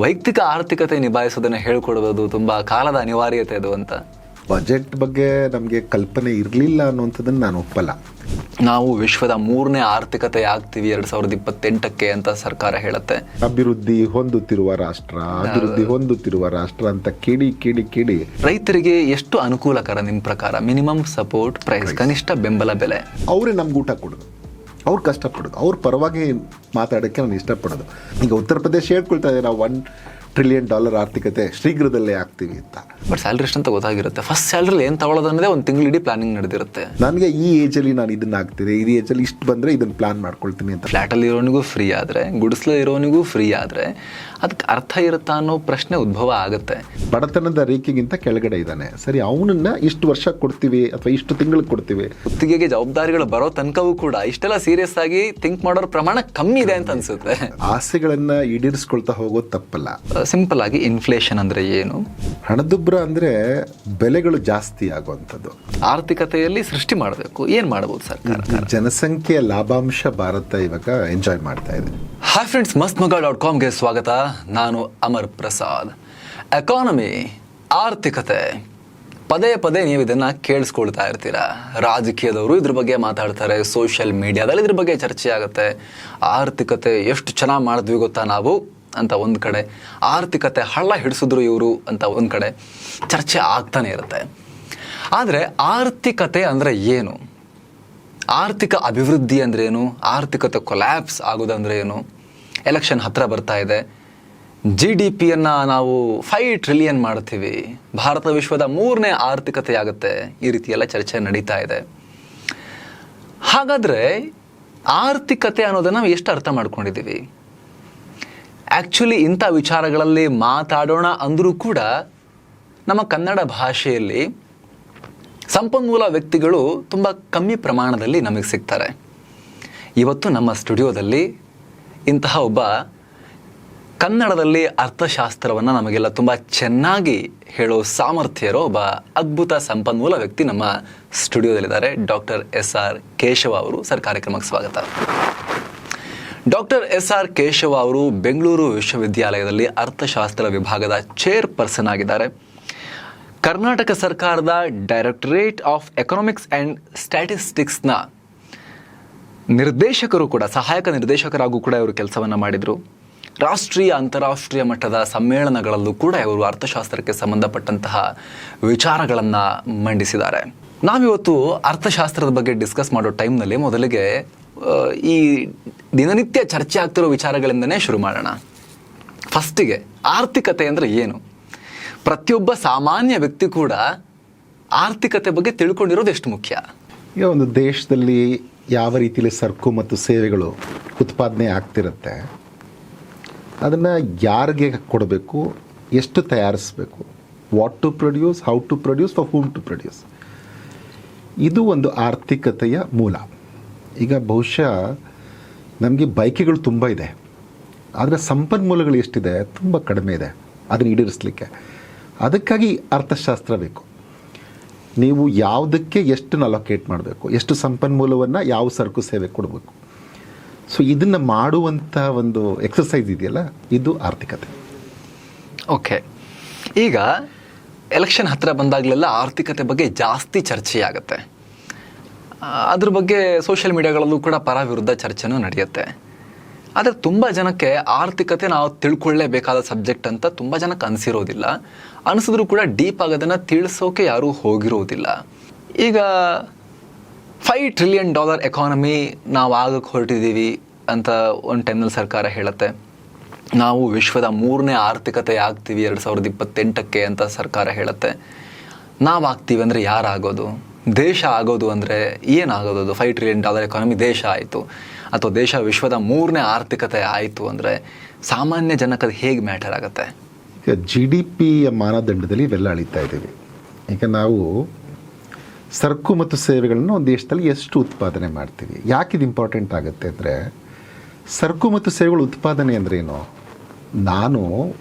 ವೈಯಕ್ತಿಕ ಆರ್ಥಿಕತೆ ನಿಭಾಯಿಸೋದನ್ನು ಹೇಳ್ಕೊಡೋದು ತುಂಬ ಕಾಲದ ಅನಿವಾರ್ಯತೆ ಅದು ಅಂತ. ಬಜೆಟ್ ಬಗ್ಗೆ ನಮಗೆ ಕಲ್ಪನೆ ಇರಲಿಲ್ಲ ಅನ್ನುವಂಥದ್ದನ್ನು ನಾನು ಒಪ್ಪಲ್ಲ. ನಾವು ವಿಶ್ವದ 3ನೇ ಆರ್ಥಿಕತೆ ಆಗ್ತೀವಿ 2028ಕ್ಕೆ ಅಂತ ಸರ್ಕಾರ ಹೇಳುತ್ತೆ. ಅಭಿವೃದ್ಧಿ ಹೊಂದುತ್ತಿರುವ ರಾಷ್ಟ್ರ ಅಂತ ಕೇಳಿ ರೈತರಿಗೆ ಎಷ್ಟು ಅನುಕೂಲಕರ ನಿಮ್ಮ ಪ್ರಕಾರ? ಮಿನಿಮಮ್ ಸಪೋರ್ಟ್ ಪ್ರೈಸ್, ಕನಿಷ್ಠ ಬೆಂಬಲ ಬೆಲೆ. ಅವರೇ ನಮ್ಗೆ ಊಟ ಕೊಡೋದು, ಅವ್ರು ಕಷ್ಟಪಡೋದು, ಅವ್ರ ಪರವಾಗಿ ಮಾತಾಡೋಕ್ಕೆ ನಾನು ಇಷ್ಟಪಡೋದು. ಈಗ ಉತ್ತರ ಪ್ರದೇಶ ಹೇಳ್ಕೊಳ್ತಾ ಇದೆ ನಾವು $1 ಟ್ರಿಲಿಯನ್ ಆರ್ಥಿಕತೆ ಶೀಘ್ರದಲ್ಲೇ ಆಗ್ತೀವಿ ಅಂತ. ಬಟ್ ಸ್ಯಾಲ್ರಿ ಎಷ್ಟು ಅಂತ ಗೊತ್ತಾಗಿರುತ್ತೆ. ಫಸ್ಟ್ ಸ್ಯಾಲ್ರಿ ಏನು ತಗೊಳ್ಳೋದು ಅನ್ನೋದೇ ಒಂದು ತಿಂಗಳಿಡೀ ಪ್ಲಾನಿಂಗ್ ನಡೆದಿರುತ್ತೆ. ನನಗೆ ಈ ಏಜಲ್ಲಿ ನಾನು ಇದನ್ನ ಆಗ್ತೀನಿ, ಈ ಏಜಲ್ಲಿ ಇಷ್ಟು ಬಂದರೆ ಇದನ್ನು ಪ್ಲಾನ್ ಮಾಡ್ಕೊಳ್ತೀನಿ ಅಂತ. ಫ್ಲ್ಯಾಟಲ್ಲಿ ಇರೋನಿಗೂ ಫ್ರೀ ಆದರೆ, ಗುಡಿಸ್ಲೇ ಇರೋನಿಗೂ ಫ್ರೀ ಆದರೆ ಅದಕ್ಕೆ ಅರ್ಥ ಇರುತ್ತಾ ಅನ್ನೋ ಪ್ರಶ್ನೆ ಉದ್ಭವ ಆಗುತ್ತೆ. ಬಡತನದ ರೇಖೆಗಿಂತ ಕೆಳಗಡೆ ಇದ್ದಾನೆ, ಸರಿ ಅವನನ್ನ ಇಷ್ಟು ವರ್ಷ ಕೊಡ್ತೀವಿ ಅಥವಾ ಇಷ್ಟು ತಿಂಗಳಿಗೆ ಕೊಡ್ತೀವಿ. ಗುತ್ತಿಗೆಗೆ ಜವಾಬ್ದಾರಿಗಳು ಬರೋ ತನಕವೂ ಕೂಡ ಇಷ್ಟೆಲ್ಲ ಸೀರಿಯಸ್ ಆಗಿ ಥಿಂಕ್ ಮಾಡೋರ ಪ್ರಮಾಣ ಕಮ್ಮಿ ಇದೆ ಅಂತ ಅನ್ಸುತ್ತೆ. ಆಸೆಗಳನ್ನ ಈಡೇರಿಸ್ಕೊಳ್ತಾ ಹೋಗೋದು ತಪ್ಪಲ್ಲ. ಸಿಂಪಲ್ ಆಗಿ ಇನ್ಫ್ಲೇಷನ್ ಅಂದ್ರೆ ಏನು? ಹಣದುಬ್ಬರ ಅಂದ್ರೆ ಬೆಲೆಗಳು ಜಾಸ್ತಿ ಆಗುವಂಥದ್ದು. ಆರ್ಥಿಕತೆಯಲ್ಲಿ ಸೃಷ್ಟಿ ಮಾಡಬೇಕು, ಏನ್ ಮಾಡಬಹುದು ಸರ್ಕಾರ? ಜನಸಂಖ್ಯೆಯ ಲಾಭಾಂಶ ಭಾರತ ಇವಾಗ ಎಂಜಾಯ್ ಮಾಡ್ತಾ ಇದೆ. ಹಾಯ್ ಫ್ರೆಂಡ್ಸ್, mastmagga.comಗೆ ಸ್ವಾಗತ. ನಾನು ಅಮರ್ ಪ್ರಸಾದ್. ಎಕಾನಮಿ, ಆರ್ಥಿಕತೆ, ಪದೇ ಪದೇ ನೀವು ಇದನ್ನ ಕೇಳಿಸ್ಕೊಳ್ತಾ ಇರ್ತೀರಾ. ರಾಜಕೀಯದವರು ಇದ್ರ ಬಗ್ಗೆ ಮಾತಾಡ್ತಾರೆ, ಸೋಷಿಯಲ್ ಮೀಡಿಯಾದಲ್ಲಿ ಇದ್ರ ಬಗ್ಗೆ ಚರ್ಚೆ ಆಗುತ್ತೆ. ಆರ್ಥಿಕತೆ ಎಷ್ಟು ಚೆನ್ನಾಗಿ ಮಾಡಿದ್ವಿ ಗೊತ್ತಾ ನಾವು ಅಂತ ಒಂದು ಕಡೆ, ಆರ್ಥಿಕತೆ ಹಳ್ಳ ಹಿಡಿಸಿದ್ರು ಇವರು ಅಂತ ಒಂದು ಕಡೆ ಚರ್ಚೆ ಆಗ್ತಾನೆ ಇರುತ್ತೆ. ಆದರೆ ಆರ್ಥಿಕತೆ ಅಂದರೆ ಏನು? ಆರ್ಥಿಕ ಅಭಿವೃದ್ಧಿ ಅಂದ್ರೇನು? ಆರ್ಥಿಕತೆ ಕೊಲ್ಯಾಪ್ಸ್ ಆಗೋದಂದ್ರೆ ಏನು? ಎಲೆಕ್ಷನ್ ಹತ್ರ ಬರ್ತಾ ಇದೆ. GDPಯನ್ನು ನಾವು 5 ಟ್ರಿಲಿಯನ್ ಮಾಡ್ತೀವಿ, ಭಾರತ ವಿಶ್ವದ 3ನೇ ಆರ್ಥಿಕತೆ ಆಗುತ್ತೆ, ಈ ರೀತಿ ಎಲ್ಲ ಚರ್ಚೆ ನಡೀತಾ ಇದೆ. ಹಾಗಾದರೆ ಆರ್ಥಿಕತೆ ಅನ್ನೋದನ್ನು ನಾವು ಎಷ್ಟು ಅರ್ಥ ಮಾಡ್ಕೊಂಡಿದ್ದೀವಿ? ಆ್ಯಕ್ಚುಲಿ ಇಂಥ ವಿಚಾರಗಳಲ್ಲಿ ಮಾತಾಡೋಣ ಅಂದರೂ ಕೂಡ ನಮ್ಮ ಕನ್ನಡ ಭಾಷೆಯಲ್ಲಿ ಸಂಪನ್ಮೂಲ ವ್ಯಕ್ತಿಗಳು ತುಂಬ ಕಮ್ಮಿ ಪ್ರಮಾಣದಲ್ಲಿ ನಮಗೆ ಸಿಗ್ತಾರೆ. ಇವತ್ತು ನಮ್ಮ ಸ್ಟುಡಿಯೋದಲ್ಲಿ ಇಂತಹ ಒಬ್ಬ ಕನ್ನಡದಲ್ಲಿ ಅರ್ಥಶಾಸ್ತ್ರವನ್ನು ನಮಗೆಲ್ಲ ತುಂಬ ಚೆನ್ನಾಗಿ ಹೇಳೋ ಸಾಮರ್ಥ್ಯ ಇರೋ ಒಬ್ಬ ಅದ್ಭುತ ಸಂಪನ್ಮೂಲ ವ್ಯಕ್ತಿ ನಮ್ಮ ಸ್ಟುಡಿಯೋದಲ್ಲಿದ್ದಾರೆ. ಡಾಕ್ಟರ್ SR ಕೇಶವ ಅವರು. ಸರ್, ಕಾರ್ಯಕ್ರಮಕ್ಕೆ ಸ್ವಾಗತ. ಡಾಕ್ಟರ್ SR ಕೇಶವ ಅವರು ಬೆಂಗಳೂರು ವಿಶ್ವವಿದ್ಯಾಲಯದಲ್ಲಿ ಅರ್ಥಶಾಸ್ತ್ರ ವಿಭಾಗದ ಚೇರ್ಪರ್ಸನ್ ಆಗಿದ್ದಾರೆ. ಕರ್ನಾಟಕ ಸರ್ಕಾರದ ಡೈರೆಕ್ಟರೇಟ್ ಆಫ್ ಎಕನಾಮಿಕ್ಸ್ ಆ್ಯಂಡ್ ಸ್ಟ್ಯಾಟಿಸ್ಟಿಕ್ಸ್ನ ನಿರ್ದೇಶಕರು ಕೂಡ, ಸಹಾಯಕ ನಿರ್ದೇಶಕರಾಗೂ ಕೂಡ ಇವರು ಕೆಲಸವನ್ನು ಮಾಡಿದರು. ರಾಷ್ಟ್ರೀಯ ಅಂತಾರಾಷ್ಟ್ರೀಯ ಮಟ್ಟದ ಸಮ್ಮೇಳನಗಳಲ್ಲೂ ಕೂಡ ಇವರು ಅರ್ಥಶಾಸ್ತ್ರಕ್ಕೆ ಸಂಬಂಧಪಟ್ಟಂತಹ ವಿಚಾರಗಳನ್ನು ಮಂಡಿಸಿದ್ದಾರೆ. ನಾವಿವತ್ತು ಅರ್ಥಶಾಸ್ತ್ರದ ಬಗ್ಗೆ ಡಿಸ್ಕಸ್ ಮಾಡೋ ಟೈಮ್ನಲ್ಲಿ ಮೊದಲಿಗೆ ಈ ದಿನನಿತ್ಯ ಚರ್ಚೆ ಆಗ್ತಿರೋ ವಿಚಾರಗಳಿಂದನೇ ಶುರು ಮಾಡೋಣ. ಫಸ್ಟಿಗೆ ಆರ್ಥಿಕತೆ ಅಂದರೆ ಏನು? ಪ್ರತಿಯೊಬ್ಬ ಸಾಮಾನ್ಯ ವ್ಯಕ್ತಿ ಕೂಡ ಆರ್ಥಿಕತೆ ಬಗ್ಗೆ ತಿಳ್ಕೊಂಡಿರೋದು ಎಷ್ಟು ಮುಖ್ಯ? ಈಗ ಒಂದು ದೇಶದಲ್ಲಿ ಯಾವ ರೀತಿಯಲ್ಲಿ ಸರಕು ಮತ್ತು ಸೇವೆಗಳು ಉತ್ಪಾದನೆ ಆಗ್ತಿರುತ್ತೆ, ಅದನ್ನು ಯಾರಿಗೆ ಕೊಡಬೇಕು, ಎಷ್ಟು ತಯಾರಿಸಬೇಕು, what to produce, how to produce, for whom to produce, ಇದು ಒಂದು ಆರ್ಥಿಕತೆಯ ಮೂಲ. ಈಗ ಬಹುಶಃ ನಮಗೆ ಬಯಕೆಗಳು ತುಂಬ ಇದೆ, ಆದರೆ ಸಂಪನ್ಮೂಲಗಳು ಎಷ್ಟಿದೆ? ತುಂಬ ಕಡಿಮೆ ಇದೆ ಅದನ್ನು ಈಡೇರಿಸಲಿಕ್ಕೆ. ಅದಕ್ಕಾಗಿ ಅರ್ಥಶಾಸ್ತ್ರ ಬೇಕು. ನೀವು ಯಾವುದಕ್ಕೆ ಎಷ್ಟು ಅಲೋಕೇಟ್ ಮಾಡಬೇಕು, ಎಷ್ಟು ಸಂಪನ್ಮೂಲವನ್ನು ಯಾವ ಸರಕು ಸೇವೆ ಕೊಡಬೇಕು, ಸೊ ಇದನ್ನು ಮಾಡುವಂಥ ಒಂದು ಎಕ್ಸಸೈಸ್ ಇದೆಯಲ್ಲ, ಇದು ಆರ್ಥಿಕತೆ. ಓಕೆ, ಈಗ ಎಲೆಕ್ಷನ್ ಹತ್ತಿರ ಬಂದಾಗಲೆಲ್ಲ ಆರ್ಥಿಕತೆ ಬಗ್ಗೆ ಜಾಸ್ತಿ ಚರ್ಚೆಯಾಗುತ್ತೆ. ಅದ್ರ ಬಗ್ಗೆ ಸೋಷಿಯಲ್ ಮೀಡಿಯಾಗಳಲ್ಲೂ ಕೂಡ ಪರ ವಿರುದ್ಧ ಚರ್ಚೆನೂ ನಡೆಯುತ್ತೆ. ಆದರೆ ತುಂಬ ಜನಕ್ಕೆ ಆರ್ಥಿಕತೆ ನಾವು ತಿಳ್ಕೊಳ್ಳೇಬೇಕಾದ ಸಬ್ಜೆಕ್ಟ್ ಅಂತ ತುಂಬ ಜನಕ್ಕೆ ಅನಿಸಿರೋದಿಲ್ಲ. ಅನಿಸಿದ್ರೂ ಕೂಡ ಡೀಪ್ ಆಗೋದನ್ನು ತಿಳಿಸೋಕೆ ಯಾರೂ ಹೋಗಿರೋದಿಲ್ಲ. ಈಗ $5 ಟ್ರಿಲಿಯನ್ ಎಕಾನಮಿ ನಾವು ಆಗಕ್ಕೆ ಹೊರಟಿದ್ದೀವಿ ಅಂತ ಒಂದು ಟೈಮ್ನಲ್ಲಿ ಸರ್ಕಾರ ಹೇಳುತ್ತೆ. ನಾವು ವಿಶ್ವದ 3ನೇ ಆರ್ಥಿಕತೆ ಆಗ್ತೀವಿ 2028ಕ್ಕೆ ಅಂತ ಸರ್ಕಾರ ಹೇಳುತ್ತೆ. ನಾವು ಆಗ್ತೀವಿ ಅಂದರೆ ಯಾರಾಗೋದು? ದೇಶ ಆಗೋದು ಅಂದರೆ ಏನಾಗೋದು? ಅದು $5 ಟ್ರಿಲಿಯನ್ ಎಕಾನಮಿ ದೇಶ ಆಯಿತು, ಅಥವಾ ದೇಶ ವಿಶ್ವದ 3ನೇ ಆರ್ಥಿಕತೆ ಆಯಿತು ಅಂದರೆ ಸಾಮಾನ್ಯ ಜನಕ್ಕೆ ಅದು ಹೇಗೆ ಮ್ಯಾಟರ್ ಆಗುತ್ತೆ? ಈಗ GDP ಮಾನದಂಡದಲ್ಲಿ ಇವೆಲ್ಲ ಅಳಿತಾ ಇದ್ದೀವಿ. ಈಗ ನಾವು ಸರಕು ಮತ್ತು ಸೇವೆಗಳನ್ನು ಒಂದು ದೇಶದಲ್ಲಿ ಎಷ್ಟು ಉತ್ಪಾದನೆ ಮಾಡ್ತೀವಿ, ಯಾಕಿದು ಇಂಪಾರ್ಟೆಂಟ್ ಆಗುತ್ತೆ ಅಂದರೆ, ಸರಕು ಮತ್ತು ಸೇವೆಗಳ ಉತ್ಪಾದನೆ ಅಂದ್ರೇನು? ನಾನು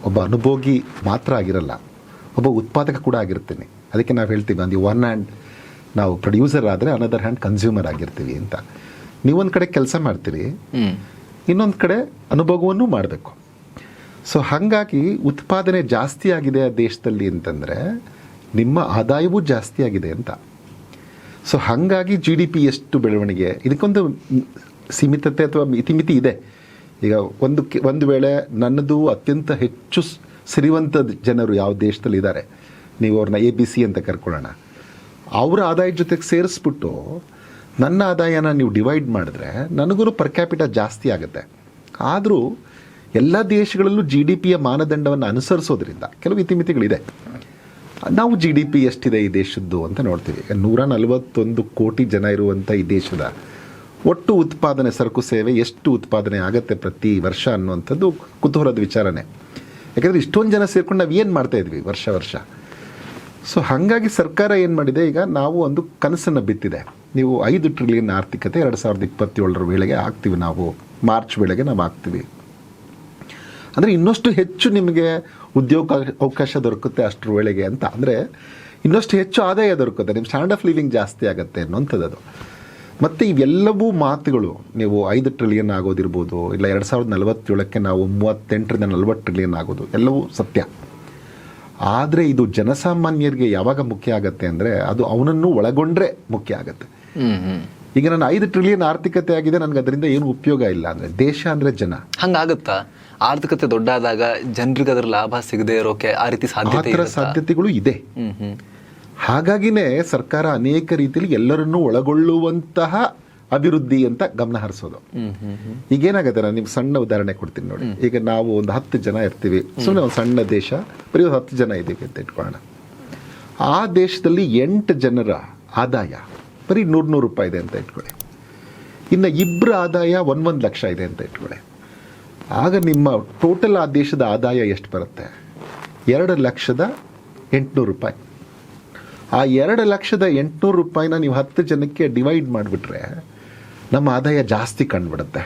ಒಬ್ಬ ಅನುಭೋಗಿ ಮಾತ್ರ ಆಗಿರಲ್ಲ, ಒಬ್ಬ ಉತ್ಪಾದಕ ಕೂಡ ಆಗಿರ್ತೀನಿ. ಅದಕ್ಕೆ ನಾವು ಹೇಳ್ತೀವಿ, ಒಂದು ಒನ್ ಹ್ಯಾಂಡ್ ನಾವು ಪ್ರೊಡ್ಯೂಸರ್ ಆದರೆ ಅನದರ್ ಹ್ಯಾಂಡ್ ಕನ್ಸ್ಯೂಮರ್ ಆಗಿರ್ತೀವಿ ಅಂತ. ನೀವೊಂದು ಕಡೆ ಕೆಲಸ ಮಾಡ್ತೀರಿ, ಇನ್ನೊಂದು ಕಡೆ ಅನುಭವವನ್ನು ಮಾಡಬೇಕು. ಸೊ ಹಾಗಾಗಿ ಉತ್ಪಾದನೆ ಜಾಸ್ತಿ ಆಗಿದೆ ಆ ದೇಶದಲ್ಲಿ ಅಂತಂದರೆ ನಿಮ್ಮ ಆದಾಯವೂ ಜಾಸ್ತಿ ಆಗಿದೆ ಅಂತ. ಸೊ ಹಾಗಾಗಿ ಜಿ ಡಿ ಪಿ ಎಷ್ಟು ಬೆಳವಣಿಗೆ, ಇದಕ್ಕೊಂದು ಸೀಮಿತತೆ ಅಥವಾ ಇತಿಮಿತಿ ಇದೆ. ಈಗ ಒಂದು ವೇಳೆ ನನ್ನದು ಅತ್ಯಂತ ಹೆಚ್ಚು ಸಿರಿವಂತ ಜನರು ಯಾವ ದೇಶದಲ್ಲಿ ಇದ್ದಾರೆ, ನೀವು ಅವ್ರನ್ನ ABC ಅಂತ ಕರ್ಕೊಳ್ಳೋಣ, ಅವರ ಆದಾಯದ ಜೊತೆಗೆ ಸೇರಿಸ್ಬಿಟ್ಟು ನನ್ನ ಆದಾಯನ ನೀವು ಡಿವೈಡ್ ಮಾಡಿದ್ರೆ ನನಗೂ ಪರ್ ಕ್ಯಾಪಿಟ ಜಾಸ್ತಿ ಆಗುತ್ತೆ. ಆದರೂ ಎಲ್ಲ ದೇಶಗಳಲ್ಲೂ ಜಿ ಡಿ ಪಿಯ ಮಾನದಂಡವನ್ನು ಅನುಸರಿಸೋದ್ರಿಂದ ಕೆಲವು ಇತಿಮಿತಿಗಳಿದೆ. ನಾವು ಜಿ ಡಿ ಪಿ ಎಷ್ಟಿದೆ ಈ ದೇಶದ್ದು ಅಂತ ನೋಡ್ತೀವಿ. 141 ಕೋಟಿ ಜನ ಇರುವಂಥ ಈ ದೇಶದ ಒಟ್ಟು ಉತ್ಪಾದನೆ, ಸರಕು ಸೇವೆ ಎಷ್ಟು ಉತ್ಪಾದನೆ ಆಗುತ್ತೆ ಪ್ರತಿ ವರ್ಷ ಅನ್ನುವಂಥದ್ದು ಕುತೂಹಲದ ವಿಚಾರನೆ. ಯಾಕಂದರೆ ಇಷ್ಟೊಂದು ಜನ ಸೇರ್ಕೊಂಡು ನಾವು ಏನು ಮಾಡ್ತಾ ಇದ್ವಿ ವರ್ಷ. ಸೊ ಹಾಗಾಗಿ ಸರ್ಕಾರ ಏನು ಮಾಡಿದೆ, ಈಗ ನಾವು ಒಂದು ಕನಸನ್ನು ಬಿತ್ತಿದೆ. ನೀವು 5 ಟ್ರಿಲಿಯನ್ ಆರ್ಥಿಕತೆ 2027 ವೇಳೆಗೆ ಆಗ್ತೀವಿ, ನಾವು ಮಾರ್ಚ್ ವೇಳೆಗೆ ನಾವು ಆಗ್ತೀವಿ. ಅಂದರೆ ಇನ್ನಷ್ಟು ಹೆಚ್ಚು ನಿಮಗೆ ಉದ್ಯೋಗ ಅವಕಾಶ ದೊರಕುತ್ತೆ ಅಷ್ಟರ ವೇಳೆಗೆ ಅಂತ. ಅಂದರೆ ಇನ್ನಷ್ಟು ಹೆಚ್ಚು ಆದಾಯ ದೊರಕುತ್ತೆ, ನಿಮ್ಮ ಸ್ಟ್ಯಾಂಡರ್ಡ್ ಆಫ್ ಲಿವಿಂಗ್ ಜಾಸ್ತಿ ಆಗುತ್ತೆ ಅನ್ನೋಂಥದ್ದು. ಮತ್ತು ಇವೆಲ್ಲವೂ ಮಾತುಗಳು, ನೀವು 5 ಟ್ರಿಲಿಯನ್ ಆಗೋದಿರ್ಬೋದು, ಇಲ್ಲ 2047ಕ್ಕೆ ನಾವು 38ರಿಂದ 40 ಟ್ರಿಲಿಯನ್ ಆಗೋದು, ಎಲ್ಲವೂ ಸತ್ಯ. ಆದರೆ ಇದು ಜನಸಾಮಾನ್ಯರಿಗೆ ಯಾವಾಗ ಮುಖ್ಯ ಆಗುತ್ತೆ ಅಂದರೆ ಅದು ಅವನನ್ನು ಒಳಗೊಂಡ್ರೆ ಮುಖ್ಯ ಆಗುತ್ತೆ. ಈಗ ನಾನು 5 ಟ್ರಿಲಿಯನ್ ಆರ್ಥಿಕತೆ ಆಗಿದೆ, ನನಗೆ ಅದರಿಂದ ಏನು ಉಪಯೋಗ ಇಲ್ಲ. ಅಂದರೆ ದೇಶ ಅಂದರೆ ಜನ. ಹಂಗಾಗುತ್ತಾ? ಆರ್ಥಿಕತೆ ದೊಡ್ಡಾದಾಗ ಜನರಿಗೆ ಅದರ ಲಾಭ ಸಿಗದೆ ಇರೋಕೆ ಆ ರೀತಿ ಸಾಧ್ಯತೆಗಳು ಇದೆ. ಹಾಗಾಗಿನೇ ಸರ್ಕಾರ ಅನೇಕ ರೀತಿಯಲ್ಲಿ ಎಲ್ಲರನ್ನೂ ಒಳಗೊಳ್ಳುವಂತಹ ಅಭಿವೃದ್ಧಿ ಅಂತ ಗಮನ ಹರಿಸೋದು. ಈಗೇನಾಗುತ್ತೆ, ನಾನು ನಿಮ್ಗೆ ಸಣ್ಣ ಉದಾಹರಣೆ ಕೊಡ್ತೀನಿ ನೋಡಿ. ಈಗ ನಾವು ಒಂದು 10 ಜನ ಇರ್ತೀವಿ, ಸುಮ್ಮನೆ ಒಂದು ಸಣ್ಣ ದೇಶ, ಬರೀ 10 ಜನ ಇದ್ದೀವಿ ಅಂತ ಇಟ್ಕೊಳ್ಳೋಣ. ಆ ದೇಶದಲ್ಲಿ 8 ಜನರ ಆದಾಯ ಬರೀ 100 ರೂಪಾಯಿ ಇದೆ ಅಂತ ಇಟ್ಕೊಳ್ಳಿ. ಇನ್ನು 2 ಆದಾಯ 1 ಲಕ್ಷ ಇದೆ ಅಂತ ಇಟ್ಕೊಳ್ಳಿ. ಆಗ ನಿಮ್ಮ ಟೋಟಲ್ ಆ ದೇಶದ ಆದಾಯ ಎಷ್ಟು ಬರುತ್ತೆ? 2,800,000 ರೂಪಾಯಿ. ಆ 2,800,000 ರೂಪಾಯಿನ ನೀವು 10 ಜನಕ್ಕೆ ಡಿವೈಡ್ ಮಾಡಿಬಿಟ್ರೆ ನಮ್ಮ ಆದಾಯ ಜಾಸ್ತಿ ಕಂಡುಬಿಡುತ್ತೆ.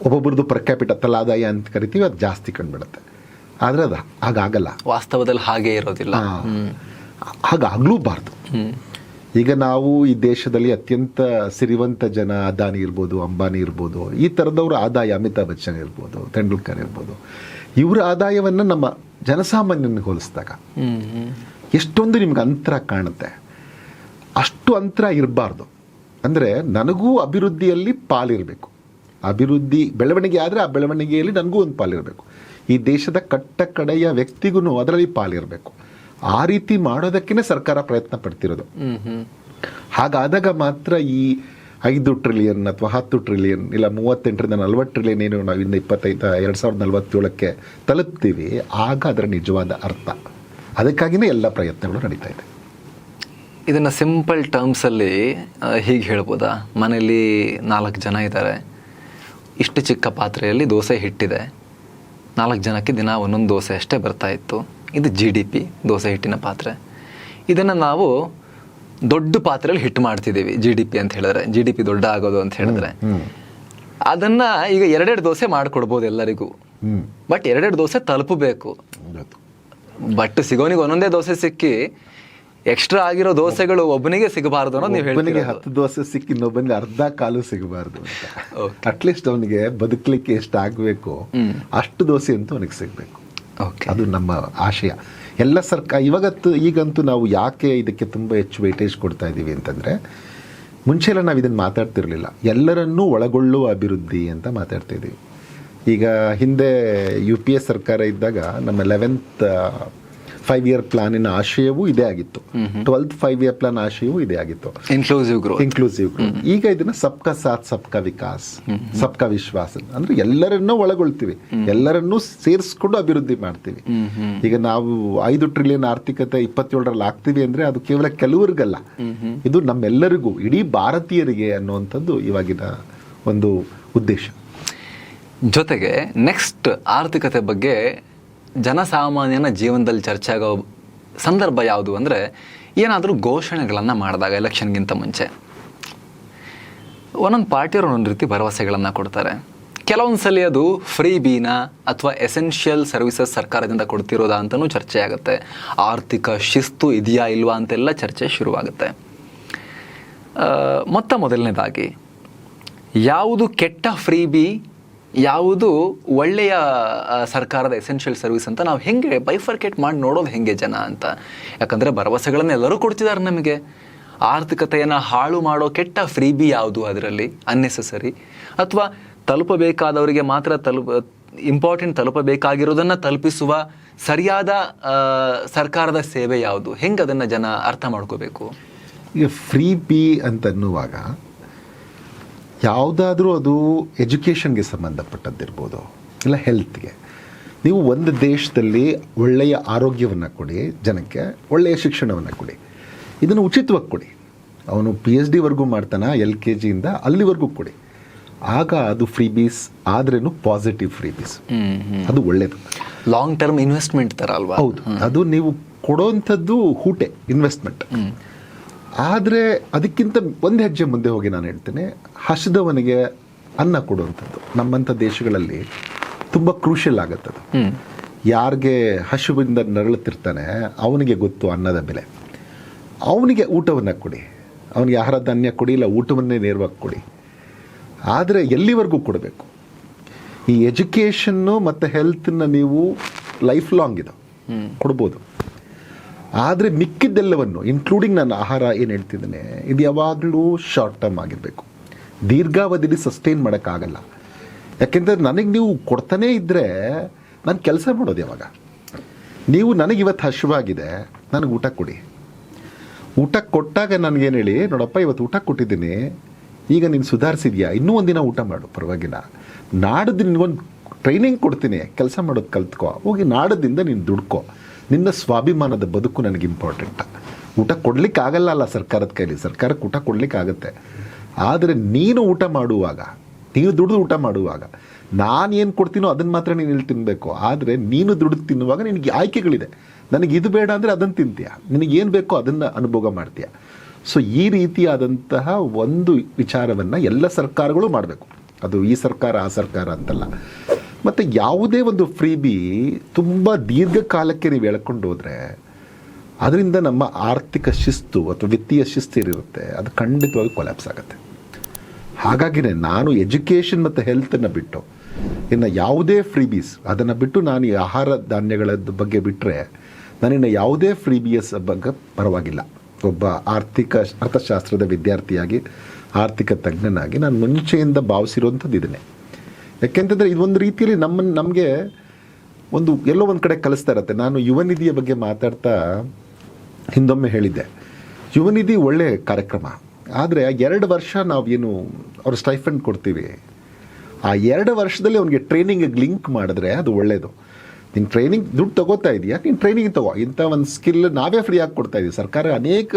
ಒಬ್ಬೊಬ್ರದ್ದು ಪರ್ ಕ್ಯಾಪಿಟ ತಲಾದಾಯ ಅಂತ ಕರಿತೀವಿ, ಅದು ಜಾಸ್ತಿ ಕಂಡುಬಿಡುತ್ತೆ. ಆದರೆ ಅದು ಹಾಗಾಗಲ್ಲ, ವಾಸ್ತವದಲ್ಲಿ ಹಾಗೆ ಇರೋದಿಲ್ಲ. ಹಾಗಾಗ್ಲೂಬಾರ್ದು. ಈಗ ನಾವು ಈ ದೇಶದಲ್ಲಿ ಅತ್ಯಂತ ಸಿರಿವಂತ ಜನ, ಅದಾನಿ ಇರ್ಬೋದು, ಅಂಬಾನಿ ಇರ್ಬೋದು, ಈ ಥರದವ್ರ ಆದಾಯ, ಅಮಿತಾಬ್ ಬಚ್ಚನ್ ಇರ್ಬೋದು, ತೆಂಡೂಲ್ಕರ್ ಇರ್ಬೋದು, ಇವರ ಆದಾಯವನ್ನು ನಮ್ಮ ಜನಸಾಮಾನ್ಯನಿಗೆ ಹೋಲಿಸಿದಾಗ ಎಷ್ಟೊಂದು ನಿಮ್ಗೆ ಅಂತರ ಕಾಣುತ್ತೆ. ಅಷ್ಟು ಅಂತರ ಇರಬಾರ್ದು. ಅಂದರೆ ನನಗೂ ಅಭಿವೃದ್ಧಿಯಲ್ಲಿ ಪಾಲಿರಬೇಕು. ಅಭಿವೃದ್ಧಿ ಬೆಳವಣಿಗೆ ಆದರೆ ಆ ಬೆಳವಣಿಗೆಯಲ್ಲಿ ನನಗೂ ಒಂದು ಪಾಲಿರಬೇಕು. ಈ ದೇಶದ ಕಟ್ಟ ಕಡೆಯ ವ್ಯಕ್ತಿಗೂ ಅದರಲ್ಲಿ ಪಾಲಿರಬೇಕು. ಆ ರೀತಿ ಮಾಡೋದಕ್ಕೇ ಸರ್ಕಾರ ಪ್ರಯತ್ನ ಪಡ್ತಿರೋದು. ಹಾಗಾದಾಗ ಮಾತ್ರ ಈ 5 ಟ್ರಿಲಿಯನ್ ಅಥವಾ 10 ಟ್ರಿಲಿಯನ್ ಇಲ್ಲ 38ರಿಂದ 40 ಟ್ರಿಲಿಯನ್ ಏನು ನಾವು ಇನ್ನು 2047ಕ್ಕೆ ತಲುಪ್ತೀವಿ, ಆಗ ಅದರ ನಿಜವಾದ ಅರ್ಥ. ಅದಕ್ಕಾಗಿಯೇ ಎಲ್ಲ ಪ್ರಯತ್ನಗಳು ನಡೀತಾ ಇದೆ. ಇದನ್ನು ಸಿಂಪಲ್ ಟರ್ಮ್ಸಲ್ಲಿ ಹೀಗೆ ಹೇಳ್ಬೋದಾ? ಮನೆಯಲ್ಲಿ 4 ಜನ ಇದ್ದಾರೆ, ಇಷ್ಟು ಚಿಕ್ಕ ಪಾತ್ರೆಯಲ್ಲಿ ದೋಸೆ ಹಿಟ್ಟಿದೆ, 4 ಜನಕ್ಕೆ ದಿನ ಒಂದೊಂದು ದೋಸೆ ಅಷ್ಟೇ ಬರ್ತಾ ಇತ್ತು. ಇದು GDP, ದೋಸೆ ಹಿಟ್ಟಿನ ಪಾತ್ರೆ. ಇದನ್ನು ನಾವು ದೊಡ್ಡ ಪಾತ್ರೆಯಲ್ಲಿ ಹಿಟ್ಟು ಮಾಡ್ತಿದ್ದೀವಿ GDP ಅಂತ ಹೇಳಿದ್ರೆ, GDP ದೊಡ್ಡ ಆಗೋದು ಅಂತ ಹೇಳಿದ್ರೆ. ಅದನ್ನು ಈಗ 2 ದೋಸೆ ಮಾಡಿಕೊಡ್ಬೋದು ಎಲ್ಲರಿಗೂ. ಬಟ್ 2 ದೋಸೆ ತಲುಪಬೇಕು. ಬಟ್ ಸಿಗೋನಿಗೆ ಒಂದೊಂದೇ ದೋಸೆ ಸಿಕ್ಕಿ ಎಕ್ಸ್ಟ್ರಾ ಆಗಿರೋ ದೋಸೆಗಳು ಒಬ್ಬನಿಗೆ ಸಿಗಬಾರ್ದು ಅನ್ನೋದು ನೀವು ಹೇಳ್ತೀರಿ. 10 ದೋಸೆ ಸಿಕ್ಕಿ ಇನ್ನೊಬ್ಬನಿಗೆ ಅರ್ಧ ಕಾಲು ಸಿಗಬಾರ್ದು ಅಂತ. ಅಟ್ಲೀಸ್ಟ್ ಅವನಿಗೆ ಬದುಕಲಿಕ್ಕೆ ಎಷ್ಟು ಆಗಬೇಕು ಅಷ್ಟು ದೋಸೆ ಅಂತೂ ಅವನಿಗೆ ಸಿಗಬೇಕು. ಅದು ನಮ್ಮ ಆಶಯ. ಎಲ್ಲ ಈಗಂತೂ ನಾವು ಯಾಕೆ ಇದಕ್ಕೆ ತುಂಬ ಹೆಚ್ಚು ವೇಟೇಜ್ ಕೊಡ್ತಾ ಇದ್ದೀವಿ ಅಂತಂದರೆ, ಮುಂಚೆಲ್ಲ ನಾವು ಇದನ್ನು ಮಾತಾಡ್ತಿರ್ಲಿಲ್ಲ. ಎಲ್ಲರನ್ನೂ ಒಳಗೊಳ್ಳುವ ಅಭಿವೃದ್ಧಿ ಅಂತ ಮಾತಾಡ್ತಿದ್ದೀವಿ. ಈಗ ಹಿಂದೆ UPA ಸರ್ಕಾರ ಇದ್ದಾಗ ನಮ್ಮ 11th 5-year ಪ್ಲಾನಿನ ಆಶಯವೂ ಇದೇ ಆಗಿತ್ತು. 12th 5-year ಪ್ಲಾನ್ ಆಶಯವೂ ಇದೇ ಆಗಿತ್ತು, ಇನ್ಕ್ಲೂಸಿವ್ ಗ್ರೋತ್. ಈಗ ಇದನ್ನ ಸಬ್ಕಾ ಸಾಥ್ ಸಬ್ಕಾ ವಿಕಾಸ್, ಸಬ್ಕಾ ವಿಶ್ವಾಸ ಅಂದ್ರೆ ಎಲ್ಲರನ್ನೂ ಒಳಗೊಳ್ತೀವಿ, ಎಲ್ಲರನ್ನೂ ಸೇರಿಸ್ಕೊಂಡು ಅಭಿವೃದ್ಧಿ ಮಾಡ್ತೀವಿ. ಈಗ ನಾವು 5 ಟ್ರಿಲಿಯನ್ ಆರ್ಥಿಕತೆ 27ರಲ್ಲಿ ಆಗ್ತೀವಿ ಅಂದ್ರೆ ಅದು ಕೇವಲ ಕೆಲವರಿಗಲ್ಲ, ಇದು ನಮ್ಮೆಲ್ಲರಿಗೂ, ಇಡೀ ಭಾರತೀಯರಿಗೆ ಅನ್ನುವಂಥದ್ದು ಇವಾಗಿನ ಒಂದು ಉದ್ದೇಶ. ಜೊತೆಗೆ ನೆಕ್ಸ್ಟ್ ಆರ್ಥಿಕತೆ ಬಗ್ಗೆ ಜನಸಾಮಾನ್ಯನ ಜೀವನದಲ್ಲಿ ಚರ್ಚೆ ಆಗೋ ಸಂದರ್ಭ ಯಾವುದು ಅಂದರೆ, ಏನಾದರೂ ಘೋಷಣೆಗಳನ್ನು ಮಾಡಿದಾಗ ಎಲೆಕ್ಷನ್ಗಿಂತ ಮುಂಚೆ ಒಂದೊಂದು ಪಾರ್ಟಿಯವರು ಒಂದೊಂದು ರೀತಿ ಭರವಸೆಗಳನ್ನು ಕೊಡ್ತಾರೆ. ಕೆಲವೊಂದು ಸಲ ಅದು ಫ್ರೀ ಬೀನಾ ಅಥವಾ ಎಸೆನ್ಷಿಯಲ್ ಸರ್ವಿಸಸ್ ಸರ್ಕಾರದಿಂದ ಕೊಡ್ತಿರೋದಾ ಅಂತಲೂ ಚರ್ಚೆ ಆಗುತ್ತೆ. ಆರ್ಥಿಕ ಶಿಸ್ತು ಇದೆಯಾ ಇಲ್ವಾ ಅಂತೆಲ್ಲ ಚರ್ಚೆ ಶುರುವಾಗುತ್ತೆ. ಮೊದಲನೇದಾಗಿ ಯಾವುದು ಕೆಟ್ಟ ಫ್ರೀ ಬಿ ಯಾವುದು ಒಳ್ಳೆಯ ಸರ್ಕಾರದ ಎಸೆನ್ಷಿಯಲ್ ಸರ್ವಿಸ್ ಅಂತ ನಾವು ಹೆಂಗೆ ಬೈಫರ್ಕೇಟ್ ಮಾಡಿ ನೋಡೋದು ಹೆಂಗೆ ಜನ ಅಂತ. ಯಾಕಂದರೆ ಭರವಸೆಗಳನ್ನ ಎಲ್ಲರೂ ಕೊಡ್ತಿದ್ದಾರೆ ನಮಗೆ. ಆರ್ಥಿಕತೆಯನ್ನು ಹಾಳು ಮಾಡೋ ಕೆಟ್ಟ ಫ್ರೀಬಿ ಯಾವುದು ಅದರಲ್ಲಿ ಅನ್ನೆಸೆಸರಿ, ಅಥವಾ ತಲುಪಬೇಕಾದವರಿಗೆ ಮಾತ್ರ ಇಂಪಾರ್ಟೆಂಟ್ ತಲುಪಬೇಕಾಗಿರೋದನ್ನು ತಲುಪಿಸುವ ಸರಿಯಾದ ಸರ್ಕಾರದ ಸೇವೆ ಯಾವುದು, ಹೆಂಗೆ ಅದನ್ನು ಜನ ಅರ್ಥ ಮಾಡ್ಕೋಬೇಕು? ಈಗ ಫ್ರೀ ಬಿ ಅಂತನ್ನುವಾಗ ಯಾವುದಾದ್ರೂ ಅದು ಎಜುಕೇಷನ್ಗೆ ಸಂಬಂಧಪಟ್ಟದ್ದಿರ್ಬೋದು, ಇಲ್ಲ ಹೆಲ್ತ್ಗೆ. ನೀವು ಒಂದು ದೇಶದಲ್ಲಿ ಒಳ್ಳೆಯ ಆರೋಗ್ಯವನ್ನು ಕೊಡಿ, ಜನಕ್ಕೆ ಒಳ್ಳೆಯ ಶಿಕ್ಷಣವನ್ನು ಕೊಡಿ, ಇದನ್ನು ಉಚಿತವಾಗಿ ಕೊಡಿ. ಅವನು PhD ವರ್ಗೂ ಮಾಡ್ತಾನೆ, LKGಯಿಂದ ಅಲ್ಲಿವರೆಗೂ ಕೊಡಿ. ಆಗ ಅದು ಫ್ರೀ ಬೀಸ್ ಆದ್ರೇನು ಪಾಸಿಟಿವ್ ಫ್ರೀ ಬೀಸ್, ಅದು ಒಳ್ಳೇದು. ಲಾಂಗ್ ಟರ್ಮ್ ಇನ್ವೆಸ್ಟ್ಮೆಂಟ್ ಥರ ಅಲ್ವಾ? ಹೌದು, ಅದು ನೀವು ಕೊಡೋವಂಥದ್ದು ಹೂಟೆ ಇನ್ವೆಸ್ಟ್ಮೆಂಟ್. ಆದರೆ ಅದಕ್ಕಿಂತ ಒಂದು ಹೆಜ್ಜೆ ಮುಂದೆ ಹೋಗಿ ನಾನು ಹೇಳ್ತೇನೆ, ಹಸಿದವನಿಗೆ ಅನ್ನ ಕೊಡುವಂಥದ್ದು ನಮ್ಮಂಥ ದೇಶಗಳಲ್ಲಿ ತುಂಬ ಕ್ರೂಷಿಯಲ್ ಆಗುತ್ತದು. ಯಾರಿಗೆ ಹಸಿವಿಂದ ನರಳುತ್ತಿರ್ತಾನೆ ಅವನಿಗೆ ಗೊತ್ತು ಅನ್ನದ ಬೆಲೆ. ಅವನಿಗೆ ಊಟವನ್ನು ಕೊಡಿ, ಅವನಿಗೆ ಆಹಾರ ಧಾನ್ಯ ಕೊಡಿ, ಇಲ್ಲ ಊಟವನ್ನೇ ನೇರವಾಗಿ ಕೊಡಿ. ಆದರೆ ಎಲ್ಲಿವರೆಗೂ ಕೊಡಬೇಕು? ಈ ಎಜುಕೇಷನ್ನು ಮತ್ತು ಹೆಲ್ತನ್ನ ನೀವು ಲೈಫ್ ಲಾಂಗ್ ಇದು ಕೊಡ್ಬೋದು. ಆದರೆ ಮಿಕ್ಕಿದ್ದೆಲ್ಲವನ್ನು ಇನ್ಕ್ಲೂಡಿಂಗ್ ನನ್ನ ಆಹಾರ ಏನು ಹೇಳ್ತಿದ್ದೇನೆ, ಇದು ಯಾವಾಗಲೂ ಶಾರ್ಟ್ ಟರ್ಮ್ ಆಗಿರಬೇಕು. ದೀರ್ಘಾವಧಿಲಿ ಸಸ್ಟೈನ್ ಮಾಡೋಕ್ಕಾಗಲ್ಲ. ಯಾಕೆಂದರೆ ನನಗೆ ನೀವು ಕೊಡ್ತಾನೇ ಇದ್ದರೆ ನಾನು ಕೆಲಸ ಮಾಡೋದು ಯಾವಾಗ? ನೀವು ನನಗೆ ಇವತ್ತು ಹಸಿವಾಗಿದೆ, ನನಗೆ ಊಟ ಕೊಡಿ. ಊಟ ಕೊಟ್ಟಾಗ ನನಗೇನು ಹೇಳಿ, ನೋಡಪ್ಪ ಇವತ್ತು ಊಟ ಕೊಟ್ಟಿದ್ದೀನಿ, ಈಗ ನೀನು ಸುಧಾರಿಸಿದ್ಯಾ, ಇನ್ನೂ ಒಂದಿನ ಊಟ ಮಾಡು ಪರವಾಗಿಲ್ಲ, ನಾಡಿದ್ದು ನಿನಗೊಂದು ಟ್ರೈನಿಂಗ್ ಕೊಡ್ತೀನಿ, ಕೆಲಸ ಮಾಡೋದು ಕಲ್ತ್ಕೋ, ಹೋಗಿ ನಾಡದಿಂದ ನೀನು ದುಡ್ಕೋ. ನಿನ್ನ ಸ್ವಾಭಿಮಾನದ ಬದುಕು ನನಗೆ ಇಂಪಾರ್ಟೆಂಟ್. ಊಟ ಕೊಡಲಿಕ್ಕಾಗಲ್ಲ ಅಲ್ಲ ಸರ್ಕಾರದ ಕೈಲಿ, ಸರ್ಕಾರಕ್ಕೆ ಊಟ ಕೊಡಲಿಕ್ಕಾಗತ್ತೆ. ಆದರೆ ನೀನು ಊಟ ಮಾಡುವಾಗ, ನೀನು ದುಡಿದು ಊಟ ಮಾಡುವಾಗ ನಾನು ಏನು ಕೊಡ್ತೀನೋ ಅದನ್ನು ಮಾತ್ರ ನೀನು ಇಲ್ಲಿ ತಿನ್ನಬೇಕು. ಆದರೆ ನೀನು ದುಡಿದು ತಿನ್ನುವಾಗ ನಿನಗೆ ಆಯ್ಕೆಗಳಿದೆ. ನನಗೆ ಇದು ಬೇಡ ಅಂದರೆ ಅದನ್ನು ತಿಂತೀಯ, ನಿನಗೇನು ಬೇಕೋ ಅದನ್ನು ಅನುಭವ ಮಾಡ್ತೀಯ. ಸೊ ಈ ರೀತಿಯಾದಂತಹ ಒಂದು ವಿಚಾರವನ್ನು ಎಲ್ಲ ಸರ್ಕಾರಗಳು ಮಾಡಬೇಕು. ಅದು ಈ ಸರ್ಕಾರ ಆ ಸರ್ಕಾರ ಅಂತಲ್ಲ. ಮತ್ತು ಯಾವುದೇ ಒಂದು ಫ್ರೀ ಬಿ ತುಂಬ ದೀರ್ಘಕಾಲಕ್ಕೆ ನೀವು ಎಳ್ಕೊಂಡು ಹೋದರೆ ಅದರಿಂದ ನಮ್ಮ ಆರ್ಥಿಕ ಶಿಸ್ತು ಅಥವಾ ವಿತ್ತೀಯ ಶಿಸ್ತು ಇರುತ್ತೆ, ಅದು ಖಂಡಿತವಾಗಿ ಕೊಲ್ಯಾಪ್ಸ್ ಆಗುತ್ತೆ. ಹಾಗಾಗಿನೇ ನಾನು ಎಜುಕೇಷನ್ ಮತ್ತು ಹೆಲ್ತನ್ನು ಬಿಟ್ಟು ಇನ್ನು ಯಾವುದೇ ಫ್ರೀ ಬೀಸ್ ಅದನ್ನು ಬಿಟ್ಟು ನಾನು ಈ ಆಹಾರ ಧಾನ್ಯಗಳ ಬಗ್ಗೆ ಬಿಟ್ಟರೆ ನಾನಿನ್ನು ಯಾವುದೇ ಫ್ರೀ ಬಿಎಸ್ ಬಗ್ಗೆ ಪರವಾಗಿಲ್ಲ. ಒಬ್ಬ ಅರ್ಥಶಾಸ್ತ್ರದ ವಿದ್ಯಾರ್ಥಿಯಾಗಿ, ಆರ್ಥಿಕ ತಜ್ಞನಾಗಿ ನಾನು ಮುಂಚೆಯಿಂದ ಭಾವಿಸಿರುವಂಥದ್ದು ಇದನ್ನೇ. ಯಾಕೆಂತಂದರೆ ಇದೊಂದು ರೀತಿಯಲ್ಲಿ ನಮಗೆ ಎಲ್ಲೋ ಒಂದು ಕಡೆ ಕಲಿಸ್ತಾ ಇರುತ್ತೆ. ನಾನು ಯುವ ನಿಧಿಯ ಬಗ್ಗೆ ಮಾತಾಡ್ತಾ ಹಿಂದೊಮ್ಮೆ ಹೇಳಿದ್ದೆ, ಯುವ ನಿಧಿ ಒಳ್ಳೆಯ ಕಾರ್ಯಕ್ರಮ. ಆದರೆ 2 ವರ್ಷ ನಾವೇನು ಅವ್ರ ಸ್ಟೈಫಂಡ್ ಕೊಡ್ತೀವಿ, ಆ 2 ವರ್ಷದಲ್ಲಿ ಅವನಿಗೆ ಟ್ರೈನಿಂಗಿಗೆ ಲಿಂಕ್ ಮಾಡಿದ್ರೆ ಅದು ಒಳ್ಳೆಯದು. ನೀನು ಟ್ರೈನಿಂಗ್ ದುಡ್ಡು ತೊಗೋತಾ ಇದೆಯಾ, ನೀನು ಟ್ರೈನಿಂಗ್ ತೊಗೋ. ಇಂಥ ಒಂದು ಸ್ಕಿಲ್ ನಾವೇ ಫ್ರೀಯಾಗಿ ಕೊಡ್ತಾ ಇದ್ದೀವಿ. ಸರ್ಕಾರ ಅನೇಕ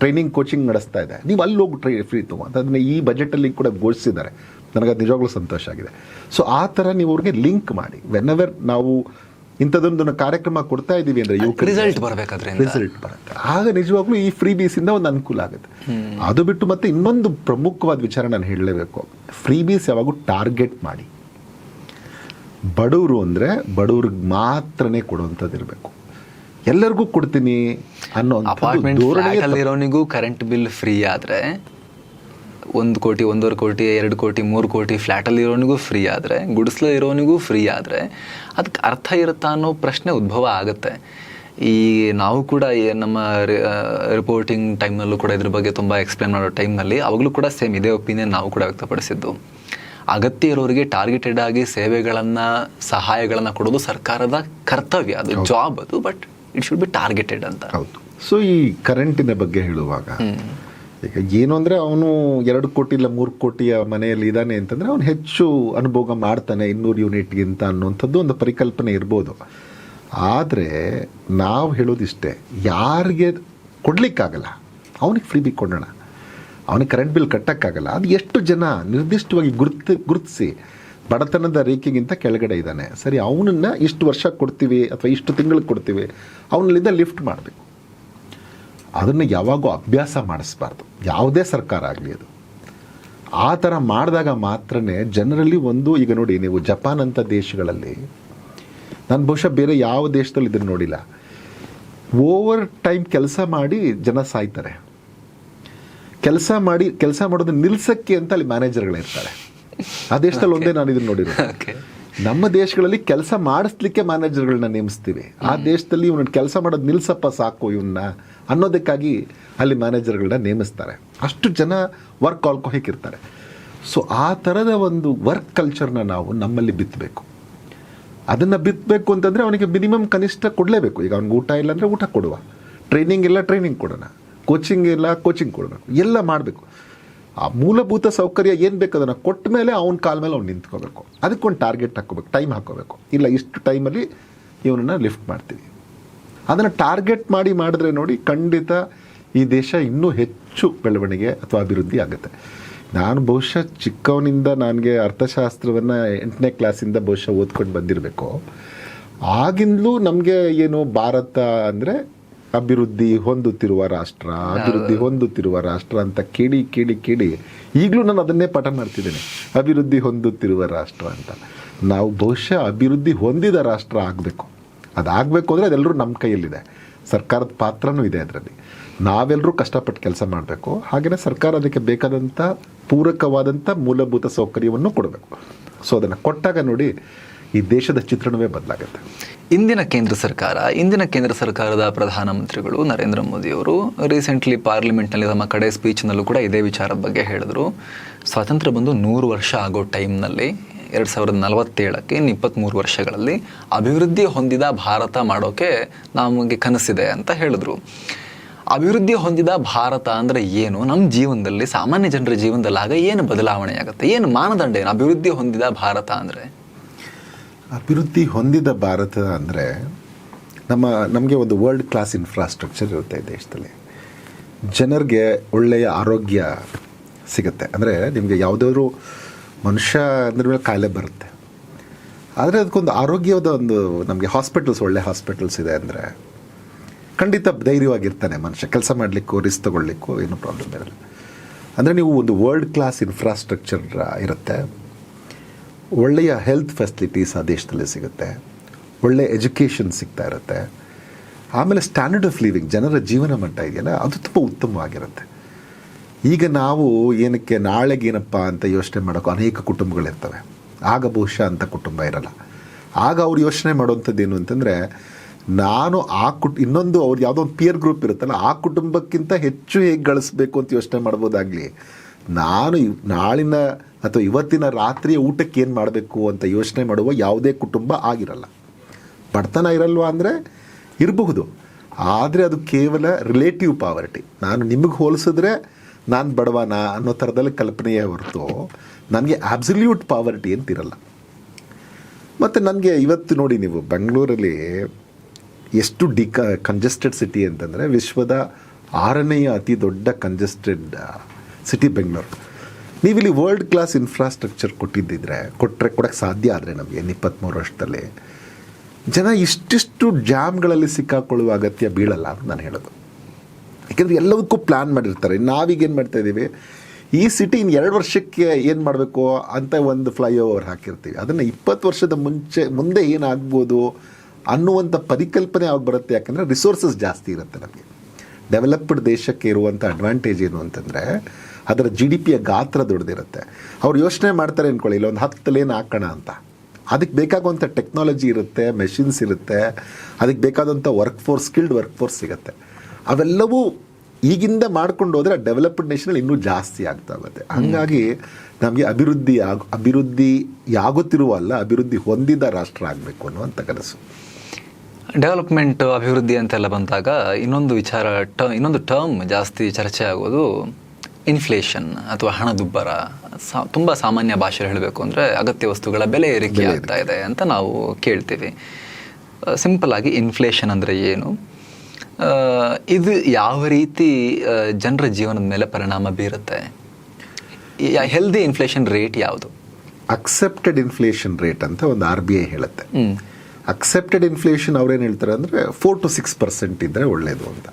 ಟ್ರೈನಿಂಗ್ ಕೋಚಿಂಗ್ ನಡೆಸ್ತಾ ಇದೆ. ನೀವು ಅಲ್ಲಿ ಹೋಗಿ ಫ್ರೀ ತೊಗೋ ಅಂತ ಅದನ್ನು ಈ ಬಜೆಟಲ್ಲಿ ಕೂಡ ಘೋಷಿಸಿದ್ದಾರೆ. ನನಗದು ನಿಜವಾಗ್ಲೂ ಸಂತೋಷ ಆಗಿದೆ. ಸೊ ಆ ಥರ ನೀವು ಅವ್ರಿಗೆ ಲಿಂಕ್ ಮಾಡಿ, ವೆನ್ಎವರ್ ನಾವು ಇಂಥದ್ದೊಂದು ಕಾರ್ಯಕ್ರಮ ಕೊಡ್ತಾ ಇದ್ದೀವಿ ಅಂದರೆ ರಿಸಲ್ಟ್ ಬರಬೇಕಾದ್ರೆ ರಿಸಲ್ಟ್ ಬರುತ್ತೆ. ಆಗ ನಿಜವಾಗ್ಲೂ ಈ ಫ್ರೀ ಬೀಸಿಂದ ಒಂದು ಅನುಕೂಲ ಆಗುತ್ತೆ. ಅದು ಬಿಟ್ಟು ಮತ್ತೆ ಇನ್ನೊಂದು ಪ್ರಮುಖವಾದ ವಿಚಾರ ನಾನು ಹೇಳಲೇಬೇಕು, ಫ್ರೀ ಬೀಸ್ ಯಾವಾಗೂ ಟಾರ್ಗೆಟ್ ಮಾಡಿ. ಬಡವರು ಅಂದರೆ ಬಡವ್ರಿಗೆ ಮಾತ್ರನೇ ಕೊಡುವಂಥದ್ದು ಇರಬೇಕು. ಎಲ್ಲರಿಗೂ ಕೊಡ್ತೀನಿ ಅನ್ನೋ ಅಪಾರ್ಟ್ಮೆಂಟ್ ಕರೆಂಟ್ ಬಿಲ್ ಫ್ರೀ ಆದರೆ 1 ಕೋಟಿ 1.5 ಕೋಟಿ 2 ಕೋಟಿ 3 ಕೋಟಿ ಫ್ಲ್ಯಾಟಲ್ಲಿರೋನಿಗೂ ಫ್ರೀ ಆದರೆ, ಗುಡಿಸ್ಲಿರೋನಿಗೂ ಫ್ರೀ ಆದರೆ ಅದಕ್ಕೆ ಅರ್ಥ ಇರುತ್ತಾ ಅನ್ನೋ ಪ್ರಶ್ನೆ ಉದ್ಭವ ಆಗುತ್ತೆ. ಈ ನಾವು ಕೂಡ ನಮ್ಮ ರಿಪೋರ್ಟಿಂಗ್ ಟೈಮ್ನಲ್ಲೂ ಕೂಡ ಇದ್ರ ಬಗ್ಗೆ ತುಂಬ ಎಕ್ಸ್ಪ್ಲೇನ್ ಮಾಡೋ ಟೈಮ್ನಲ್ಲಿ ಅವಾಗಲೂ ಕೂಡ ಸೇಮ್ ಇದೇ ಒಪಿನಿಯನ್ ನಾವು ಕೂಡ ವ್ಯಕ್ತಪಡಿಸಿದ್ದು. ಅಗತ್ಯ ಇರೋರಿಗೆ ಟಾರ್ಗೆಟೆಡ್ ಆಗಿ ಸೇವೆಗಳನ್ನು, ಸಹಾಯಗಳನ್ನು ಕೊಡೋದು ಸರ್ಕಾರದ ಕರ್ತವ್ಯ, ಅದು ಜಾಬ್ ಅದು, but it should be targeted ಅಂತ. ಹೌದು. ಸೊ ಈ ಕರೆಂಟಿನ ಬಗ್ಗೆ ಹೇಳುವಾಗ ಈಗ ಏನು ಅಂದರೆ ಅವನು 2 ಕೋಟಿ ಇಲ್ಲ 3 ಕೋಟಿಯ ಮನೆಯಲ್ಲಿ ಇದ್ದಾನೆ ಅಂತಂದರೆ ಅವನು ಹೆಚ್ಚು ಅನುಭೋಗ ಮಾಡ್ತಾನೆ 200 ಯೂನಿಟ್ಗಿಂತ ಅನ್ನುವಂಥದ್ದು ಒಂದು ಪರಿಕಲ್ಪನೆ ಇರ್ಬೋದು. ಆದರೆ ನಾವು ಹೇಳೋದಿಷ್ಟೇ, ಯಾರಿಗೆ ಕೊಡಲಿಕ್ಕಾಗಲ್ಲ ಅವನಿಗೆ ಫ್ರೀ ಬಿ ಕೊಡೋಣ. ಅವನಿಗೆ ಕರೆಂಟ್ ಬಿಲ್ ಕಟ್ಟೋಕ್ಕಾಗಲ್ಲ, ಅದು ಎಷ್ಟು ಜನ ನಿರ್ದಿಷ್ಟವಾಗಿ ಗುರುತಿಸಿ ಬಡತನದ ರೇಖೆಗಿಂತ ಕೆಳಗಡೆ ಇದ್ದಾನೆ, ಸರಿ ಅವನನ್ನು ಇಷ್ಟು ವರ್ಷ ಕೊಡ್ತೀವಿ ಅಥವಾ ಇಷ್ಟು ತಿಂಗಳಿಗೆ ಕೊಡ್ತೀವಿ, ಅವನಲ್ಲಿಂದ ಲಿಫ್ಟ್ ಮಾಡಬೇಕು. ಅದನ್ನು ಯಾವಾಗೂ ಅಭ್ಯಾಸ ಮಾಡಿಸ್ಬಾರ್ದು, ಯಾವುದೇ ಸರ್ಕಾರ ಆಗಲಿ. ಅದು ಆ ಥರ ಮಾಡಿದಾಗ ಮಾತ್ರನೇ ಜನರಲ್ಲಿ ಈಗ ನೋಡಿ, ನೀವು ಜಪಾನ್ ಅಂಥ ದೇಶಗಳಲ್ಲಿ, ನಾನು ಬಹುಶಃ ಬೇರೆ ಯಾವ ದೇಶದಲ್ಲಿ ಇದನ್ನು ನೋಡಿಲ್ಲ, ಓವರ್ ಟೈಮ್ ಕೆಲಸ ಮಾಡಿ ಜನ ಸಾಯ್ತಾರೆ. ಕೆಲಸ ಮಾಡೋದನ್ನ ನಿಲ್ಸಕ್ಕೆ ಅಂತ ಅಲ್ಲಿ ಮ್ಯಾನೇಜರ್ಗಳಿರ್ತಾರೆ. ಆ ದೇಶದಲ್ಲಿ ಒಂದೇ ನಾನು ಇದನ್ನು ನೋಡಿರೋದು. ಓಕೆ. ನಮ್ಮ ದೇಶಗಳಲ್ಲಿ ಕೆಲಸ ಮಾಡಿಸ್ಲಿಕ್ಕೆ ಮ್ಯಾನೇಜರ್ಗಳನ್ನ ನೇಮಿಸ್ತೀವಿ. ಆ ದೇಶದಲ್ಲಿ ಇವನ್ನ ಕೆಲಸ ಮಾಡೋದು ನಿಲ್ಸಪ್ಪ ಸಾಕು ಇವನ್ನ ಅನ್ನೋದಕ್ಕಾಗಿ ಅಲ್ಲಿ ಮ್ಯಾನೇಜರ್ಗಳನ್ನ ನೇಮಿಸ್ತಾರೆ. ಅಷ್ಟು ಜನ ವರ್ಕ್ ಆಲ್ಕೋಹಿಕ್ ಇರ್ತಾರೆ. ಸೊ ಆ ಥರದ ಒಂದು ವರ್ಕ್ ಕಲ್ಚರ್ನ ನಾವು ನಮ್ಮಲ್ಲಿ ಬಿತ್ತಬೇಕು. ಅದನ್ನು ಬಿತ್ತಬೇಕು ಅಂತಂದರೆ ಅವನಿಗೆ ಮಿನಿಮಮ್ ಕನಿಷ್ಠ ಕೊಡಲೇಬೇಕು. ಈಗ ಅವ್ನಿಗೆ ಊಟ ಇಲ್ಲ ಅಂದರೆ ಊಟ ಕೊಡುವ, ಟ್ರೈನಿಂಗ್ ಇಲ್ಲ ಟ್ರೈನಿಂಗ್ ಕೊಡೋಣ, ಕೋಚಿಂಗ್ ಇಲ್ಲ ಕೋಚಿಂಗ್ ಕೊಡೋಣ, ಎಲ್ಲ ಮಾಡಬೇಕು. ಆ ಮೂಲಭೂತ ಸೌಕರ್ಯ ಏನು ಬೇಕು ಅದನ್ನು ಕೊಟ್ಟ ಮೇಲೆ ಅವ್ನ ಕಾಲ ಮೇಲೆ ಅವ್ನು ನಿಂತ್ಕೋಬೇಕು. ಅದಕ್ಕೊಂದು ಟಾರ್ಗೆಟ್ ಹಾಕ್ಕೋಬೇಕು, ಟೈಮ್ ಹಾಕ್ಕೋಬೇಕು. ಇಲ್ಲ ಇಷ್ಟು ಟೈಮಲ್ಲಿ ಇವನನ್ನು ಲಿಫ್ಟ್ ಮಾಡ್ತೀವಿ. ಅದನ್ನು ಟಾರ್ಗೆಟ್ ಮಾಡಿದ್ರೆ ನೋಡಿ ಖಂಡಿತ ಈ ದೇಶ ಇನ್ನೂ ಹೆಚ್ಚು ಬೆಳವಣಿಗೆ ಅಥವಾ ಅಭಿವೃದ್ಧಿ ಆಗುತ್ತೆ. ನಾನು ಬಹುಶಃ ಚಿಕ್ಕವನಿಂದ ನನಗೆ ಅರ್ಥಶಾಸ್ತ್ರವನ್ನು 8ನೇ ಕ್ಲಾಸಿಂದ ಬಹುಶಃ ಓದ್ಕೊಂಡು ಬಂದಿರಬೇಕು. ಆಗಿಂದಲೂ ನಮಗೆ ಏನು ಭಾರತ ಅಂದರೆ ಅಭಿವೃದ್ಧಿ ಹೊಂದುತ್ತಿರುವ ರಾಷ್ಟ್ರ, ಅಭಿವೃದ್ಧಿ ಹೊಂದುತ್ತಿರುವ ರಾಷ್ಟ್ರ ಅಂತ ಕೇಳಿ ಕೇಳಿ ಕೇಳಿ ಈಗಲೂ ನಾನು ಅದನ್ನೇ ಪಾಠ ಮಾಡ್ತಿದ್ದೇನೆ, ಅಭಿವೃದ್ಧಿ ಹೊಂದುತ್ತಿರುವ ರಾಷ್ಟ್ರ ಅಂತ. ನಾವು ಬಹುಶಃ ಅಭಿವೃದ್ಧಿ ಹೊಂದಿದ ರಾಷ್ಟ್ರ ಆಗಬೇಕು. ಅದಾಗಬೇಕು ಅಂದರೆ ಅದೆಲ್ಲರೂ ನಮ್ಮ ಕೈಯಲ್ಲಿದೆ, ಸರ್ಕಾರದ ಪಾತ್ರನೂ ಇದೆ ಅದರಲ್ಲಿ. ನಾವೆಲ್ಲರೂ ಕಷ್ಟಪಟ್ಟು ಕೆಲಸ ಮಾಡಬೇಕು. ಹಾಗೆಯೇ ಸರ್ಕಾರ ಅದಕ್ಕೆ ಬೇಕಾದಂಥ ಪೂರಕವಾದಂಥ ಮೂಲಭೂತ ಸೌಕರ್ಯವನ್ನು ಕೊಡಬೇಕು. ಸೊ ಅದನ್ನು ಕೊಟ್ಟಾಗ ನೋಡಿ ಈ ದೇಶದ ಚಿತ್ರಣವೇ ಬದಲಾಗುತ್ತೆ. ಇಂದಿನ ಕೇಂದ್ರ ಸರ್ಕಾರದ ಪ್ರಧಾನಮಂತ್ರಿಗಳು ನರೇಂದ್ರ ಮೋದಿಯವರು ರೀಸೆಂಟ್ಲಿ ಪಾರ್ಲಿಮೆಂಟ್ನಲ್ಲಿ ತಮ್ಮ ಕಡೆ ಸ್ಪೀಚ್ನಲ್ಲೂ ಕೂಡ ಇದೇ ವಿಚಾರದ ಬಗ್ಗೆ ಹೇಳಿದ್ರು. ಸ್ವಾತಂತ್ರ್ಯ ಬಂದು 100 ವರ್ಷ ಆಗೋ ಟೈಮ್ನಲ್ಲಿ 2047ಕ್ಕೆ ಇನ್ನು 23 ವರ್ಷಗಳಲ್ಲಿ ಅಭಿವೃದ್ಧಿ ಹೊಂದಿದ ಭಾರತ ಮಾಡೋಕ್ಕೆ ನಮಗೆ ಕನಸಿದೆ ಅಂತ ಹೇಳಿದ್ರು. ಅಭಿವೃದ್ಧಿ ಹೊಂದಿದ ಭಾರತ ಅಂದರೆ ಏನು? ನಮ್ಮ ಜೀವನದಲ್ಲಿ, ಸಾಮಾನ್ಯ ಜನರ ಜೀವನದಲ್ಲಿ ಆಗ ಏನು ಬದಲಾವಣೆ ಆಗುತ್ತೆ? ಏನು ಮಾನದಂಡ ಏನು ಅಭಿವೃದ್ಧಿ ಹೊಂದಿದ ಭಾರತ ಅಂದರೆ? ಅಭಿವೃದ್ಧಿ ಹೊಂದಿದ ಭಾರತ ಅಂದರೆ ನಮಗೆ ಒಂದು ವರ್ಲ್ಡ್ ಕ್ಲಾಸ್ ಇನ್ಫ್ರಾಸ್ಟ್ರಕ್ಚರ್ ಇರುತ್ತೆ ಈ ದೇಶದಲ್ಲಿ. ಜನರಿಗೆ ಒಳ್ಳೆಯ ಆರೋಗ್ಯ ಸಿಗುತ್ತೆ. ಅಂದರೆ ನಿಮಗೆ ಯಾವುದಾದ್ರು ಮನುಷ್ಯ ಅಂದ್ರ ಮೇಲೆ ಕಾಯಿಲೆ ಬರುತ್ತೆ, ಆದರೆ ಅದಕ್ಕೊಂದು ಆರೋಗ್ಯದ ಒಂದು ನಮಗೆ ಹಾಸ್ಪಿಟಲ್ಸ್, ಒಳ್ಳೆ ಹಾಸ್ಪಿಟಲ್ಸ್ ಇದೆ ಅಂದರೆ ಖಂಡಿತ ಧೈರ್ಯವಾಗಿರ್ತಾನೆ ಮನುಷ್ಯ. ಕೆಲಸ ಮಾಡಲಿಕ್ಕೂ ರಿಸ್ಕ್ ತೊಗೊಳ್ಲಿಕ್ಕೂ ಏನೂ ಪ್ರಾಬ್ಲಮ್ ಇರಲ್ಲ. ಅಂದರೆ ನೀವು ಒಂದು ವರ್ಲ್ಡ್ ಕ್ಲಾಸ್ ಇನ್ಫ್ರಾಸ್ಟ್ರಕ್ಚರ್ ಇರುತ್ತೆ, ಒಳ್ಳೆಯ ಹೆಲ್ತ್ ಫೆಸಿಲಿಟೀಸ್ ಆ ದೇಶದಲ್ಲಿ ಸಿಗುತ್ತೆ, ಒಳ್ಳೆಯ ಎಜುಕೇಷನ್ ಸಿಗ್ತಾ ಇರುತ್ತೆ. ಆಮೇಲೆ ಸ್ಟ್ಯಾಂಡರ್ಡ್ ಆಫ್ ಲಿವಿಂಗ್, ಜನರ ಜೀವನ ಮಟ್ಟ ಇದೆಯಲ್ಲ ಅದು ತುಂಬ ಉತ್ತಮವಾಗಿರುತ್ತೆ. ಈಗ ನಾವು ಏನಕ್ಕೆ ನಾಳೆಗೇನಪ್ಪ ಅಂತ ಯೋಚನೆ ಮಾಡೋಕ್ಕೆ ಅನೇಕ ಕುಟುಂಬಗಳಿರ್ತವೆ. ಆಗ ಬಹುಶಃ ಅಂಥ ಕುಟುಂಬ ಇರಲ್ಲ. ಆಗ ಅವ್ರು ಯೋಚನೆ ಮಾಡೋವಂಥದ್ದು ಏನು ಅಂತಂದರೆ, ನಾನು ಇನ್ನೊಂದು ಅವ್ರು ಯಾವುದೋ ಒಂದು ಪಿಯರ್ ಗ್ರೂಪ್ ಇರುತ್ತಲ್ಲ, ಆ ಕುಟುಂಬಕ್ಕಿಂತ ಹೆಚ್ಚು ಹೇಗೆ ಗಳಿಸ್ಬೇಕು ಅಂತ ಯೋಚನೆ ಮಾಡ್ಬೋದಾಗಲಿ, ನಾನು ನಾಳಿನ ಅಥವಾ ಇವತ್ತಿನ ರಾತ್ರಿಯ ಊಟಕ್ಕೆ ಏನು ಮಾಡಬೇಕು ಅಂತ ಯೋಚನೆ ಮಾಡುವ ಯಾವುದೇ ಕುಟುಂಬ ಆಗಿರಲ್ಲ. ಬಡತನ ಇರಲ್ವಾ ಅಂದರೆ ಇರಬಹುದು, ಆದರೆ ಅದು ಕೇವಲ ರಿಲೇಟಿವ್ ಪಾವರ್ಟಿ. ನಾನು ನಿಮಗೆ ಹೋಲಿಸಿದ್ರೆ ನಾನು ಬಡವನ ಅನ್ನೋ ಥರದಲ್ಲಿ ಕಲ್ಪನೆಯೇ ಹೊರತು ನನಗೆ ಆಬ್ಸಲ್ಯೂಟ್ ಪಾವರ್ಟಿ ಅಂತಿರಲ್ಲ. ಮತ್ತು ನನಗೆ ಇವತ್ತು ನೋಡಿ, ನೀವು ಬೆಂಗಳೂರಲ್ಲಿ ಎಷ್ಟು ಕಂಜೆಸ್ಟೆಡ್ ಸಿಟಿ ಅಂತಂದರೆ ವಿಶ್ವದ 6ನೇ ಅತಿ ದೊಡ್ಡ ಕಂಜೆಸ್ಟೆಡ್ ಸಿಟಿ ಬೆಂಗಳೂರು. ನೀವಿಲ್ಲಿ ವರ್ಲ್ಡ್ ಕ್ಲಾಸ್ ಇನ್ಫ್ರಾಸ್ಟ್ರಕ್ಚರ್ ಕೊಡೋಕ್ಕೆ ಸಾಧ್ಯ ಆದರೆ ನಮಗೆ 23 ವರ್ಷದಲ್ಲಿ ಜನ ಇಷ್ಟಿಷ್ಟು ಜಾಮ್ಗಳಲ್ಲಿ ಸಿಕ್ಕಾಕೊಳ್ಳುವ ಅಗತ್ಯ ಬೀಳಲ್ಲ ಅಂತ ನಾನು ಹೇಳೋದು. ಯಾಕೆಂದರೆ ಎಲ್ಲದಕ್ಕೂ ಪ್ಲ್ಯಾನ್ ಮಾಡಿರ್ತಾರೆ. ನಾವೀಗ ಏನು ಮಾಡ್ತಾಯಿದ್ದೀವಿ, ಈ ಸಿಟಿ ಇನ್ನು 2 ವರ್ಷಕ್ಕೆ ಏನು ಮಾಡಬೇಕು ಅಂತ ಒಂದು ಫ್ಲೈಓವರ್ ಹಾಕಿರ್ತೀವಿ. ಅದನ್ನು 20 ವರ್ಷದ ಮುಂದೆ ಏನಾಗ್ಬೋದು ಅನ್ನುವಂಥ ಪರಿಕಲ್ಪನೆ ಆಗಿ ಬರುತ್ತೆ. ಯಾಕಂದರೆ ರಿಸೋರ್ಸಸ್ ಜಾಸ್ತಿ ಇರುತ್ತೆ ನಮಗೆ. ಡೆವಲಪ್ಡ್ ದೇಶಕ್ಕೆ ಇರುವಂಥ ಅಡ್ವಾಂಟೇಜ್ ಏನು ಅಂತಂದರೆ ಅದರ GDPಯ ಗಾತ್ರ ದೊಡ್ಡದಿರುತ್ತೆ. ಅವ್ರು ಯೋಚನೆ ಮಾಡ್ತಾರೆ ಅಂದ್ಕೊಳ್ಳಿ, ಇಲ್ಲ ಒಂದು 10 ಲೇನ್ ಹಾಕೋಣ ಅಂತ. ಅದಕ್ಕೆ ಬೇಕಾಗುವಂಥ ಟೆಕ್ನಾಲಜಿ ಇರುತ್ತೆ, ಮೆಷಿನ್ಸ್ ಇರುತ್ತೆ, ಅದಕ್ಕೆ ಬೇಕಾದಂಥ ಸ್ಕಿಲ್ಡ್ ವರ್ಕ್ ಫೋರ್ಸ್ ಸಿಗುತ್ತೆ. ಅವೆಲ್ಲವೂ ಈಗಿಂದ ಮಾಡ್ಕೊಂಡು ಹೋದರೆ ಡೆವಲಪ್ಡ್ ನೇಷನಲ್ಲಿ ಇನ್ನೂ ಜಾಸ್ತಿ ಆಗ್ತಾ ಹೋಗುತ್ತೆ. ಹಾಗಾಗಿ ನಮಗೆ ಅಭಿವೃದ್ಧಿ ಹೊಂದಿದ ರಾಷ್ಟ್ರ ಆಗಬೇಕು ಅನ್ನುವಂಥ ಕನಸು. ಡೆವಲಪ್ಮೆಂಟ್, ಅಭಿವೃದ್ಧಿ ಅಂತೆಲ್ಲ ಬಂದಾಗ ಇನ್ನೊಂದು ಟರ್ಮ್ ಜಾಸ್ತಿ ಚರ್ಚೆ ಆಗೋದು ಇನ್ಫ್ಲೇಷನ್ ಅಥವಾ ಹಣದುಬ್ಬರ. ತುಂಬ ಸಾಮಾನ್ಯ ಭಾಷೆಯಲ್ಲಿ ಹೇಳಬೇಕು ಅಂದರೆ ಅಗತ್ಯ ವಸ್ತುಗಳ ಬೆಲೆ ಏರಿಕೆ ಆಗ್ತಾ ಇದೆ ಅಂತ ನಾವು ಕೇಳ್ತೀವಿ. ಸಿಂಪಲ್ ಆಗಿ ಇನ್ಫ್ಲೇಷನ್ ಅಂದರೆ ಏನು, ಇದು ಯಾವ ರೀತಿ ಜನರ ಜೀವನದ ಮೇಲೆ ಪರಿಣಾಮ ಬೀರುತ್ತೆ? ಹೆಲ್ದಿ ಇನ್ಫ್ಲೇಷನ್ ರೇಟ್ ಯಾವುದು? ಅಕ್ಸೆಪ್ಟೆಡ್ ಇನ್ಫ್ಲೇಷನ್ ರೇಟ್ ಅಂತ ಒಂದು RBI ಹೇಳುತ್ತೆ. ಅಕ್ಸೆಪ್ಟೆಡ್ ಇನ್ಫ್ಲೇಷನ್ ಅವ್ರೇನು ಹೇಳ್ತಾರೆ ಅಂದರೆ 4 to 6% ಇದ್ದರೆ ಒಳ್ಳೆಯದು ಅಂತ.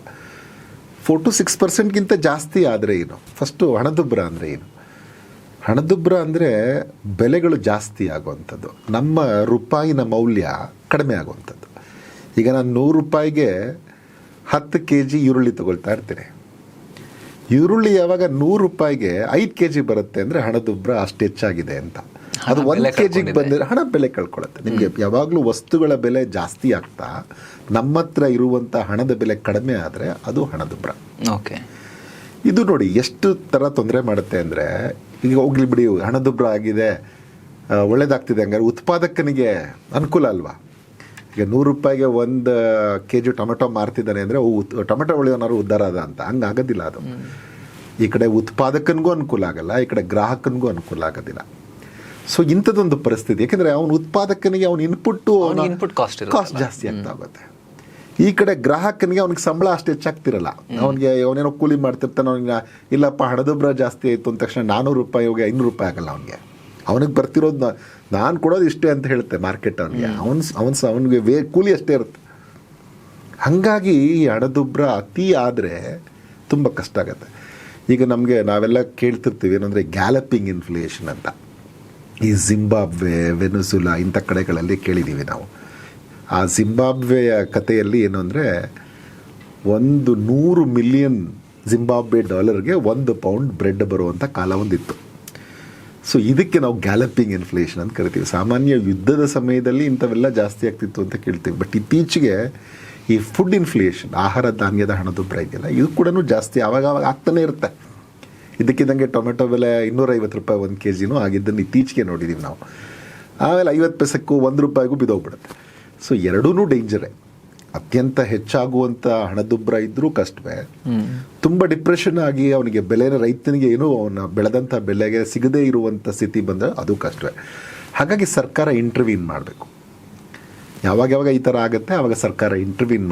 4 to 6%ಗಿಂತ ಜಾಸ್ತಿ ಆದರೆ ಏನು? ಫಸ್ಟು ಹಣದುಬ್ಬರ ಅಂದರೆ ಏನು? ಹಣದುಬ್ಬರ ಅಂದರೆ ಬೆಲೆಗಳು ಜಾಸ್ತಿ ಆಗುವಂಥದ್ದು, ನಮ್ಮ ರೂಪಾಯಿನ ಮೌಲ್ಯ ಕಡಿಮೆ ಆಗುವಂಥದ್ದು. ಈಗ ನಾನು 100 ರೂಪಾಯಿಗೆ 10 kg ಈರುಳ್ಳಿ ತೊಗೊಳ್ತಾ ಇರ್ತೀನಿ. ಈರುಳ್ಳಿ ಯಾವಾಗ 100 ರೂಪಾಯಿಗೆ 5 kg ಬರುತ್ತೆ ಅಂದರೆ ಹಣದುಬ್ಬರ ಅಷ್ಟು ಹೆಚ್ಚಾಗಿದೆ ಅಂತ. ಅದು 1 kg ಬಂದರೆ ಹಣ ಬೆಲೆ ಕಳ್ಕೊಳ್ಳುತ್ತೆ. ನಿಮಗೆ ಯಾವಾಗಲೂ ವಸ್ತುಗಳ ಬೆಲೆ ಜಾಸ್ತಿ ಆಗ್ತಾ ನಮ್ಮ ಹತ್ರ ಇರುವಂಥ ಹಣದ ಬೆಲೆ ಕಡಿಮೆ ಆದರೆ ಅದು ಹಣದುಬ್ಬರ. ಓಕೆ, ಇದು ನೋಡಿ ಎಷ್ಟು ಥರ ತೊಂದರೆ ಮಾಡುತ್ತೆ ಅಂದರೆ, ಈಗ ಹೋಗ್ಲಿ ಬಿಡಿ ಹಣದುಬ್ಬರ ಆಗಿದೆ, ಒಳ್ಳೇದಾಗ್ತಿದೆ, ಹಂಗಾರೆ ಉತ್ಪಾದಕನಿಗೆ ಅನುಕೂಲ ಅಲ್ವಾ? ಈಗ 100 ರೂಪಾಯಿಗೆ 1 kg ಟೊಮೆಟೊ ಮಾರ್ತಿದ್ದಾನೆ ಅಂದರೆ ಟೊಮೆಟೊ ಒಳ್ಳೆಯವನಾರು ಉದ್ಧಾರ ಅದ ಅಂತ. ಹಂಗೆ ಆಗೋದಿಲ್ಲ. ಅದು ಈ ಕಡೆ ಉತ್ಪಾದಕನಿಗೂ ಅನುಕೂಲ ಆಗಲ್ಲ, ಈ ಕಡೆ ಗ್ರಾಹಕನಿಗೂ ಅನುಕೂಲ ಆಗೋದಿಲ್ಲ. ಸೊ ಇಂಥದ್ದೊಂದು ಪರಿಸ್ಥಿತಿ. ಯಾಕೆಂದರೆ ಅವನು ಉತ್ಪಾದಕನಿಗೆ ಅವನ ಇನ್ಪುಟ್ ಕಾಸ್ಟ್ ಜಾಸ್ತಿ ಆಗ್ತಾ ಹೋಗುತ್ತೆ. ಈ ಕಡೆ ಗ್ರಾಹಕನಿಗೆ ಅವ್ನಿಗೆ ಸಂಬಳ ಅಷ್ಟು ಹೆಚ್ಚಾಗ್ತಿರಲ್ಲ. ಅವನೇನೋ ಕೂಲಿ ಮಾಡ್ತಿರ್ತಾನೆ, ಅವನಿಗೆ ಇಲ್ಲಪ್ಪ ಹಣದುಬ್ಬರ ಜಾಸ್ತಿ ಆಯಿತು ಅಂದ ತಕ್ಷಣ 400 ರೂಪಾಯಿ ಹೋಗಿ 500 ರೂಪಾಯಿ ಆಗಲ್ಲ ಅವನಿಗೆ ಬರ್ತಿರೋದು ನಾನು ಕೊಡೋದು ಇಷ್ಟೇ ಅಂತ ಹೇಳುತ್ತೆ ಮಾರ್ಕೆಟ್ ಅವನಿಗೆ. ಅವನಿಗೆ ಕೂಲಿ ಅಷ್ಟೇ ಇರುತ್ತೆ. ಹಾಗಾಗಿ ಈ ಹಣದುಬ್ಬರ ಅತಿ ಆದರೆ ತುಂಬ ಕಷ್ಟ ಆಗುತ್ತೆ. ಈಗ ನಾವೆಲ್ಲ ಕೇಳ್ತಿರ್ತೀವಿ ಏನಂದರೆ ಗ್ಯಾಲಪಿಂಗ್ ಇನ್ಫ್ಲೇಷನ್ ಅಂತ. ಈ ಜಿಂಬಾಬ್ವೆ, ವೆನೆಜುಲಾ ಇಂಥ ಕಡೆಗಳಲ್ಲಿ ಕೇಳಿದ್ದೀವಿ ನಾವು. ಆ ಜಿಂಬಾಬ್ವೆಯ ಕಥೆಯಲ್ಲಿ ಏನು ಅಂದರೆ 100 ಮಿಲಿಯನ್ ಜಿಂಬಾಬ್ವೆ ಡಾಲರ್ಗೆ 1 ಪೌಂಡ್ ಬ್ರೆಡ್ ಬರುವಂಥ ಕಾಲ ಒಂದಿತ್ತು. ಸೊ ಇದಕ್ಕೆ ನಾವು ಗ್ಯಾಲಪಿಂಗ್ ಇನ್ಫ್ಲೇಷನ್ ಅಂತ ಕರಿತೀವಿ. ಸಾಮಾನ್ಯ ಯುದ್ಧದ ಸಮಯದಲ್ಲಿ ಇಂಥವೆಲ್ಲ ಜಾಸ್ತಿ ಆಗ್ತಿತ್ತು ಅಂತ ಕೇಳ್ತೀವಿ. ಬಟ್ ಇತ್ತೀಚೆಗೆ ಈ ಫುಡ್ ಇನ್ಫ್ಲೇಷನ್, ಆಹಾರ ಧಾನ್ಯದ ಹಣದುಬ್ಬರ ಇದೆಯಲ್ಲ, ಇದು ಕೂಡ ಜಾಸ್ತಿ ಆವಾಗ ಆಗ್ತಾನೆ ಇರುತ್ತೆ. ಇದಕ್ಕಿದ್ದಂಗೆ ಟೊಮೆಟೊ ಬೆಲೆ 250 ರೂಪಾಯಿ 1 kg ಆಗಿದ್ದನ್ನು ಇತ್ತೀಚೆಗೆ ನೋಡಿದ್ದೀವಿ ನಾವು. ಆಮೇಲೆ 50 ಪೈಸಕ್ಕೂ 1 ರೂಪಾಯಿಗೂ ಬಿದ್ದೋಗ್ಬಿಡುತ್ತೆ. ಸೊ ಎರಡೂ ಡೇಂಜರೇ. ಅತ್ಯಂತ ಹೆಚ್ಚಾಗುವಂಥ ಹಣದುಬ್ಬರ ಇದ್ದರೂ ಕಷ್ಟವೇ. ತುಂಬ ಡಿಪ್ರೆಷನ್ ಆಗಿ ಅವನಿಗೆ ರೈತನಿಗೆ ಏನೋ ಅವನ ಬೆಳೆದಂಥ ಬೆಲೆಗೆ ಸಿಗದೇ ಇರುವಂಥ ಸ್ಥಿತಿ ಬಂದರೆ ಅದು ಕಷ್ಟವೇ. ಹಾಗಾಗಿ ಸರ್ಕಾರ ಇಂಟರ್ವ್ಯೂನ್ ಮಾಡಬೇಕು. ಯಾವಾಗ ಈ ಥರ ಆಗುತ್ತೆ ಆವಾಗ ಸರ್ಕಾರ ಇಂಟರ್ವ್ಯೂನ್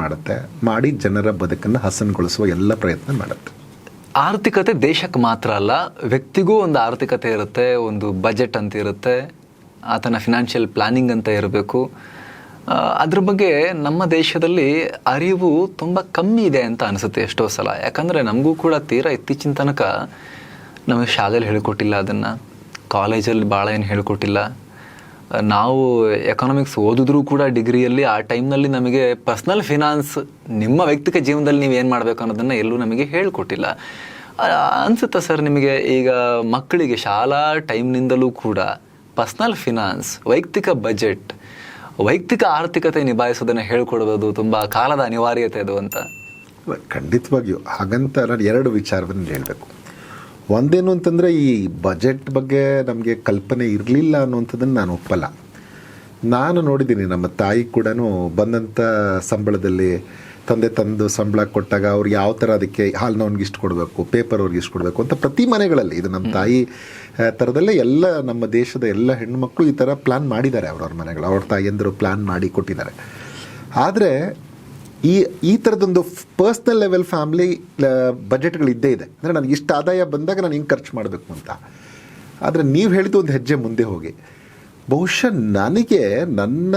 ಮಾಡಿ ಜನರ ಬದುಕನ್ನು ಹಸನುಗೊಳಿಸುವ ಎಲ್ಲ ಪ್ರಯತ್ನ ಮಾಡುತ್ತೆ. ಆರ್ಥಿಕತೆ ದೇಶಕ್ಕೆ ಮಾತ್ರ ಅಲ್ಲ, ವ್ಯಕ್ತಿಗೂ ಒಂದು ಆರ್ಥಿಕತೆ ಇರುತ್ತೆ, ಒಂದು ಬಜೆಟ್ ಅಂತ ಇರುತ್ತೆ, ಆತನ ಫಿನಾನ್ಷಿಯಲ್ ಪ್ಲಾನಿಂಗ್ ಅಂತ ಇರಬೇಕು. ಅದ್ರ ಬಗ್ಗೆ ನಮ್ಮ ದೇಶದಲ್ಲಿ ಅರಿವು ತುಂಬ ಕಮ್ಮಿ ಇದೆ ಅಂತ ಅನಿಸುತ್ತೆ ಎಷ್ಟೋ ಸಲ. ಯಾಕಂದರೆ ನಮಗೂ ಕೂಡ ತೀರಾ ಇತ್ತೀಚಿನ ತನಕ ನಮಗೆ ಶಾಲೆಯಲ್ಲಿ ಹೇಳಿಕೊಟ್ಟಿಲ್ಲ, ಅದನ್ನು ಕಾಲೇಜಲ್ಲಿ ಭಾಳ ಏನು ಹೇಳಿಕೊಟ್ಟಿಲ್ಲ. ನಾವು ಎಕನಾಮಿಕ್ಸ್ ಓದಿದ್ರೂ ಕೂಡ ಡಿಗ್ರಿಯಲ್ಲಿ ಆ ಟೈಮ್ನಲ್ಲಿ ನಮಗೆ ಪರ್ಸ್ನಲ್ ಫಿನಾನ್ಸ್, ನಿಮ್ಮ ವೈಯಕ್ತಿಕ ಜೀವನದಲ್ಲಿ ನೀವು ಏನು ಮಾಡಬೇಕು ಅನ್ನೋದನ್ನು ಎಲ್ಲೂ ನಮಗೆ ಹೇಳಿಕೊಟ್ಟಿಲ್ಲ ಅನಿಸುತ್ತಾ ಸರ್ ನಿಮಗೆ? ಈಗ ಮಕ್ಕಳಿಗೆ ಶಾಲಾ ಟೈಮ್ನಿಂದಲೂ ಕೂಡ ಪರ್ಸ್ನಲ್ ಫಿನಾನ್ಸ್, ವೈಯಕ್ತಿಕ ಬಜೆಟ್, ವೈಯಕ್ತಿಕ ಆರ್ಥಿಕತೆ ನಿಭಾಯಿಸೋದನ್ನು ಹೇಳ್ಕೊಡ್ಬೋದು, ತುಂಬ ಕಾಲದ ಅನಿವಾರ್ಯತೆ ಅದು ಅಂತ. ಖಂಡಿತವಾಗಿಯೂ ಹಾಗಂತ ನಾನು 2 ವಿಚಾರವನ್ನು ಹೇಳಬೇಕು. ಒಂದೇನು ಅಂತಂದರೆ, ಈ ಬಜೆಟ್ ಬಗ್ಗೆ ನಮಗೆ ಕಲ್ಪನೆ ಇರಲಿಲ್ಲ ಅನ್ನುವಂಥದ್ದನ್ನು ನಾನು ಒಪ್ಪಲ್ಲ. ನಾನು ನೋಡಿದ್ದೀನಿ, ನಮ್ಮ ತಾಯಿ ಕೂಡ ಬಂದಂಥ ಸಂಬಳದಲ್ಲಿ ತಂದು ಸಂಬಳ ಕೊಟ್ಟಾಗ ಅವ್ರು ಯಾವ ಥರ ಅದಕ್ಕೆ ಹಾಲಿನವ್ನಿಗೆ ಇಷ್ಟು ಕೊಡಬೇಕು, ಪೇಪರ್ ಅವ್ರಿಗೆ ಇಷ್ಟು ಕೊಡಬೇಕು ಅಂತ ಪ್ರತಿ ಮನೆಗಳಲ್ಲಿ, ಇದು ನಮ್ಮ ತಾಯಿ ಥರದಲ್ಲೇ ಎಲ್ಲ ನಮ್ಮ ದೇಶದ ಎಲ್ಲ ಹೆಣ್ಣುಮಕ್ಕಳು ಈ ಥರ ಪ್ಲ್ಯಾನ್ ಮಾಡಿದ್ದಾರೆ. ಅವ್ರವ್ರ ಮನೆಗಳು, ಅವ್ರ ತಾಯಿಯಂದರು ಪ್ಲ್ಯಾನ್ ಮಾಡಿ ಕೊಟ್ಟಿದ್ದಾರೆ. ಆದರೆ ಈ ಥರದೊಂದು ಪರ್ಸ್ನಲ್ ಲೆವೆಲ್ ಫ್ಯಾಮಿಲಿ ಬಜೆಟ್ಗಳು ಇದ್ದೇ ಇದೆ. ಅಂದರೆ ನನಗೆ ಇಷ್ಟು ಆದಾಯ ಬಂದಾಗ ನಾನು ಹಿಂಗೆ ಖರ್ಚು ಮಾಡಬೇಕು ಅಂತ. ಆದರೆ ನೀವು ಹೇಳಿದ್ದು ಒಂದು ಹೆಜ್ಜೆ ಮುಂದೆ ಹೋಗಿ, ಬಹುಶಃ ನನಗೆ ನನ್ನ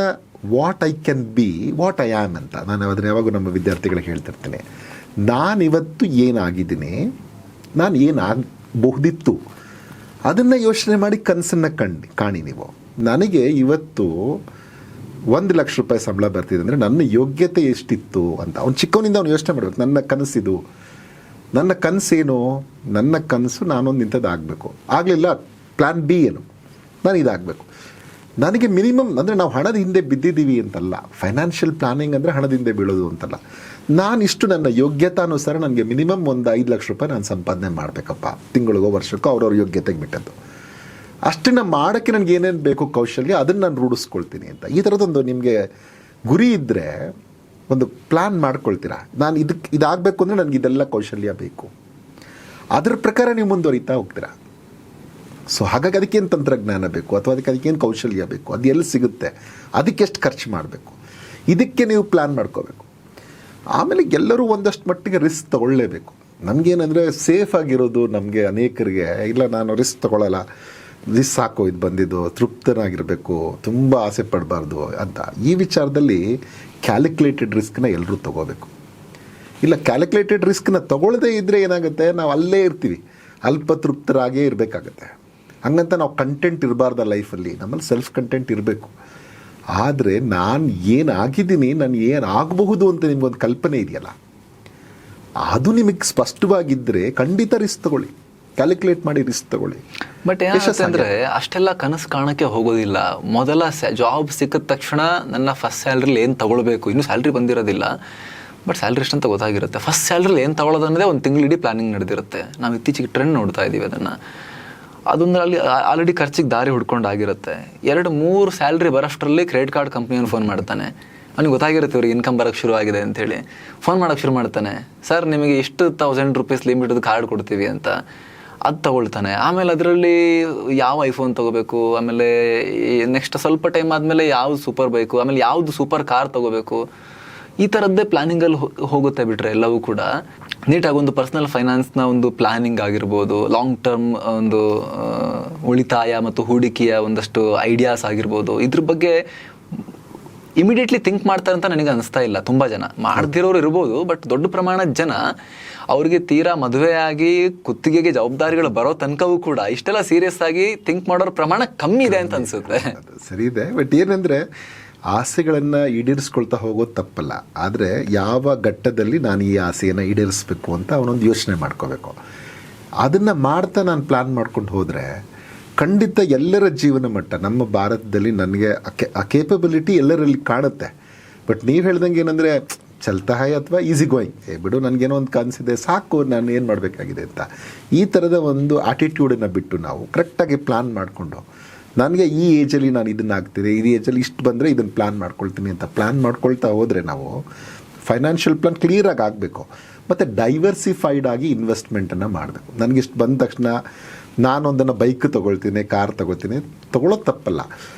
what I can be, what I am ಅಂತ ನಾನು ಅದನ್ನು ಯಾವಾಗೂ ನಮ್ಮ ವಿದ್ಯಾರ್ಥಿಗಳಿಗೆ ಹೇಳ್ತಿರ್ತೀನಿ. ನಾನಿವತ್ತು ಏನಾಗಿದ್ದೀನಿ, ನಾನು ಏನಾಗಬಹುದಿತ್ತು ಅದನ್ನು ಯೋಚನೆ ಮಾಡಿ ಕನಸನ್ನು ಕಾಣಿ ನೀವು. ನನಗೆ ಇವತ್ತು 1 ಲಕ್ಷ ರೂಪಾಯಿ ಸಂಬಳ ಬರ್ತಿದೆ ಅಂದರೆ ನನ್ನ ಯೋಗ್ಯತೆ ಎಷ್ಟಿತ್ತು ಅಂತ ಅವ್ನು ಚಿಕ್ಕವನಿಂದ ಅವ್ನು ಯೋಚನೆ ಮಾಡಬೇಕು. ನನ್ನ ಕನಸಿದು, ನನ್ನ ಕನಸೇನು? ನನ್ನ ಕನಸು ನಾನೊಂದು ಇಂಥದ್ದು ಆಗಬೇಕು. ಆಗಲಿಲ್ಲ, ಪ್ಲ್ಯಾನ್ ಬಿ ಏನು? ನಾನು ಇದಾಗಬೇಕು. ನನಗೆ ಮಿನಿಮಮ್ ಅಂದರೆ ನಾವು ಹಣದ ಹಿಂದೆ ಬಿದ್ದಿದ್ದೀವಿ ಅಂತಲ್ಲ, ಫೈನಾನ್ಷಿಯಲ್ ಪ್ಲಾನಿಂಗ್ ಅಂದರೆ ಹಣದ ಹಿಂದೆ ಬೀಳೋದು ಅಂತಲ್ಲ. ನಾನಿಷ್ಟು ನನ್ನ ಯೋಗ್ಯತಾನುಸಾರ ನನಗೆ ಮಿನಿಮಮ್ ಒಂದು 5 ಲಕ್ಷ ರೂಪಾಯಿ ನಾನು ಸಂಪಾದನೆ ಮಾಡಬೇಕಪ್ಪ, ತಿಂಗಳಿಗೋ ವರ್ಷಕ್ಕೋ ಅವ್ರವ್ರ ಯೋಗ್ಯತೆಗೆ ಬಿಟ್ಟದ್ದು. ಅಷ್ಟನ್ನು ಮಾಡೋಕ್ಕೆ ನನಗೆ ಏನೇನು ಬೇಕು ಕೌಶಲ್ಯ, ಅದನ್ನು ನಾನು ರೂಢಿಸ್ಕೊಳ್ತೀನಿ ಅಂತ. ಈ ಥರದೊಂದು ನಿಮಗೆ ಗುರಿ ಇದ್ದರೆ ಒಂದು ಪ್ಲ್ಯಾನ್ ಮಾಡ್ಕೊಳ್ತೀರಾ. ನಾನು ಇದಾಗಬೇಕು ಅಂದರೆ ನನಗೆ ಇದೆಲ್ಲ ಕೌಶಲ್ಯ ಬೇಕು, ಅದರ ಪ್ರಕಾರ ನೀವು ಮುಂದುವರಿತಾ ಹೋಗ್ತೀರಾ. ಸೊ ಹಾಗಾಗಿ ಅದಕ್ಕೇನು ತಂತ್ರಜ್ಞಾನ ಬೇಕು ಅಥವಾ ಅದಕ್ಕೇನು ಕೌಶಲ್ಯ ಬೇಕು, ಅದು ಎಲ್ಲಿ ಸಿಗುತ್ತೆ, ಅದಕ್ಕೆಷ್ಟು ಖರ್ಚು ಮಾಡಬೇಕು, ಇದಕ್ಕೆ ನೀವು ಪ್ಲ್ಯಾನ್ ಮಾಡ್ಕೋಬೇಕು. ಆಮೇಲೆ ಎಲ್ಲರೂ ಒಂದಷ್ಟು ಮಟ್ಟಿಗೆ ರಿಸ್ಕ್ ತೊಗೊಳ್ಳೇಬೇಕು. ನಮಗೇನೆಂದರೆ ಸೇಫ್ ಆಗಿರೋದು, ನಮಗೆ ಅನೇಕರಿಗೆ ಇಲ್ಲ ನಾನು ರಿಸ್ಕ್ ತೊಗೊಳ್ಳಲ್ಲ, ರಿಸ್ಕ್ ಸಾಕು, ಇದು ಬಂದಿದ್ದು ತೃಪ್ತನಾಗಿರಬೇಕು, ತುಂಬ ಆಸೆ ಪಡಬಾರ್ದು ಅಂತ. ಈ ವಿಚಾರದಲ್ಲಿ ಕ್ಯಾಲ್ಕುಲೇಟೆಡ್ ರಿಸ್ಕ್ನ ಎಲ್ಲರೂ ತೊಗೋಬೇಕು. ಇಲ್ಲ ಕ್ಯಾಲ್ಕುಲೇಟೆಡ್ ರಿಸ್ಕ್ನ ತೊಗೊಳ್ಳದೇ ಇದ್ದರೆ ಏನಾಗುತ್ತೆ, ನಾವು ಅಲ್ಲೇ ಇರ್ತೀವಿ, ಅಲ್ಪತೃಪ್ತರಾಗೇ ಇರಬೇಕಾಗತ್ತೆ. ಹಂಗಂತ ನಾವು ಕಂಟೆಂಟ್ ಇರಬಾರ್ದ ಲೈಫಲ್ಲಿ, ನಮ್ಮಲ್ಲಿ ಸೆಲ್ಫ್ ಕಂಟೆಂಟ್ ಇರಬೇಕು. ಆದರೆ ನಾನು ಏನಾಗಿದ್ದೀನಿ, ನಾನು ಏನಾಗಬಹುದು ಅಂತ ನಿಮ್ಗೊಂದು ಕಲ್ಪನೆ ಇದೆಯಲ್ಲ, ಅದು ನಿಮಗೆ ಸ್ಪಷ್ಟವಾಗಿದ್ದರೆ ಖಂಡಿತ ರಿಸ್ಕ್ ತಗೊಳ್ಳಿ, ಕ್ಯಾಲ್ಕುಲೇಟ್ ಮಾಡಿ ರಿಸ್ಕ್ ತಗೊಳ್ಳಿ. ಬಟ್ ಏನಾಗುತ್ತೆ ಅಂದರೆ ಅಷ್ಟೆಲ್ಲ ಕನಸು ಕಾಣೋಕ್ಕೆ ಹೋಗೋದಿಲ್ಲ. ಮೊದಲ ಜಾಬ್ ಸಿಕ್ಕಿದ ತಕ್ಷಣ ನನ್ನ ಫಸ್ಟ್ ಸ್ಯಾಲ್ರಿಲಿ ಏನು ತಗೊಳ್ಬೇಕು, ಇನ್ನೂ ಸ್ಯಾಲ್ರಿ ಬಂದಿರೋದಿಲ್ಲ, ಬಟ್ ಸ್ಯಾಲ್ರಿ ಎಷ್ಟು ಅಂತ ಗೊತ್ತಾಗಿರುತ್ತೆ. ಫಸ್ಟ್ ಸ್ಯಾಲ್ರಿಲಿ ಏನು ತಗೊಳ್ಳೋದು ಅನ್ನೋದೇ ಒಂದು ತಿಂಗಳಿಡೀ ಪ್ಲಾನಿಂಗ್ ನಡೆದಿರುತ್ತೆ. ನಾವು ಇತ್ತೀಚೆಗೆ ಟ್ರೆಂಡ್ ನೋಡ್ತಾ ಇದ್ದೀವಿ ಅದನ್ನು. ಅದೊಂದು ಅಲ್ಲಿ ಆಲ್ರೆಡಿ ಖರ್ಚಿಗೆ ದಾರಿ ಹುಡ್ಕೊಂಡಾಗಿರುತ್ತೆ. 2-3 ಸ್ಯಾಲ್ರಿ ಬರೋಷ್ಟರಲ್ಲಿ ಕ್ರೆಡಿಟ್ ಕಾರ್ಡ್ ಕಂಪ್ನಿಯನ್ನು ಫೋನ್ ಮಾಡ್ತಾನೆ. ಅವ್ನಿಗೆ ಗೊತ್ತಾಗಿರುತ್ತೆ ಇವ್ರಿಗೆ ಇನ್ಕಮ್ ಬರೋಕ್ಕೆ ಶುರು ಆಗಿದೆ ಅಂತೇಳಿ. ಫೋನ್ ಮಾಡೋಕ್ಕೆ ಶುರು ಮಾಡ್ತಾನೆ, ಸರ್ ನಿಮಗೆ ಇಷ್ಟು 1000 ರೂಪೀಸ್ ಲಿಮಿಟೆಡ್ ಕಾರ್ಡ್ ಕೊಡ್ತೀವಿ ಅಂತ. ಅದು ತಗೊಳ್ತಾನೆ. ಆಮೇಲೆ ಅದರಲ್ಲಿ ಯಾವ ಐಫೋನ್ ತೊಗೋಬೇಕು, ಆಮೇಲೆ ನೆಕ್ಸ್ಟ್ ಸ್ವಲ್ಪ ಟೈಮ್ ಆದಮೇಲೆ ಯಾವ್ದು ಸೂಪರ್ ಬೈಕು, ಆಮೇಲೆ ಯಾವುದು ಸೂಪರ್ ಕಾರ್ ತೊಗೋಬೇಕು, ಈ ಥರದ್ದೇ ಪ್ಲಾನಿಂಗಲ್ಲಿ ಹೋಗುತ್ತೆ ಬಿಟ್ರೆ ಎಲ್ಲವೂ ಕೂಡ. ನೀಟಾಗಿ ಒಂದು ಪರ್ಸನಲ್ ಫೈನಾನ್ಸ್ನ ಒಂದು ಪ್ಲಾನಿಂಗ್ ಆಗಿರ್ಬೋದು, ಲಾಂಗ್ ಟರ್ಮ್ ಒಂದು ಉಳಿತಾಯ ಮತ್ತು ಹೂಡಿಕೆಯ ಒಂದಷ್ಟು ಐಡಿಯಾಸ್ ಆಗಿರ್ಬೋದು, ಇದ್ರ ಬಗ್ಗೆ ಇಮಿಡಿಯೇಟ್ಲಿ ಥಿಂಕ್ ಮಾಡ್ತಾರೆ ಅಂತ ನನಗೆ ಅನಿಸ್ತಾ ಇಲ್ಲ. ತುಂಬ ಜನ ಮಾಡ್ದಿರೋರು ಇರ್ಬೋದು, ಬಟ್ ದೊಡ್ಡ ಪ್ರಮಾಣದ ಜನ ಅವ್ರಿಗೆ ತೀರಾ ಮದುವೆಯಾಗಿ ಕುತ್ತಿಗೆಗೆ ಜವಾಬ್ದಾರಿಗಳು ಬರೋ ತನಕವೂ ಕೂಡ ಇಷ್ಟೆಲ್ಲ ಸೀರಿಯಸ್ ಆಗಿ ಥಿಂಕ್ ಮಾಡೋರ ಪ್ರಮಾಣ ಕಮ್ಮಿ ಇದೆ ಅಂತ ಅನಿಸುತ್ತೆ. ಸರಿ ಇದೆ, ಬಟ್ ಏನಂದರೆ ಆಸೆಗಳನ್ನು ಈಡೇರಿಸ್ಕೊಳ್ತಾ ಹೋಗೋದು ತಪ್ಪಲ್ಲ. ಆದರೆ ಯಾವ ಘಟ್ಟದಲ್ಲಿ ನಾನು ಈ ಆಸೆಯನ್ನು ಈಡೇರಿಸ್ಬೇಕು ಅಂತ ಅವನೊಂದು ಯೋಚನೆ ಮಾಡ್ಕೋಬೇಕು. ಅದನ್ನು ಮಾಡ್ತಾ ನಾನು ಪ್ಲ್ಯಾನ್ ಮಾಡ್ಕೊಂಡು ಹೋದರೆ ಖಂಡಿತ ಎಲ್ಲರ ಜೀವನ ಮಟ್ಟ ನಮ್ಮ ಭಾರತದಲ್ಲಿ ನನಗೆ ಆ ಕೇಪಬಿಲಿಟಿ ಎಲ್ಲರಲ್ಲಿ ಕಾಣುತ್ತೆ. ಬಟ್ ನೀವು ಹೇಳ್ದಂಗೆ ಏನಂದರೆ ಚಲ್ತಾ ಹೈ ಅಥವಾ ಈಸಿ ಗೋಯಿಂಗ್, ಬಿಡು ನನಗೇನೋ ಒಂದು ಕನಸಿದೆ ಸಾಕು, ನಾನು ಏನು ಮಾಡಬೇಕಾಗಿದೆ ಅಂತ ಈ ಥರದ ಒಂದು ಆಟಿಟ್ಯೂಡನ್ನು ಬಿಟ್ಟು ನಾವು ಕರೆಕ್ಟಾಗಿ ಪ್ಲ್ಯಾನ್ ಮಾಡಿಕೊಂಡು ನನಗೆ ಈ ಏಜಲ್ಲಿ ನಾನು ಇದನ್ನು ಆಗ್ತೀನಿ, ಈ ಏಜಲ್ಲಿ ಇಷ್ಟು ಬಂದರೆ ಇದನ್ನು ಪ್ಲ್ಯಾನ್ ಮಾಡ್ಕೊಳ್ತೀನಿ ಅಂತ ಪ್ಲ್ಯಾನ್ ಮಾಡ್ಕೊಳ್ತಾ ಹೋದರೆ ನಾವು ಫೈನಾನ್ಷಿಯಲ್ ಪ್ಲಾನ್ ಕ್ಲಿಯರಾಗಿ ಆಗಬೇಕು. ಮತ್ತು ಡೈವರ್ಸಿಫೈಡ್ ಆಗಿ ಇನ್ವೆಸ್ಟ್ಮೆಂಟನ್ನು ಮಾಡಬೇಕು. ನನಗಿಷ್ಟು ಬಂದ ತಕ್ಷಣ ನಾನೊಂದನ್ನು ಬೈಕ್ ತೊಗೊಳ್ತೀನಿ, ಕಾರ್ ತೊಗೊಳ್ಳೋದು ತಪ್ಪಲ್ಲ.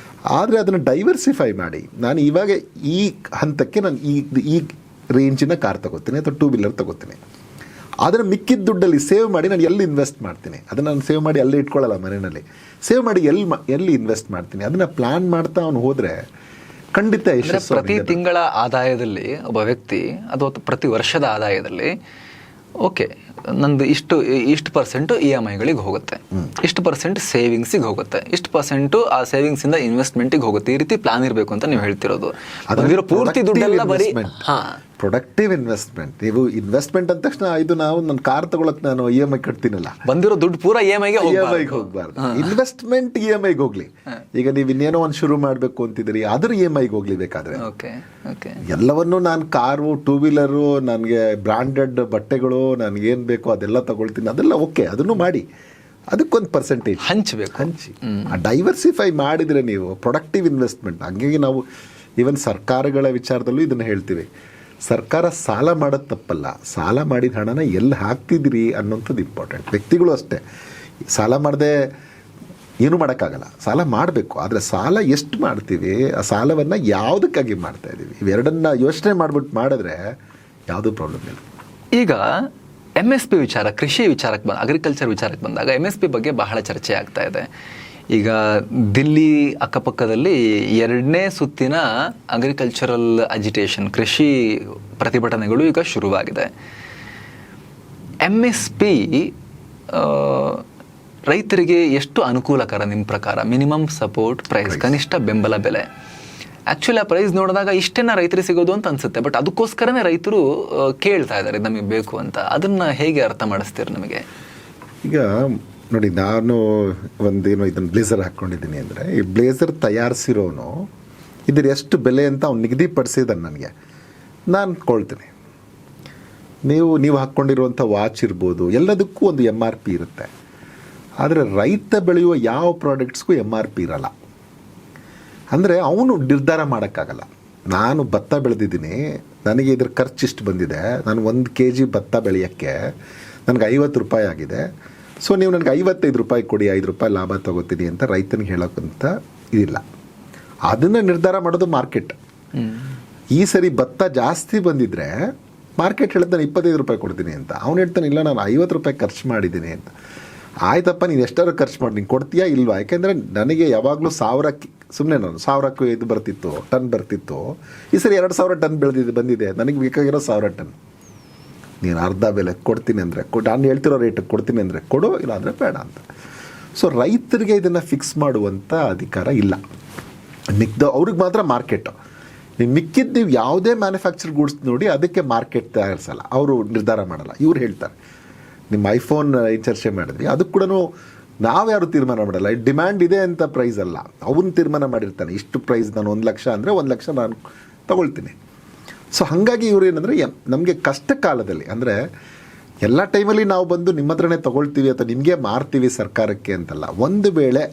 ಆದರೆ ಅದನ್ನು ಡೈವರ್ಸಿಫೈ ಮಾಡಿ ನಾನು ಇವಾಗ ಈ ಹಂತಕ್ಕೆ ನಾನು ಈ ರೇಂಜಿನ ಕಾರ್ ತೊಗೋತೀನಿ ಅಥವಾ 2 ವೀಲರ್ ತೊಗೋತೀನಿ. ಅದನ್ನು ಮಿಕ್ಕಿದ ದುಡ್ಡಲ್ಲಿ ಸೇವ್ ಮಾಡಿ ನಾನು ಎಲ್ಲಿ ಇನ್ವೆಸ್ಟ್ ಮಾಡ್ತೀನಿ, ಅದನ್ನು ನಾನು ಸೇವ್ ಮಾಡಿ ಅಲ್ಲೇ ಇಟ್ಕೊಳ್ಳಲ್ಲ, ಮನೆಯಲ್ಲಿ ಸೇವ್ ಮಾಡಿ ಎಲ್ಲಿ ಇನ್ವೆಸ್ಟ್ ಮಾಡ್ತೀನಿ ಅದನ್ನು ಪ್ಲ್ಯಾನ್ ಮಾಡ್ತಾ ಅವನು ಹೋದರೆ ಖಂಡಿತ ಯಶಸ್ಸು. ಪ್ರತಿ ತಿಂಗಳ ಆದಾಯದಲ್ಲಿ ಒಬ್ಬ ವ್ಯಕ್ತಿ ಅಥವಾ ಪ್ರತಿ ವರ್ಷದ ಆದಾಯದಲ್ಲಿ ಓಕೆ ನಂದು ಇಷ್ಟು ಪರ್ಸೆಂಟು EMIಗಳಿಗೆ ಹೋಗುತ್ತೆ, ಇಷ್ಟು ಪರ್ಸೆಂಟ್ ಸೇವಿಂಗ್ಸಿಗೆ ಹೋಗುತ್ತೆ, ಇಷ್ಟು ಪರ್ಸೆಂಟು ಆ ಸೇವಿಂಗ್ಸಿಂದ ಇನ್ವೆಸ್ಟ್ಮೆಂಟಿಗೆ ಹೋಗುತ್ತೆ. ಈ ರೀತಿ ಪ್ಲಾನ್ ಇರಬೇಕು ಅಂತ ನೀವು ಹೇಳ್ತಿರೋದು. ಅದರ ಪೂರ್ತಿ ದುಡ್ಡೆಲ್ಲ ಬರೀ ಪ್ರೊಡಕ್ಟಿವ್ ಇನ್ವೆಸ್ಟ್ಮೆಂಟ್. ನೀವು ಇನ್ವೆಸ್ಟ್ಮೆಂಟ್ ಅಂದ ತಕ್ಷಣ ಇದು ನಾವು ನನ್ನ ಕಾರ್ ತಗೊಳಕ್ಕೆ ನಾನು EMI ಕಟ್ತೀನಲ್ಲ, ಬಂದಿರೋ ದುಡ್ಡು ಪೂರ EMIಗೆ ಹೋಗ್ಬಾರ್ದು. ಇನ್ವೆಸ್ಟ್ಮೆಂಟ್ EMIಗೆ ಹೋಗ್ಲಿ. ಈಗ ನೀವು ಇನ್ನೇನೋ ಒಂದು ಶುರು ಮಾಡಬೇಕು ಅಂತಿದ್ದೀರಿ, ಅದ್ರ EMIಗೆ ಹೋಗ್ಲಿ ಬೇಕಾದ್ರೆ. ಎಲ್ಲವನ್ನೂ ನಾನು ಕಾರು, 2 ವೀಲರು, ನನಗೆ ಬ್ರಾಂಡೆಡ್ ಬಟ್ಟೆಗಳು, ನನಗೇನು ಬೇಕೋ ಅದೆಲ್ಲ ತಗೊಳ್ತೀನಿ, ಅದೆಲ್ಲ ಓಕೆ, ಅದನ್ನು ಮಾಡಿ. ಅದಕ್ಕೊಂದು ಪರ್ಸೆಂಟೇಜ್ ಹಂಚಿ ಡೈವರ್ಸಿಫೈ ಮಾಡಿದರೆ ನೀವು ಪ್ರೊಡಕ್ಟಿವ್ ಇನ್ವೆಸ್ಟ್ಮೆಂಟ್. ಹಂಗಾಗಿ ನಾವು ಈವನ್ ಸರ್ಕಾರಗಳ ವಿಚಾರದಲ್ಲೂ ಇದನ್ನು ಹೇಳ್ತೀವಿ. ಸರ್ಕಾರ ಸಾಲ ಮಾಡೋದು ತಪ್ಪಲ್ಲ, ಸಾಲ ಮಾಡಿದ ಹಣನ ಎಲ್ಲಿ ಹಾಕ್ತಿದ್ರಿ ಅನ್ನೋಂಥದ್ದು ಇಂಪಾರ್ಟೆಂಟ್. ವ್ಯಕ್ತಿಗಳು ಅಷ್ಟೇ, ಸಾಲ ಮಾಡದೆ ಏನೂ ಮಾಡೋಕ್ಕಾಗಲ್ಲ, ಸಾಲ ಮಾಡಬೇಕು. ಆದರೆ ಸಾಲ ಎಷ್ಟು ಮಾಡ್ತೀವಿ, ಆ ಸಾಲವನ್ನು ಯಾವುದಕ್ಕಾಗಿ ಮಾಡ್ತಾಯಿದ್ದೀವಿ, ಇವೆರಡನ್ನ ಯೋಚನೆ ಮಾಡಿಬಿಟ್ಟು ಮಾಡಿದ್ರೆ ಯಾವುದೂ ಪ್ರಾಬ್ಲಮ್ ಇಲ್ಲ. ಈಗ MSP ವಿಚಾರ, ಕೃಷಿ ವಿಚಾರಕ್ಕೆ ಅಗ್ರಿಕಲ್ಚರ್ ವಿಚಾರಕ್ಕೆ ಬಂದಾಗ MSP ಬಗ್ಗೆ ಬಹಳ ಚರ್ಚೆ ಆಗ್ತಾ ಇದೆ. ಈಗ ದಿಲ್ಲಿ ಅಕ್ಕಪಕ್ಕದಲ್ಲಿ 2ನೇ ಸುತ್ತಿನ ಅಗ್ರಿಕಲ್ಚರಲ್ ಅಜಿಟೇಷನ್, ಕೃಷಿ ಪ್ರತಿಭಟನೆಗಳು ಈಗ ಶುರುವಾಗಿದೆ. MSP ರೈತರಿಗೆ ಎಷ್ಟು ಅನುಕೂಲಕರ ನಿಮ್ಮ ಪ್ರಕಾರ? ಮಿನಿಮಮ್ ಸಪೋರ್ಟ್ ಪ್ರೈಸ್, ಕನಿಷ್ಠ ಬೆಂಬಲ ಬೆಲೆ. ಆ್ಯಕ್ಚುಲಿ ಆ ಪ್ರೈಸ್ ನೋಡಿದಾಗ ಇಷ್ಟೇನ ರೈತರಿಗೆ ಸಿಗೋದು ಅಂತ ಅನಿಸುತ್ತೆ, ಬಟ್ ಅದಕ್ಕೋಸ್ಕರನೇ ರೈತರು ಕೇಳ್ತಾ ಇದ್ದಾರೆ ನಮಗೆ ಬೇಕು ಅಂತ. ಅದನ್ನು ಹೇಗೆ ಅರ್ಥ ಮಾಡಿಸ್ತೀರಿ ನಮಗೆ? ಈಗ ನೋಡಿ, ನಾನು ಒಂದೇನೋ ಇದನ್ನು ಬ್ಲೇಸರ್ ಹಾಕ್ಕೊಂಡಿದ್ದೀನಿ ಅಂದರೆ, ಈ ಬ್ಲೇಸರ್ ತಯಾರಿಸಿರೋನು ಇದ್ರ ಎಷ್ಟು ಬೆಲೆ ಅಂತ ಅವ್ನು ನಿಗದಿಪಡಿಸಿದಾನೆ ನನಗೆ, ನಾನು ಕೊಳ್ತೀನಿ. ನೀವು ಹಾಕ್ಕೊಂಡಿರುವಂಥ ವಾಚ್ ಇರ್ಬೋದು, ಎಲ್ಲದಕ್ಕೂ ಒಂದು MRP ಇರುತ್ತೆ. ಆದರೆ ರೈತ ಬೆಳೆಯುವ ಯಾವ ಪ್ರಾಡಕ್ಟ್ಸ್ಗೂ MRP ಇರಲ್ಲ. ಅಂದರೆ ಅವನು ನಿರ್ಧಾರ ಮಾಡೋಕ್ಕಾಗಲ್ಲ. ನಾನು ಭತ್ತ ಬೆಳೆದಿದ್ದೀನಿ, ನನಗೆ ಇದ್ರ ಖರ್ಚು ಇಷ್ಟು ಬಂದಿದೆ, ನಾನು 1 kg ಭತ್ತ ಬೆಳೆಯೋಕ್ಕೆ ನನಗೆ 50 ರೂಪಾಯಿ ಆಗಿದೆ, ಸೊ ನೀವು ನನಗೆ 55 ರೂಪಾಯಿ ಕೊಡಿ, 5 ರೂಪಾಯಿ ಲಾಭ ತೊಗೋತೀನಿ ಅಂತ ರೈತನಿಗೆ ಹೇಳೋಕ್ಕಂತ ಇದಿಲ್ಲ. ಅದನ್ನು ನಿರ್ಧಾರ ಮಾಡೋದು ಮಾರ್ಕೆಟ್. ಈ ಸರಿ ಭತ್ತ ಜಾಸ್ತಿ ಬಂದಿದ್ದರೆ ಮಾರ್ಕೆಟ್ ಹೇಳ್ತಾನೆ ನಾನು 25 ರೂಪಾಯಿ ಕೊಡ್ತೀನಿ ಅಂತ, ಅವ್ನು ಹೇಳ್ತಾನೆ ಇಲ್ಲ ನಾನು 50 ರೂಪಾಯಿ ಖರ್ಚು ಮಾಡಿದ್ದೀನಿ ಅಂತ. ಆಯ್ತಪ್ಪ, ನೀನು ಎಷ್ಟಾದ್ರು ಖರ್ಚು ಮಾಡಿ, ನೀನು ಕೊಡ್ತೀಯಾ ಇಲ್ವಾ? ಯಾಕೆಂದರೆ ನನಗೆ ಯಾವಾಗಲೂ 1000ಕ್ಕೆ ಸುಮ್ಮನೆ ನಾನು 1000ಕ್ಕೆ ಇದು ಬರ್ತಿತ್ತು, ಟನ್ ಬರ್ತಿತ್ತು. ಈ ಸರಿ 2000 ಟನ್ ಬಂದಿದೆ, ನನಗೆ ಬೇಕಾಗಿರೋ 1000 ಟನ್. ನೀನು ಅರ್ಧ ಬೆಲೆ ಕೊಡ್ತೀನಿ ಅಂದರೆ ನಾನು ಹೇಳ್ತಿರೋ ರೇಟಿಗೆ ಕೊಡ್ತೀನಿ ಅಂದರೆ ಕೊಡು, ಇಲ್ಲಾಂದರೆ ಬೇಡ ಅಂತ. ಸೊ ರೈತರಿಗೆ ಇದನ್ನು ಫಿಕ್ಸ್ ಮಾಡುವಂಥ ಅಧಿಕಾರ ಇಲ್ಲ. ಅವ್ರಿಗೆ ಮಾತ್ರ ಮಾರ್ಕೆಟು. ಮಿಕ್ಕಿದ್ದು ನೀವು ಯಾವುದೇ ಮ್ಯಾನುಫ್ಯಾಕ್ಚರ್ ಗೂಡ್ಸ್ ನೋಡಿ ಅದಕ್ಕೆ ಮಾರ್ಕೆಟ್ ತಯಾರಿಸಲ್ಲ, ಅವರು ನಿರ್ಧಾರ ಮಾಡಲ್ಲ. ಇವ್ರು ಹೇಳ್ತಾರೆ ನಿಮ್ಮ ಐಫೋನ್ ಚರ್ಚೆ ಮಾಡಿದ್ವಿ, ಅದಕ್ಕೆ ಕೂಡ ನಾವ್ಯಾರು ತೀರ್ಮಾನ ಮಾಡಲ್ಲ. ಡಿಮ್ಯಾಂಡ್ ಇದೆ ಅಂತ ಪ್ರೈಸ್ ಅಲ್ಲ, ಅವನು ತೀರ್ಮಾನ ಮಾಡಿರ್ತಾನೆ ಇಷ್ಟು ಪ್ರೈಸ್ ನಾನು 1 ಲಕ್ಷ ಅಂದರೆ 1 ಲಕ್ಷ ನಾನು ತಗೊಳ್ತೀನಿ. ಸೊ ಹಾಗಾಗಿ ಇವರು ಏನಂದರೆ ನಮಗೆ ಕಷ್ಟ ಕಾಲದಲ್ಲಿ ಅಂದರೆ ಎಲ್ಲ ಟೈಮಲ್ಲಿ ನಾವು ಬಂದು ನಿಮ್ಮ ಹತ್ರನೇ ತೊಗೊಳ್ತೀವಿ ಅಥವಾ ನಿಮಗೆ ಮಾರ್ತೀವಿ ಸರ್ಕಾರಕ್ಕೆ ಅಂತಲ್ಲ. ಒಂದು ವೇಳೆ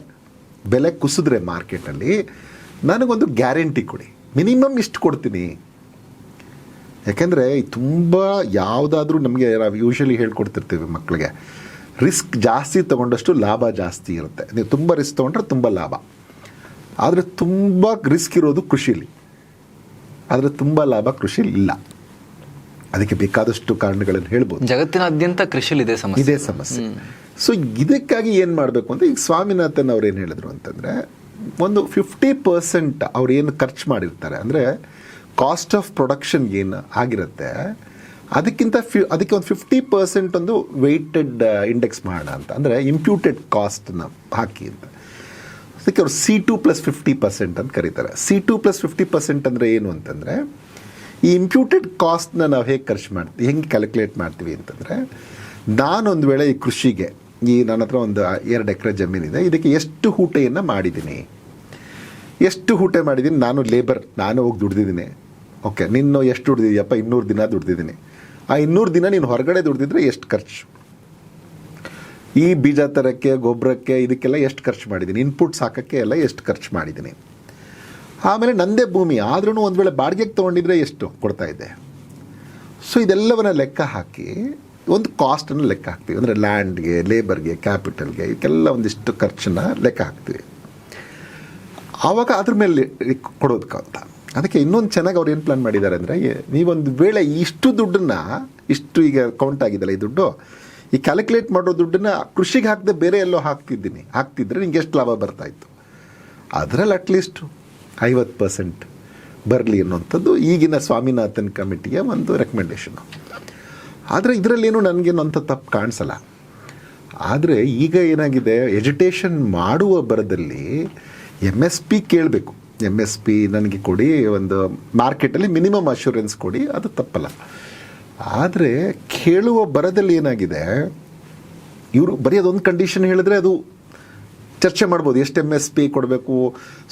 ಬೆಲೆ ಕುಸಿದ್ರೆ ಮಾರ್ಕೆಟಲ್ಲಿ ನನಗೊಂದು ಗ್ಯಾರಂಟಿ ಕೊಡಿ, ಮಿನಿಮಮ್ ಇಷ್ಟು ಕೊಡ್ತೀನಿ. ಯಾಕೆಂದರೆ ತುಂಬ ಯಾವುದಾದ್ರೂ ನಮಗೆ ನಾವು ಯೂಶ್ವಲಿ ಹೇಳ್ಕೊಡ್ತಿರ್ತೀವಿ ಮಕ್ಕಳಿಗೆ, ರಿಸ್ಕ್ ಜಾಸ್ತಿ ತೊಗೊಂಡಷ್ಟು ಲಾಭ ಜಾಸ್ತಿ ಇರುತ್ತೆ. ನೀವು ತುಂಬ ರಿಸ್ಕ್ ತೊಗೊಂಡ್ರೆ ತುಂಬ ಲಾಭ, ಆದರೆ ತುಂಬ ರಿಸ್ಕ್ ಇರೋದು ಕೃಷಿಲಿ, ಆದರೆ ತುಂಬ ಲಾಭ ಕೃಷಿಲಿ ಇಲ್ಲ. ಅದಕ್ಕೆ ಬೇಕಾದಷ್ಟು ಕಾರಣಗಳನ್ನು ಹೇಳ್ಬೋದು. ಜಗತ್ತಿನಾದ್ಯಂತ ಕೃಷಿಲಿ ಇದೇ ಸಮಸ್ಯೆ. ಸೊ ಇದಕ್ಕಾಗಿ ಏನು ಮಾಡಬೇಕು ಅಂತ ಈಗ ಸ್ವಾಮಿನಾಥನ್ ಅವ್ರು ಏನು ಹೇಳಿದ್ರು ಅಂತಂದರೆ, ಒಂದು 50% ಅವ್ರು ಏನು ಖರ್ಚು ಮಾಡಿರ್ತಾರೆ ಅಂದರೆ ಕಾಸ್ಟ್ ಆಫ್ ಪ್ರೊಡಕ್ಷನ್ ಏನು ಆಗಿರುತ್ತೆ ಅದಕ್ಕಿಂತ ಅದಕ್ಕೆ ಒಂದು 50% ಒಂದು ವೆಯ್ಟೆಡ್ ಇಂಡೆಕ್ಸ್ ಮಾಡೋಣ ಅಂತ, ಅಂದರೆ ಇಂಪ್ಯೂಟೆಡ್ ಕಾಸ್ಟನ್ನ ಹಾಕಿ ಅಂತ. ಅದಕ್ಕೆ ಅವರು C2+50% ಅಂತ ಕರೀತಾರೆ. C2+50% ಅಂದರೆ ಏನು ಅಂತಂದರೆ, ಈ ಇಂಪ್ಯೂಟೆಡ್ ಕಾಸ್ಟ್ನ ನಾವು ಹೇಗೆ ಖರ್ಚು ಮಾಡ್ತೀವಿ, ಹೆಂಗೆ ಕ್ಯಾಲ್ಕುಲೇಟ್ ಮಾಡ್ತೀವಿ ಅಂತಂದರೆ, ನಾನೊಂದು ವೇಳೆ ಈ ಕೃಷಿಗೆ ನನ್ನ ಹತ್ರ ಒಂದು 2 ಎಕರೆ ಜಮೀನಿದೆ, ಇದಕ್ಕೆ ಎಷ್ಟು ಹೂಟೆಯನ್ನು ಮಾಡಿದ್ದೀನಿ, ಎಷ್ಟು ಹೂಟೆ ಮಾಡಿದ್ದೀನಿ, ನಾನು ಲೇಬರ್ ನಾನು ಹೋಗಿ ದುಡ್ದಿದ್ದೀನಿ. ಓಕೆ, ನೀನು ಎಷ್ಟು ದುಡ್ದಿದ್ಯಪ್ಪ? 200 ದಿನ ದುಡ್ದಿದ್ದೀನಿ. ಆ 200 ದಿನ ನೀನು ಹೊರಗಡೆ ದುಡ್ದಿದ್ರೆ ಎಷ್ಟು ಖರ್ಚು, ಈ ಬೀಜ ತರಕ್ಕೆ, ಗೊಬ್ಬರಕ್ಕೆ, ಇದಕ್ಕೆಲ್ಲ ಎಷ್ಟು ಖರ್ಚು ಮಾಡಿದ್ದೀನಿ, ಇನ್ಪುಟ್ಸ್ ಹಾಕೋಕ್ಕೆ ಎಲ್ಲ ಎಷ್ಟು ಖರ್ಚು ಮಾಡಿದ್ದೀನಿ. ಆಮೇಲೆ ನಂದೇ ಭೂಮಿ ಆದ್ರೂ ಒಂದು ವೇಳೆ ಬಾಡಿಗೆಗೆ ತೊಗೊಂಡಿದ್ರೆ ಎಷ್ಟು ಕೊಡ್ತಾ ಇದ್ದೆ. ಸೊ ಇದೆಲ್ಲವನ್ನ ಲೆಕ್ಕ ಹಾಕಿ ಒಂದು ಕಾಸ್ಟನ್ನು ಲೆಕ್ಕ ಹಾಕ್ತೀವಿ. ಅಂದರೆ ಲ್ಯಾಂಡ್ಗೆ, ಲೇಬರ್ಗೆ, ಕ್ಯಾಪಿಟಲ್ಗೆ, ಇದಕ್ಕೆಲ್ಲ ಒಂದಿಷ್ಟು ಖರ್ಚನ್ನ ಲೆಕ್ಕ ಹಾಕ್ತೀವಿ. ಆವಾಗ ಅದ್ರ ಮೇಲೆ ಕೊಡೋದಕ್ಕಂತ. ಅದಕ್ಕೆ ಇನ್ನೊಂದು ಚೆನ್ನಾಗಿ ಅವ್ರು ಏನು ಪ್ಲ್ಯಾನ್ ಮಾಡಿದ್ದಾರೆ ಅಂದರೆ, ನೀವೊಂದು ವೇಳೆ ಇಷ್ಟು ದುಡ್ಡನ್ನು, ಇಷ್ಟು ಈಗ ಕೌಂಟ್ ಆಗಿದ್ದಲ್ಲ ಈ ದುಡ್ಡು, ಈ ಕ್ಯಾಲ್ಕುಲೇಟ್ ಮಾಡೋ ದುಡ್ಡನ್ನು ಕೃಷಿಗೆ ಹಾಕದೆ ಬೇರೆ ಎಲ್ಲೋ ಹಾಕ್ತಿದ್ರೆ ನಿಂಗೆ ಎಷ್ಟು ಲಾಭ ಬರ್ತಾಯಿತ್ತು, ಅದರಲ್ಲಿ ಅಟ್ಲೀಸ್ಟ್ 50% ಬರಲಿ ಅನ್ನೋಂಥದ್ದು ಈಗಿನ ಸ್ವಾಮಿನಾಥನ್ ಕಮಿಟಿಯ ಒಂದು ರೆಕಮೆಂಡೇಷನು. ಆದರೆ ಇದರಲ್ಲೇನು ನನಗೇನು ಅಂಥ ತಪ್ಪು ಕಾಣಿಸಲ್ಲ. ಆದರೆ ಈಗ ಏನಾಗಿದೆ, ಎಜುಟೇಷನ್ ಮಾಡುವ ಬರದಲ್ಲಿ MSP ಕೇಳಬೇಕು. MSP ನನಗೆ ಕೊಡಿ, ಒಂದು ಮಾರ್ಕೆಟಲ್ಲಿ ಮಿನಿಮಮ್ ಅಶ್ಯೂರೆನ್ಸ್ ಕೊಡಿ, ಅದು ತಪ್ಪಲ್ಲ. ಆದರೆ ಕೇಳುವ ಬರದಲ್ಲಿ ಏನಾಗಿದೆ, ಇವರು ಬರೀ ಅದೊಂದು ಕಂಡೀಷನ್ ಹೇಳಿದ್ರೆ ಅದು ಚರ್ಚೆ ಮಾಡ್ಬೋದು. ಎಷ್ಟು MSP ಕೊಡಬೇಕು,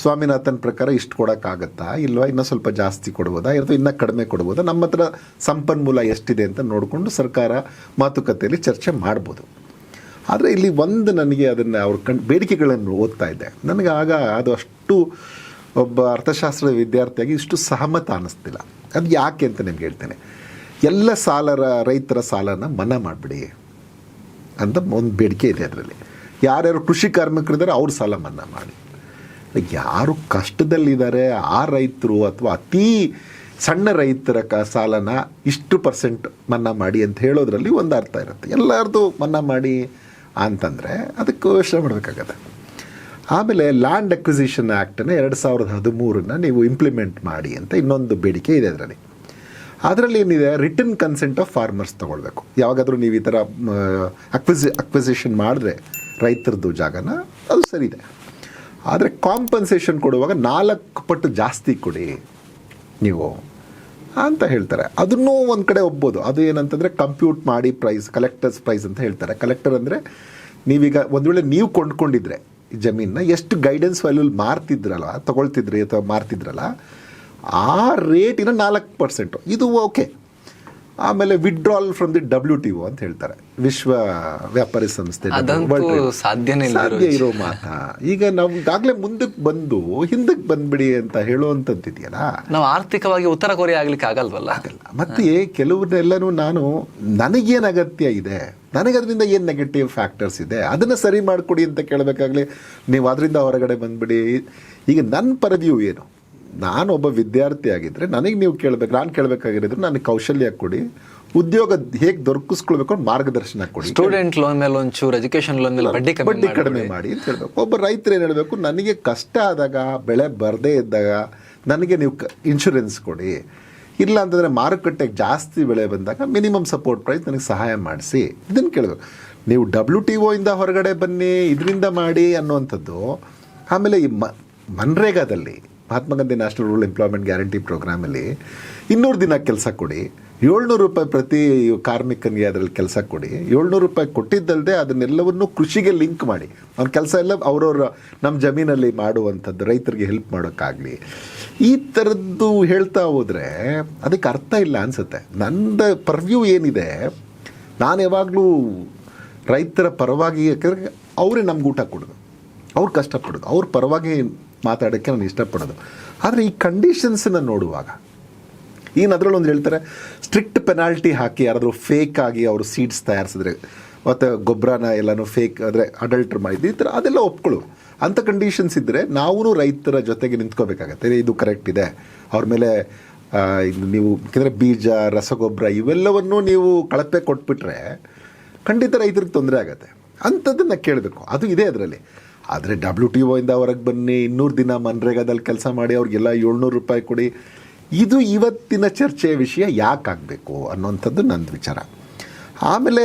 ಸ್ವಾಮಿನಾಥನ್ ಪ್ರಕಾರ ಇಷ್ಟು ಕೊಡೋಕ್ಕಾಗತ್ತಾ ಇಲ್ವಾ, ಇನ್ನೂ ಸ್ವಲ್ಪ ಜಾಸ್ತಿ ಕೊಡ್ಬೋದಾ ಅಥವಾ ಇನ್ನೂ ಕಡಿಮೆ ಕೊಡ್ಬೋದಾ, ನಮ್ಮ ಹತ್ರ ಸಂಪನ್ಮೂಲ ಎಷ್ಟಿದೆ ಅಂತ ನೋಡಿಕೊಂಡು ಸರ್ಕಾರ ಮಾತುಕತೆಯಲ್ಲಿ ಚರ್ಚೆ ಮಾಡ್ಬೋದು. ಆದರೆ ಇಲ್ಲಿ ಒಂದು ನನಗೆ ಅದನ್ನು ಅವ್ರ ಬೇಡಿಕೆಗಳನ್ನು ಓದ್ತಾ ಇದ್ದೆ, ನನಗೆ ಆಗ ಅದು ಅಷ್ಟು ಒಬ್ಬ ಅರ್ಥಶಾಸ್ತ್ರದ ವಿದ್ಯಾರ್ಥಿಯಾಗಿ ಇಷ್ಟು ಸಹಮತ ಅನ್ನಿಸ್ತಿಲ್ಲ. ಅದು ಯಾಕೆ ಅಂತ ನಿಮ್ಗೆ ಹೇಳ್ತೇನೆ. ಎಲ್ಲ ರೈತರ ಸಾಲನ ಮನ್ನಾ ಮಾಡಿಬಿಡಿ ಅಂತ ಒಂದು ಬೇಡಿಕೆ ಇದೆ. ಅದರಲ್ಲಿ ಯಾರ್ಯಾರು ಕೃಷಿ ಕಾರ್ಮಿಕರಿದ್ದಾರೆ ಅವ್ರ ಸಾಲ ಮನ್ನಾ ಮಾಡಿ, ಯಾರು ಕಷ್ಟದಲ್ಲಿದ್ದಾರೆ ಆ ರೈತರು ಅಥವಾ ಅತೀ ಸಣ್ಣ ರೈತರ ಸಾಲನ ಇಷ್ಟು % ಮನ್ನಾ ಮಾಡಿ ಅಂತ ಹೇಳೋದ್ರಲ್ಲಿ ಒಂದು ಅರ್ಥ ಇರುತ್ತೆ. ಎಲ್ಲರದು ಮನ್ನಾ ಮಾಡಿ ಅಂತಂದರೆ ಅದಕ್ಕೆ ಯೋಚನೆ ಮಾಡಬೇಕಾಗತ್ತೆ. ಆಮೇಲೆ ಲ್ಯಾಂಡ್ ಅಕ್ವಿಸಿಷನ್ ಆ್ಯಕ್ಟನ್ನು 2013 ನೀವು ಇಂಪ್ಲಿಮೆಂಟ್ ಮಾಡಿ ಅಂತ ಇನ್ನೊಂದು ಬೇಡಿಕೆ ಇದೆ ಅದರಲ್ಲಿ ಏನಿದೆ, ರಿಟರ್ನ್ ಕನ್ಸೆಂಟ್ ಆಫ್ ಫಾರ್ಮರ್ಸ್ ತೊಗೊಳ್ಬೇಕು. ಯಾವಾಗಾದರೂ ನೀವು ಈ ಥರ ಅಕ್ವಿಸಿಷನ್ ಮಾಡಿದ್ರೆ ರೈತರದ್ದು ಜಾಗನ, ಅದು ಸರಿ ಇದೆ. ಆದರೆ ಕಾಂಪನ್ಸೇಷನ್ ಕೊಡುವಾಗ 4 ಪಟ್ಟು ಜಾಸ್ತಿ ಕೊಡಿ ನೀವು ಅಂತ ಹೇಳ್ತಾರೆ. ಅದನ್ನೂ ಒಂದು ಕಡೆ ಒಪ್ಬೋದು. ಅದು ಏನಂತಂದರೆ ಕಂಪ್ಯೂಟ್ ಮಾಡಿ ಪ್ರೈಸ್, ಕಲೆಕ್ಟರ್ಸ್ ಪ್ರೈಸ್ ಅಂತ ಹೇಳ್ತಾರೆ. ಕಲೆಕ್ಟರ್ ಅಂದರೆ ನೀವೀಗ ಒಂದು ವೇಳೆ ನೀವು ಕೊಂಡ್ಕೊಂಡಿದ್ರೆ ಈ ಜಮೀನನ್ನ ಎಷ್ಟು ಗೈಡೆನ್ಸ್ ವ್ಯಾಲ್ಯೂಲಿ ಮಾರ್ತಿದ್ರಲ್ಲ, ತೊಗೊಳ್ತಿದ್ರಿ ಅಥವಾ ಮಾರ್ತಿದ್ರಲ್ಲ, ಆ ರೇಟಿನ 4%, ಇದು ಓಕೆ. ಆಮೇಲೆ ವಿಡ್ರಾಲ್ ಫ್ರಮ್ ದಿ WTO ಅಂತ ಹೇಳ್ತಾರೆ, ವಿಶ್ವ ವ್ಯಾಪಾರಿ ಸಂಸ್ಥೆ. ಸಾಧ್ಯ ಇರೋ ಮಾತಾ. ಈಗ ನಾವು ಈಗಾಗಲೇ ಮುಂದಕ್ಕೆ ಬಂದು ಹಿಂದಕ್ಕೆ ಬಂದ್ಬಿಡಿ ಅಂತ ಹೇಳುವಂಥದ್ದು ಇದೆಯಲ್ಲ, ನಾವು ಆರ್ಥಿಕವಾಗಿ ಉತ್ತರ ಕೊರಿಯಾ ಆಗ್ಲಿಕ್ಕೆ ಆಗಲ್ಲ. ಮತ್ತೆ ಕೆಲವ್ರನ್ನೆಲ್ಲನೂ ನನಗೇನು ಅಗತ್ಯ ಇದೆ, ನನಗೆ ಅದರಿಂದ ಏನು ನೆಗೆಟಿವ್ ಫ್ಯಾಕ್ಟರ್ಸ್ ಇದೆ, ಅದನ್ನು ಸರಿ ಮಾಡಿಕೊಡಿ ಅಂತ ಕೇಳಬೇಕಾಗಲಿ ನೀವು ಅದರಿಂದ ಹೊರಗಡೆ ಬಂದ್ಬಿಡಿ. ಈಗ ನನ್ನ ಪರವ್ಯೂ ಏನು, ನಾನು ಒಬ್ಬ ವಿದ್ಯಾರ್ಥಿ ಆಗಿದ್ದರೆ ನನಗೆ ನೀವು ಕೇಳಬೇಕು, ನಾನು ಕೇಳಬೇಕಾಗಿರೋದು ನನಗೆ ಕೌಶಲ್ಯ ಕೊಡಿ, ಉದ್ಯೋಗ ಹೇಗೆ ದೊರಕಿಸ್ಕೊಳ್ಬೇಕು ಅಂತ ಮಾರ್ಗದರ್ಶನ ಕೊಡಿ. ಸ್ಟೂಡೆಂಟ್ ಲೋನ್ ಮೇಲೆ ಒಂಚೂರು, ಎಜುಕೇಷನ್ ಲೋನ್ ಮೇಲೆ ಬಡ್ಡಿ ಕಡಿಮೆ ಮಾಡಿ ಅಂತ ಹೇಳಬೇಕು. ಒಬ್ಬ ರೈತರು ಏನು ಹೇಳಬೇಕು, ನನಗೆ ಕಷ್ಟ ಆದಾಗ, ಬೆಳೆ ಬರದೇ ಇದ್ದಾಗ ನನಗೆ ನೀವು ಇನ್ಶೂರೆನ್ಸ್ ಕೊಡಿ, ಇಲ್ಲ ಅಂತಂದರೆ ಮಾರುಕಟ್ಟೆಗೆ ಜಾಸ್ತಿ ಬೆಳೆ ಬಂದಾಗ ಮಿನಿಮಮ್ ಸಪೋರ್ಟ್ ಪ್ರೈಸ್ ನನಗೆ ಸಹಾಯ ಮಾಡಿಸಿ, ಇದನ್ನು ಕೇಳಬೇಕು. ನೀವು WTO ಇಂದ ಹೊರಗಡೆ ಬನ್ನಿ, ಇದರಿಂದ ಮಾಡಿ ಅನ್ನುವಂಥದ್ದು. ಆಮೇಲೆ ಈ ಮನ್ರೇಗಾದಲ್ಲಿ Mahatma Gandhi national rural employment guarantee ಪ್ರೋಗ್ರಾಮಲ್ಲಿ 200 ದಿನ ಕೆಲಸ ಕೊಡಿ, 700 ರೂಪಾಯಿ ಪ್ರತಿ ಕಾರ್ಮಿಕನಿಗೆ ಅದರಲ್ಲಿ ಕೆಲಸ ಕೊಡಿ, 700 ರೂಪಾಯಿ ಕೊಟ್ಟಿದ್ದಲ್ಲದೆ ಅದನ್ನೆಲ್ಲವನ್ನು ಕೃಷಿಗೆ ಲಿಂಕ್ ಮಾಡಿ ಅವ್ನ ಕೆಲಸ ಎಲ್ಲ ಅವ್ರವ್ರ ನಮ್ಮ ಜಮೀನಲ್ಲಿ ಮಾಡುವಂಥದ್ದು, ರೈತರಿಗೆ ಹೆಲ್ಪ್ ಮಾಡೋಕ್ಕಾಗಲಿ, ಈ ಥರದ್ದು ಹೇಳ್ತಾ ಹೋದರೆ ಅದಕ್ಕೆ ಅರ್ಥ ಇಲ್ಲ ಅನಿಸುತ್ತೆ. ನನ್ನ ಪರ್ವ್ಯೂ ಏನಿದೆ, ನಾನು ಯಾವಾಗಲೂ ರೈತರ ಪರವಾಗಿ, ಯಾಕಂದರೆ ಅವರೇ ನಮ್ಗೆ ಊಟ ಕೊಡೋದು, ಅವ್ರು ಕಷ್ಟಪಡೋದು, ಅವ್ರ ಪರವಾಗಿ ಮಾತಾಡೋಕ್ಕೆ ನಾನು ಇಷ್ಟಪಡೋದು. ಆದರೆ ಈ ಕಂಡೀಷನ್ಸನ್ನು ನೋಡುವಾಗ ಏನು ಅದರಲ್ಲಿ ಒಂದು ಹೇಳ್ತಾರೆ, ಸ್ಟ್ರಿಕ್ಟ್ ಪೆನಾಲ್ಟಿ ಹಾಕಿ ಯಾರಾದರೂ ಫೇಕ್ ಆಗಿ ಅವರು ಸೀಡ್ಸ್ ತಯಾರಿಸಿದ್ರೆ ಮತ್ತು ಗೊಬ್ಬರನ ಎಲ್ಲನೂ ಫೇಕ್ ಆದರೆ ಅಡಲ್ಟ್ರ್ ಮಾಡಿದ್ದು, ಈ ಥರ ಅದೆಲ್ಲ ಒಪ್ಕೊಳ್ಳುವ ಅಂಥ ಕಂಡೀಷನ್ಸ್ ಇದ್ದರೆ ನಾವು ರೈತರ ಜೊತೆಗೆ ನಿಂತ್ಕೋಬೇಕಾಗತ್ತೆ. ಇದು ಕರೆಕ್ಟ್ ಇದೆ, ಅವ್ರ ಮೇಲೆ ನೀವು ಯಾಕೆಂದರೆ ಬೀಜ, ರಸಗೊಬ್ಬರ ಇವೆಲ್ಲವನ್ನೂ ನೀವು ಕಳಪೆ ಕೊಟ್ಬಿಟ್ರೆ ಖಂಡಿತ ರೈತರಿಗೆ ತೊಂದರೆ ಆಗುತ್ತೆ. ಅಂಥದ್ದನ್ನು ಕೇಳಬೇಕು, ಅದು ಇದೆ ಅದರಲ್ಲಿ. ಆದರೆ WTO ಇಂದ ಹೊರಗೆ ಬನ್ನಿ, 200 ದಿನ ಮನ್ರೇಗಾದಲ್ಲಿ ಕೆಲಸ ಮಾಡಿ ಅವ್ರಿಗೆಲ್ಲ 700 ರೂಪಾಯಿ ಕೊಡಿ, ಇದು ಇವತ್ತಿನ ಚರ್ಚೆಯ ವಿಷಯ ಯಾಕಾಗಬೇಕು ಅನ್ನೋಂಥದ್ದು ನನ್ನ ವಿಚಾರ. ಆಮೇಲೆ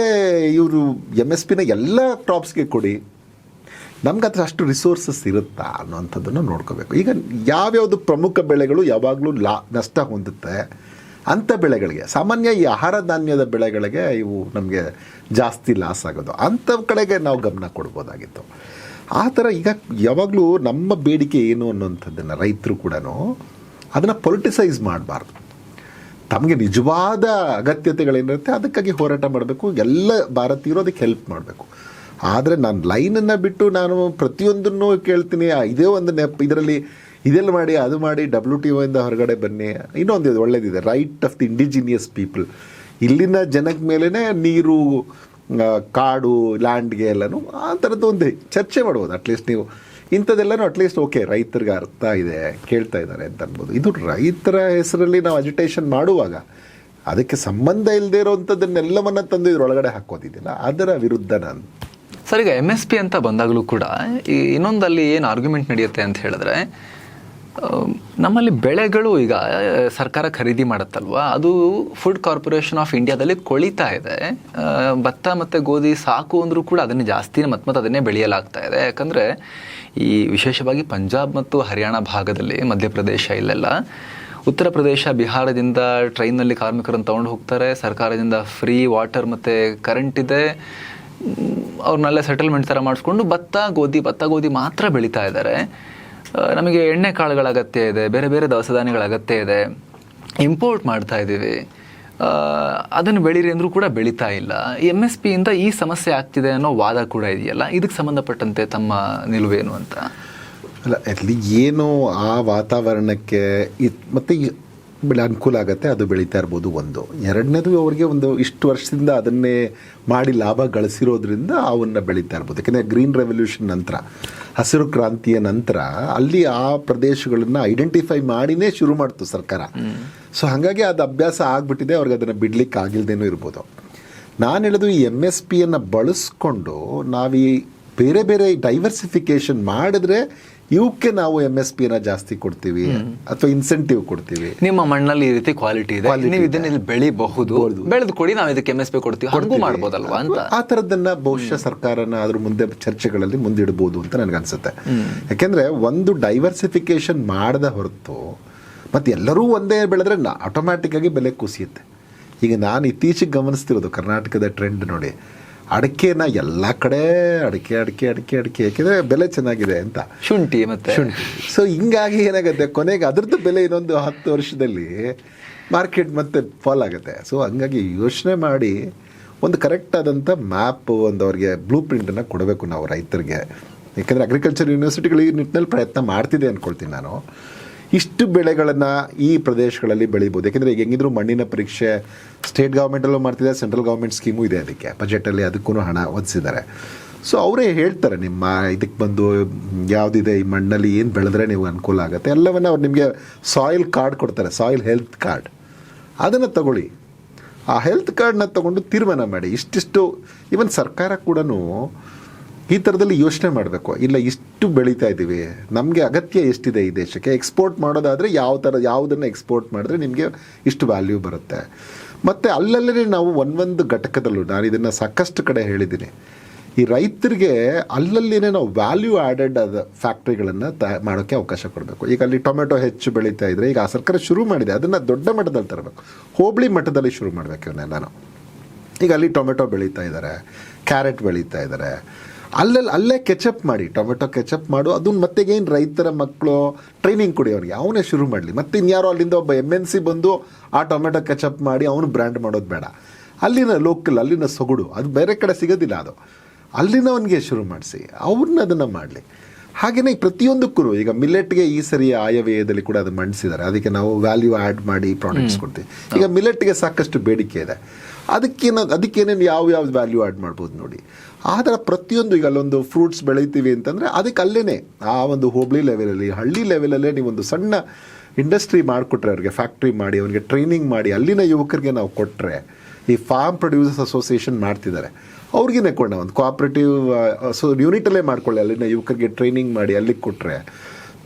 ಇವರು MSPನ ಎಲ್ಲ ಕ್ರಾಪ್ಸ್ಗೆ ಕೊಡಿ, ನಮ್ಗೆ ಹತ್ರ ಅಷ್ಟು ರಿಸೋರ್ಸಸ್ ಇರುತ್ತಾ ಅನ್ನೋಂಥದ್ದನ್ನು ನೋಡ್ಕೋಬೇಕು. ಈಗ ಯಾವ್ಯಾವುದು ಪ್ರಮುಖ ಬೆಳೆಗಳು ಯಾವಾಗಲೂ ನಷ್ಟ ಹೊಂದುತ್ತೆ ಅಂಥ ಬೆಳೆಗಳಿಗೆ, ಸಾಮಾನ್ಯ ಈ ಆಹಾರ ಧಾನ್ಯದ ಬೆಳೆಗಳಿಗೆ ಇವು ನಮಗೆ ಜಾಸ್ತಿ ಲಾಸ್ ಆಗೋದು, ಅಂಥ ಕಡೆಗೆ ನಾವು ಗಮನ ಕೊಡ್ಬೋದಾಗಿತ್ತು. ಆ ಥರ ಈಗ ಯಾವಾಗಲೂ ನಮ್ಮ ಬೇಡಿಕೆ ಏನು ಅನ್ನೋಂಥದ್ದನ್ನು ರೈತರು ಕೂಡ ಅದನ್ನು ಪೊಲಿಟಿಸೈಸ್ ಮಾಡಬಾರ್ದು. ತಮಗೆ ನಿಜವಾದ ಅಗತ್ಯತೆಗಳೇನಿರುತ್ತೆ ಅದಕ್ಕಾಗಿ ಹೋರಾಟ ಮಾಡಬೇಕು, ಎಲ್ಲ ಭಾರತೀಯರು ಅದಕ್ಕೆ ಹೆಲ್ಪ್ ಮಾಡಬೇಕು. ಆದರೆ ನಾನು ಲೈನನ್ನು ಬಿಟ್ಟು ನಾನು ಪ್ರತಿಯೊಂದನ್ನು ಕೇಳ್ತೀನಿ, ಇದೇ ಒಂದು ಇದರಲ್ಲಿ ಇದೆಲ್ಲ ಮಾಡಿ ಅದು ಮಾಡಿ WTO ಇಂದ ಹೊರಗಡೆ ಬನ್ನಿ. ಇನ್ನೊಂದು ಒಳ್ಳೇದಿದೆ, right of the indigenous people. ಇಲ್ಲಿನ ಜನಕ್ಕೆ ಮೇಲೇ ನೀರು, ಕಾಡು, ಲ್ಯಾಂಡ್ಗೆ ಎಲ್ಲನೂ ಆ ಥರದ್ದು ಒಂದು ಚರ್ಚೆ ಮಾಡ್ಬೋದು. ಅಟ್ಲೀಸ್ಟ್ ನೀವು ಇಂಥದ್ದೆಲ್ಲನೂ ಅಟ್ಲೀಸ್ಟ್ ಓಕೆ ರೈತರಿಗೆ ಅರ್ಥ ಇದೆ, ಕೇಳ್ತಾ ಇದ್ದಾರೆ ಅಂತ ಅನ್ಬೋದು. ಇದು ರೈತರ ಹೆಸರಲ್ಲಿ ನಾವು ಅಜಿಟೇಷನ್ ಮಾಡುವಾಗ ಅದಕ್ಕೆ ಸಂಬಂಧ ಇಲ್ಲದೆ ಇರೋವಂಥದ್ದನ್ನೆಲ್ಲವನ್ನ ತಂದು ಇದ್ರೊಳಗಡೆ ಹಾಕೋದಿದ್ದಿಲ್ಲ, ಅದರ ವಿರುದ್ಧ ನಾನು. ಸರ್, ಈಗ MSP ಅಂತ ಬಂದಾಗಲೂ ಕೂಡ ಈ ಇನ್ನೊಂದಲ್ಲಿ ಏನು ಆರ್ಗ್ಯುಮೆಂಟ್ ನಡೆಯುತ್ತೆ ಅಂತ ಹೇಳಿದ್ರೆ, ನಮ್ಮಲ್ಲಿ ಬೆಳೆಗಳು ಈಗ ಸರ್ಕಾರ ಖರೀದಿ ಮಾಡುತ್ತಲ್ವ, ಅದು ಫುಡ್ ಕಾರ್ಪೊರೇಷನ್ ಆಫ್ ಇಂಡಿಯಾದಲ್ಲಿ ಕೊಳಿತಾ ಇದೆ. ಭತ್ತ ಮತ್ತು ಗೋಧಿ ಸಾಕು ಅಂದರೂ ಕೂಡ ಅದನ್ನೇ ಜಾಸ್ತಿ ಮತ್ತು ಅದನ್ನೇ ಬೆಳೆಯಲಾಗ್ತಾ ಇದೆ. ಯಾಕಂದರೆ ಈ ವಿಶೇಷವಾಗಿ ಪಂಜಾಬ್ ಮತ್ತು ಹರಿಯಾಣ ಭಾಗದಲ್ಲಿ, ಮಧ್ಯಪ್ರದೇಶ ಇಲ್ಲೆಲ್ಲ, ಉತ್ತರ ಪ್ರದೇಶ, ಬಿಹಾರದಿಂದ ಟ್ರೈನಲ್ಲಿ ಕಾರ್ಮಿಕರನ್ನು ತೊಗೊಂಡು ಹೋಗ್ತಾರೆ, ಸರ್ಕಾರದಿಂದ ಫ್ರೀ ವಾಟರ್ ಮತ್ತು ಕರೆಂಟ್ ಇದೆ, ಅವ್ರನ್ನೆಲ್ಲ ಸೆಟಲ್ಮೆಂಟ್ ಥರ ಮಾಡಿಸ್ಕೊಂಡು ಭತ್ತ ಗೋಧಿ ಮಾತ್ರ ಬೆಳೀತಾ ಇದ್ದಾರೆ. ನಮಗೆ ಎಣ್ಣೆ ಕಾಳುಗಳ ಅಗತ್ಯ ಇದೆ, ಬೇರೆ ಬೇರೆ ದವಸ ಧಾನ್ಯಗಳ ಅಗತ್ಯ ಇದೆ, ಇಂಪೋರ್ಟ್ ಮಾಡ್ತಾ ಇದ್ದೀವಿ, ಅದನ್ನು ಬೆಳೀರಿ ಅಂದರೂ ಕೂಡ ಬೆಳೀತಾ ಇಲ್ಲ. MSP ಇಂದ ಈ ಸಮಸ್ಯೆ ಆಗ್ತಿದೆ ಅನ್ನೋ ವಾದ ಕೂಡ ಇದೆಯಲ್ಲ, ಇದಕ್ಕೆ ಸಂಬಂಧಪಟ್ಟಂತೆ ತಮ್ಮ ನಿಲುವೇನು ಅಂತ? ಅಲ್ಲ, ಅಲ್ಲಿ ಏನು ಆ ವಾತಾವರಣಕ್ಕೆ ಮತ್ತು ಬೆಳೆ ಅನುಕೂಲ ಆಗುತ್ತೆ, ಅದು ಬೆಳೀತಾ ಇರ್ಬೋದು. ಒಂದು ಎರಡನೇದು, ಅವ್ರಿಗೆ ಒಂದು ಇಷ್ಟು ವರ್ಷದಿಂದ ಅದನ್ನೇ ಮಾಡಿ ಲಾಭ ಗಳಿಸಿರೋದ್ರಿಂದ ಅವನ್ನ ಬೆಳೀತಾ ಇರ್ಬೋದು. ಯಾಕೆಂದರೆ ಗ್ರೀನ್ ರೆವಲ್ಯೂಷನ್ ನಂತರ, ಹಸಿರು ಕ್ರಾಂತಿಯ ನಂತರ ಅಲ್ಲಿ ಆ ಪ್ರದೇಶಗಳನ್ನು ಐಡೆಂಟಿಫೈ ಮಾಡಿನೇ ಶುರು ಮಾಡ್ತು ಸರ್ಕಾರ. ಸೊ ಹಾಗಾಗಿ ಅದು ಅಭ್ಯಾಸ ಆಗಿಬಿಟ್ಟಿದೆ, ಅವ್ರಿಗೆ ಅದನ್ನು ಬಿಡ್ಲಿಕ್ಕೆ ಆಗಿಲ್ದೇನೂ ಇರ್ಬೋದು. ನಾನು ಹೇಳೋದು, ಈ MSPಯನ್ನು ಬಳಸ್ಕೊಂಡು ನಾವು ಈ ಬೇರೆ ಬೇರೆ ಡೈವರ್ಸಿಫಿಕೇಷನ್ ಮಾಡಿದ್ರೆ ಇವಕ್ಕೆ ನಾವು MSPನ ಜಾಸ್ತಿ ಕೊಡ್ತೀವಿ ಅಥವಾ ಇನ್ಸೆಂಟಿವ್ ಕೊಡ್ತೀವಿ. ನಿಮ್ಮ ಮಣ್ಣಲ್ಲಿ ಈ ರೀತಿ ಕ್ವಾಲಿಟಿ ಇದೆ, ನೀವು ಇದನ್ನ ಬೆಳಿಬಹುದು, ಬೆಳೆದು ಕೊಡಿ, ನಾವು ಇದಕ್ಕೆ MSP ಕೊಡ್ತೀವಿ, ಹಾಗೂ ಮಾಡ್ಬೋದಲ್ವಾ ಅಂತ. ಆ ಥರದ್ದನ್ನ ಬಹುಶಃ ಸರ್ಕಾರನ ಅದ್ರ ಮುಂದೆ ಚರ್ಚೆಗಳಲ್ಲಿ ಮುಂದಿಡ್ಬೋದು ಅಂತ ನನಗನ್ಸುತ್ತೆ. ಯಾಕೆಂದ್ರೆ ಒಂದು ಡೈವರ್ಸಿಫಿಕೇಶನ್ ಮಾಡದ ಹೊರತು ಮತ್ತು ಎಲ್ಲರೂ ಒಂದೇ ಬೆಳೆದ್ರೆ ಆಟೋಮ್ಯಾಟಿಕ್ ಆಗಿ ಬೆಲೆ ಕುಸಿಯುತ್ತೆ. ಈಗ ನಾನು ಇತ್ತೀಚೆಗೆ ಗಮನಿಸ್ತಿರೋದು ಕರ್ನಾಟಕದ ಟ್ರೆಂಡ್ ನೋಡಿ, ಅಡಿಕೆನ ಎಲ್ಲ ಕಡೆ ಅಡಿಕೆ ಯಾಕೆಂದರೆ ಬೆಲೆ ಚೆನ್ನಾಗಿದೆ ಅಂತ, ಶುಂಠಿ ಮತ್ತೆ ಶುಂಠಿ. ಸೊ ಹಿಂಗಾಗಿ ಏನಾಗುತ್ತೆ, ಕೊನೆಗೆ ಅದ್ರದ್ದು ಬೆಲೆ ಇನ್ನೊಂದು 10 ವರ್ಷದಲ್ಲಿ ಮಾರ್ಕೆಟ್ ಮತ್ತೆ ಫಾಲ್ ಆಗುತ್ತೆ. ಸೊ ಹಂಗಾಗಿ ಯೋಚನೆ ಮಾಡಿ ಒಂದು ಕರೆಕ್ಟ್ ಆದಂಥ ಮ್ಯಾಪ್, ಒಂದು ಅವ್ರಿಗೆ ಬ್ಲೂ ಪ್ರಿಂಟನ್ನು ಕೊಡಬೇಕು ನಾವು ರೈತರಿಗೆ. ಯಾಕೆಂದರೆ ಅಗ್ರಿಕಲ್ಚರ್ ಯೂನಿವರ್ಸಿಟಿಗಳು ಈ ನಿಟ್ಟಿನಲ್ಲಿ ಪ್ರಯತ್ನ ಮಾಡ್ತಿದೆ ಅಂದ್ಕೊಳ್ತೀನಿ ನಾನು. ಇಷ್ಟು ಬೆಳೆಗಳನ್ನು ಈ ಪ್ರದೇಶಗಳಲ್ಲಿ ಬೆಳಿಬೋದು. ಯಾಕೆಂದರೆ ಈಗ ಹೆಂಗಿದ್ರು ಮಣ್ಣಿನ ಪರೀಕ್ಷೆ ಸ್ಟೇಟ್ ಗೌರ್ಮೆಂಟಲ್ಲೂ ಮಾಡ್ತಿದೆ, ಸೆಂಟ್ರಲ್ ಗೌರ್ಮೆಂಟ್ ಸ್ಕೀಮು ಇದೆ, ಅದಕ್ಕೆ ಬಜೆಟಲ್ಲಿ ಅದಕ್ಕೂ ಹಣ ಒದಗಿಸಿದ್ದಾರೆ. ಸೊ ಅವರೇ ಹೇಳ್ತಾರೆ, ನಿಮ್ಮ ಇದಕ್ಕೆ ಬಂದು ಯಾವುದಿದೆ ಈ ಮಣ್ಣಲ್ಲಿ ಏನು ಬೆಳೆದ್ರೆ ನೀವು ಅನುಕೂಲ ಆಗುತ್ತೆ ಎಲ್ಲವನ್ನ ಅವ್ರು ನಿಮಗೆ ಸಾಯಿಲ್ ಕಾರ್ಡ್ ಕೊಡ್ತಾರೆ, ಸಾಯಿಲ್ ಹೆಲ್ತ್ ಕಾರ್ಡ್. ಅದನ್ನು ತಗೊಳ್ಳಿ, ಆ ಹೆಲ್ತ್ ಕಾರ್ಡನ್ನ ತೊಗೊಂಡು ತೀರ್ಮಾನ ಮಾಡಿ. ಇಷ್ಟಿಷ್ಟು ಈವನ್ ಸರ್ಕಾರ ಕೂಡ ಈ ಥರದಲ್ಲಿ ಯೋಚನೆ ಮಾಡಬೇಕು. ಇಲ್ಲ, ಇಷ್ಟು ಬೆಳೀತಾ ಇದ್ದೀವಿ, ನಮಗೆ ಅಗತ್ಯ ಎಷ್ಟಿದೆ ಈ ದೇಶಕ್ಕೆ, ಎಕ್ಸ್ಪೋರ್ಟ್ ಮಾಡೋದಾದರೆ ಯಾವುದನ್ನು ಎಕ್ಸ್ಪೋರ್ಟ್ ಮಾಡಿದ್ರೆ ನಿಮಗೆ ಇಷ್ಟು ವ್ಯಾಲ್ಯೂ ಬರುತ್ತೆ. ಮತ್ತು ಅಲ್ಲಲ್ಲೇ ನಾವು ಒಂದೊಂದು ಘಟಕದಲ್ಲೂ, ನಾನು ಇದನ್ನು ಸಾಕಷ್ಟು ಕಡೆ ಹೇಳಿದ್ದೀನಿ, ಈ ರೈತರಿಗೆ ಅಲ್ಲಲ್ಲಿನೇ ನಾವು ವ್ಯಾಲ್ಯೂ ಆ್ಯಡೆಡ್ ಆದ ಫ್ಯಾಕ್ಟ್ರಿಗಳನ್ನು ಮಾಡೋಕ್ಕೆ ಅವಕಾಶ ಕೊಡಬೇಕು. ಈಗ ಅಲ್ಲಿ ಟೊಮೆಟೊ ಹೆಚ್ಚು ಬೆಳೀತಾ ಇದ್ದರೆ ಈಗ ಆ ಸರ್ಕಾರ ಶುರು ಮಾಡಿದೆ, ಅದನ್ನು ದೊಡ್ಡ ಮಟ್ಟದಲ್ಲಿ ತರಬೇಕು, ಹೋಬಳಿ ಮಟ್ಟದಲ್ಲಿ ಶುರು ಮಾಡಬೇಕು ಇವನ್ನೆಲ್ಲನೂ. ಈಗ ಅಲ್ಲಿ ಟೊಮೆಟೊ ಬೆಳೀತಾ ಇದ್ದಾರೆ, ಕ್ಯಾರೆಟ್ ಬೆಳೀತಾ ಇದ್ದಾರೆ, ಅಲ್ಲೇ ಕೆಚಪ್ ಮಾಡಿ, ಟೊಮೆಟೊ ಕೆಚಪ್ ಮಾಡು, ಅದನ್ನ ಮತ್ತೆಗೇನು ರೈತರ ಮಕ್ಕಳು ಟ್ರೈನಿಂಗ್ ಕೊಡಿ ಅವ್ರಿಗೆ, ಅವನೇ ಶುರು ಮಾಡಲಿ. ಮತ್ತು ಇನ್ಯಾರೋ ಅಲ್ಲಿಂದ ಒಬ್ಬ MNC ಬಂದು ಆ ಟೊಮೆಟೊ ಕೆಚಪ್ ಮಾಡಿ ಅವನು ಬ್ರ್ಯಾಂಡ್ ಮಾಡೋದು ಬೇಡ. ಅಲ್ಲಿನ ಲೋಕಲ್, ಅಲ್ಲಿನ ಸೊಗಡು ಅದು ಬೇರೆ ಕಡೆ ಸಿಗೋದಿಲ್ಲ, ಅದು ಅಲ್ಲಿನವನಿಗೆ ಶುರು ಮಾಡಿಸಿ ಅವ್ರನ್ನ ಅದನ್ನು ಮಾಡಲಿ. ಹಾಗೆಯೇ ಪ್ರತಿಯೊಂದಕ್ಕೂ ಈಗ ಮಿಲೆಟ್ಗೆ ಈ ಸರಿ ಆಯವ್ಯಯದಲ್ಲಿ ಕೂಡ ಅದು ಮಂಡಿಸಿದ್ದಾರೆ, ಅದಕ್ಕೆ ನಾವು ವ್ಯಾಲ್ಯೂ ಆ್ಯಡ್ ಮಾಡಿ ಪ್ರಾಡಕ್ಟ್ಸ್ ಕೊಡ್ತೀವಿ. ಈಗ ಮಿಲೆಟ್ಗೆ ಸಾಕಷ್ಟು ಬೇಡಿಕೆ ಇದೆ, ಅದಕ್ಕೇನೇನು ಯಾವ ವ್ಯಾಲ್ಯೂ ಆ್ಯಡ್ ಮಾಡ್ಬೋದು ನೋಡಿ. ಆ ಥರ ಪ್ರತಿಯೊಂದು, ಈಗ ಅಲ್ಲೊಂದು ಫ್ರೂಟ್ಸ್ ಬೆಳೀತೀವಿ ಅಂತಂದರೆ ಅದಕ್ಕೆ ಅಲ್ಲೇ ಆ ಒಂದು ಹೋಬಳಿ ಲೆವೆಲಲ್ಲಿ, ಹಳ್ಳಿ ಲೆವೆಲಲ್ಲೇ ನೀವೊಂದು ಸಣ್ಣ ಇಂಡಸ್ಟ್ರಿ ಮಾಡಿಕೊಟ್ರೆ, ಅವ್ರಿಗೆ ಫ್ಯಾಕ್ಟ್ರಿ ಮಾಡಿ, ಅವನಿಗೆ ಟ್ರೈನಿಂಗ್ ಮಾಡಿ, ಅಲ್ಲಿನ ಯುವಕರಿಗೆ ನಾವು ಕೊಟ್ಟರೆ, ಈ ಫಾರ್ಮ್ ಪ್ರೊಡ್ಯೂಸರ್ಸ್ ಅಸೋಸಿಯೇಷನ್ ಮಾಡ್ತಿದ್ದಾರೆ, ಅವ್ರಿಗೇ ಕೊಡೋಣ ಒಂದು ಕೋಆಪ್ರೇಟಿವ್ ಯೂನಿಟಲ್ಲೇ ಮಾಡ್ಕೊಳ್ಳಿ, ಅಲ್ಲಿನ ಯುವಕರಿಗೆ ಟ್ರೈನಿಂಗ್ ಮಾಡಿ ಅಲ್ಲಿಗೆ ಕೊಟ್ಟರೆ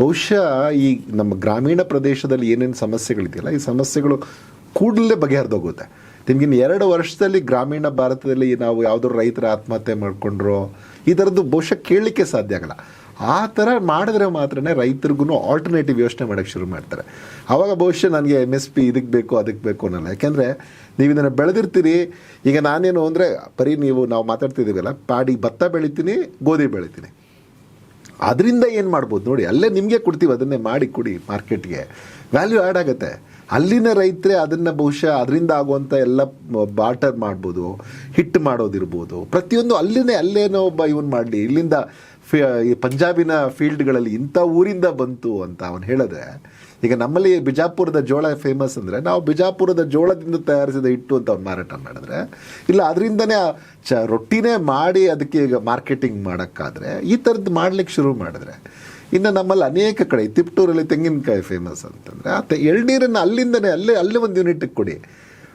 ಬಹುಶಃ ಈ ನಮ್ಮ ಗ್ರಾಮೀಣ ಪ್ರದೇಶದಲ್ಲಿ ಏನೇನು ಸಮಸ್ಯೆಗಳಿದೆಯಲ್ಲ, ಈ ಸಮಸ್ಯೆಗಳು ಕೂಡಲೇ ಬಗೆಹರಿದೋಗುತ್ತೆ. ನಿಮಗಿನ್ನು 2 ವರ್ಷದಲ್ಲಿ ಗ್ರಾಮೀಣ ಭಾರತದಲ್ಲಿ ನಾವು ಯಾವುದೋ ರೈತರ ಆತ್ಮಹತ್ಯೆ ಮಾಡಿಕೊಂಡ್ರೋ ಈ ಥರದ್ದು ಬಹುಶಃ ಕೇಳಲಿಕ್ಕೆ ಸಾಧ್ಯ ಆಗಲ್ಲ. ಆ ಥರ ಮಾಡಿದ್ರೆ ಮಾತ್ರ ರೈತರಿಗೂ ಆಲ್ಟರ್ನೇಟಿವ್ ಯೋಚನೆ ಮಾಡೋಕ್ಕೆ ಶುರು ಮಾಡ್ತಾರೆ. ಆವಾಗ ಬಹುಶಃ ನನಗೆ MSP ಇದಕ್ಕೆ ಬೇಕು ಅದಕ್ಕೆ ಬೇಕು ಅನ್ನಲ್ಲ. ಯಾಕೆಂದರೆ ನೀವು ಇದನ್ನು ಬೆಳೆದಿರ್ತೀರಿ. ಈಗ ನಾನೇನು ಅಂದರೆ ಬರೀ ನಾವು ಮಾತಾಡ್ತಿದ್ದೀವಲ್ಲ, ಭತ್ತ ಬೆಳಿತೀನಿ, ಗೋಧಿ ಬೆಳಿತೀನಿ, ಅದರಿಂದ ಏನು ಮಾಡ್ಬೋದು ನೋಡಿ, ಅಲ್ಲೇ ನಿಮಗೆ ಕೊಡ್ತೀವಿ, ಅದನ್ನೇ ಮಾಡಿ ಕೊಡಿ ಮಾರ್ಕೆಟ್ಗೆ, ವ್ಯಾಲ್ಯೂ ಆ್ಯಡ್ ಆಗುತ್ತೆ. ಅಲ್ಲಿನ ರೈತರೇ ಅದನ್ನು ಬಹುಶಃ ಅದರಿಂದ ಆಗುವಂಥ ಎಲ್ಲ ಬಾರ್ಟರ್ ಮಾಡ್ಬೋದು, ಹಿಟ್ ಮಾಡೋದಿರ್ಬೋದು, ಪ್ರತಿಯೊಂದು ಅಲ್ಲೇನೋ ಒಬ್ಬ ಇವನು ಮಾಡಲಿ, ಇಲ್ಲಿಂದ ಈ ಪಂಜಾಬಿನ ಫೀಲ್ಡ್ಗಳಲ್ಲಿ ಇಂಥ ಊರಿಂದ ಬಂತು ಅಂತ ಅವನು ಹೇಳಿದ್ರೆ, ಈಗ ನಮ್ಮಲ್ಲಿ ಬಿಜಾಪುರದ ಜೋಳ ಫೇಮಸ್ ಅಂದರೆ ನಾವು ಬಿಜಾಪುರದ ಜೋಳದಿಂದ ತಯಾರಿಸಿದ ಹಿಟ್ಟು ಅಂತ ಅವ್ನು ಮಾರಾಟ ಮಾಡಿದ್ರೆ, ಇಲ್ಲ ಅದರಿಂದನೇ ರೊಟ್ಟಿನೇ ಮಾಡಿ ಅದಕ್ಕೆ ಈಗ ಮಾರ್ಕೆಟಿಂಗ್ ಮಾಡೋಕ್ಕಾದರೆ ಈ ಥರದ್ದು ಮಾಡ್ಲಿಕ್ಕೆ ಶುರು ಮಾಡಿದ್ರೆ, ಇನ್ನು ನಮ್ಮಲ್ಲಿ ಅನೇಕ ಕಡೆ ತಿಪ್ಟೂರಲ್ಲಿ ತೆಂಗಿನಕಾಯಿ ಫೇಮಸ್ ಅಂತಂದರೆ ಆ ಎಳ್ನೀರನ್ನು ಅಲ್ಲಿಂದನೇ ಅಲ್ಲೇ ಒಂದು ಯೂನಿಟಿಗೆ ಕೊಡಿ.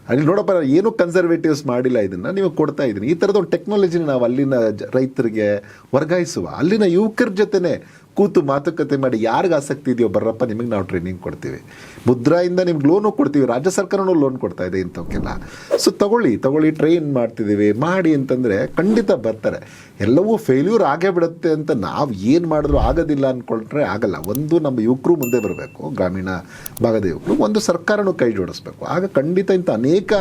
ಅಲ್ಲಿ ನೋಡಪ್ಪ, ಏನೂ ಕನ್ಸರ್ವೇಟಿವ್ಸ್ ಮಾಡಿಲ್ಲ, ಇದನ್ನು ನೀವು ಕೊಡ್ತಾ ಇದ್ದೀನಿ. ಈ ಥರದ ಒಂದು ಟೆಕ್ನಾಲಜಿನ ನಾವು ಅಲ್ಲಿನ ರೈತರಿಗೆ ವರ್ಗಾಯಿಸುವ, ಅಲ್ಲಿನ ಯುವಕರ ಜೊತೆನೇ ಕೂತು ಮಾತುಕತೆ ಮಾಡಿ, ಯಾರಿಗೆ ಆಸಕ್ತಿ ಇದೆಯೋ ಬರ್ರಪ್ಪ, ನಿಮಗೆ ನಾವು ಟ್ರೈನಿಂಗ್ ಕೊಡ್ತೀವಿ, ಮುದ್ರಾಯಿಂದ ನಿಮ್ಗೆ ಲೋನು ಕೊಡ್ತೀವಿ, ರಾಜ್ಯ ಸರ್ಕಾರನೂ ಲೋನ್ ಕೊಡ್ತಾ ಇದೆ ಇಂಥವಕ್ಕೆಲ್ಲ. ಸೊ ತಗೊಳ್ಳಿ ಟ್ರೈನ್ ಮಾಡ್ತಿದ್ದೀವಿ ಮಾಡಿ ಅಂತಂದರೆ ಖಂಡಿತ ಬರ್ತಾರೆ. ಎಲ್ಲವೂ ಫೇಲ್ಯೂರ್ ಆಗೇ ಬಿಡುತ್ತೆ ಅಂತ ನಾವು ಏನು ಮಾಡಿದ್ರು ಆಗೋದಿಲ್ಲ ಅಂದ್ಕೊಂಡ್ರೆ ಆಗಲ್ಲ. ಒಂದು ನಮ್ಮ ಯುವಕರು ಮುಂದೆ ಬರಬೇಕು, ಗ್ರಾಮೀಣ ಭಾಗದ ಯುವಕರು, ಒಂದು ಸರ್ಕಾರನೂ ಕೈ ಜೋಡಿಸ್ಬೇಕು. ಆಗ ಖಂಡಿತ ಇಂಥ ಅನೇಕ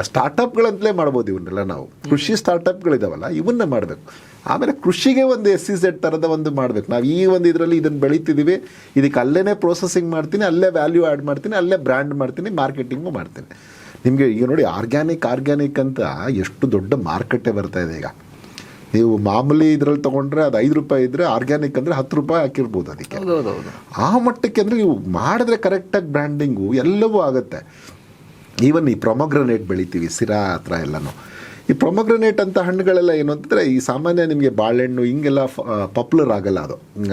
ಸ್ಟಾರ್ಟಪ್ಗಳಂತಲೇ ಮಾಡ್ಬೋದು ಇವನ್ನೆಲ್ಲ. ನಾವು ಕೃಷಿ ಸ್ಟಾರ್ಟಪ್ಗಳಿದಾವಲ್ಲ ಇವನ್ನ ಮಾಡಬೇಕು. ಆಮೇಲೆ ಕೃಷಿಗೆ ಒಂದು SEZ ಥರದ ಒಂದು ಮಾಡಬೇಕು. ನಾವು ಈ ಒಂದು ಇದರಲ್ಲಿ ಇದನ್ನು ಬೆಳೀತಿದ್ದೀವಿ, ಇದಕ್ಕೆ ಅಲ್ಲೇ ಪ್ರೋಸೆಸಿಂಗ್ ಮಾಡ್ತೀನಿ, ಅಲ್ಲೇ ವ್ಯಾಲ್ಯೂ ಆ್ಯಡ್ ಮಾಡ್ತೀನಿ, ಅಲ್ಲೇ ಬ್ರ್ಯಾಂಡ್ ಮಾಡ್ತೀನಿ, ಮಾರ್ಕೆಟಿಂಗು ಮಾಡ್ತೀನಿ. ನಿಮಗೆ ಈಗ ನೋಡಿ, ಆರ್ಗ್ಯಾನಿಕ್ ಅಂತ ಎಷ್ಟು ದೊಡ್ಡ ಮಾರ್ಕೆಟೇ ಬರ್ತಾ ಇದೆ. ಈಗ ನೀವು ಮಾಮೂಲಿ ಇದರಲ್ಲಿ ತೊಗೊಂಡ್ರೆ ಅದು 5 ರೂಪಾಯಿ ಇದ್ದರೆ, ಆರ್ಗ್ಯಾನಿಕ್ ಅಂದರೆ 10 ರೂಪಾಯಿ ಹಾಕಿರ್ಬೋದು ಅದಕ್ಕೆ. ಆ ಮಟ್ಟಕ್ಕೆ ಅಂದರೆ ನೀವು ಮಾಡಿದ್ರೆ ಕರೆಕ್ಟಾಗಿ ಬ್ರ್ಯಾಂಡಿಂಗು ಎಲ್ಲವೂ ಆಗುತ್ತೆ. ಈವನ್ ಈ ಪ್ರೊಮೊಗ್ರನೇಟ್ ಬೆಳಿತೀವಿ, ಸಿರಾ ಹತ್ರ ಎಲ್ಲನೂ. ಈ ಪ್ರೊಮೊಗ್ರನೇಟ್ ಅಂತ ಹಣ್ಣುಗಳೆಲ್ಲ ಏನು ಅಂತಂದರೆ, ಈ ಸಾಮಾನ್ಯ ನಿಮಗೆ ಬಾಳೆಹಣ್ಣು ಹಿಂಗೆಲ್ಲ ಪಾಪ್ಯುಲರ್ ಆಗಲ್ಲ,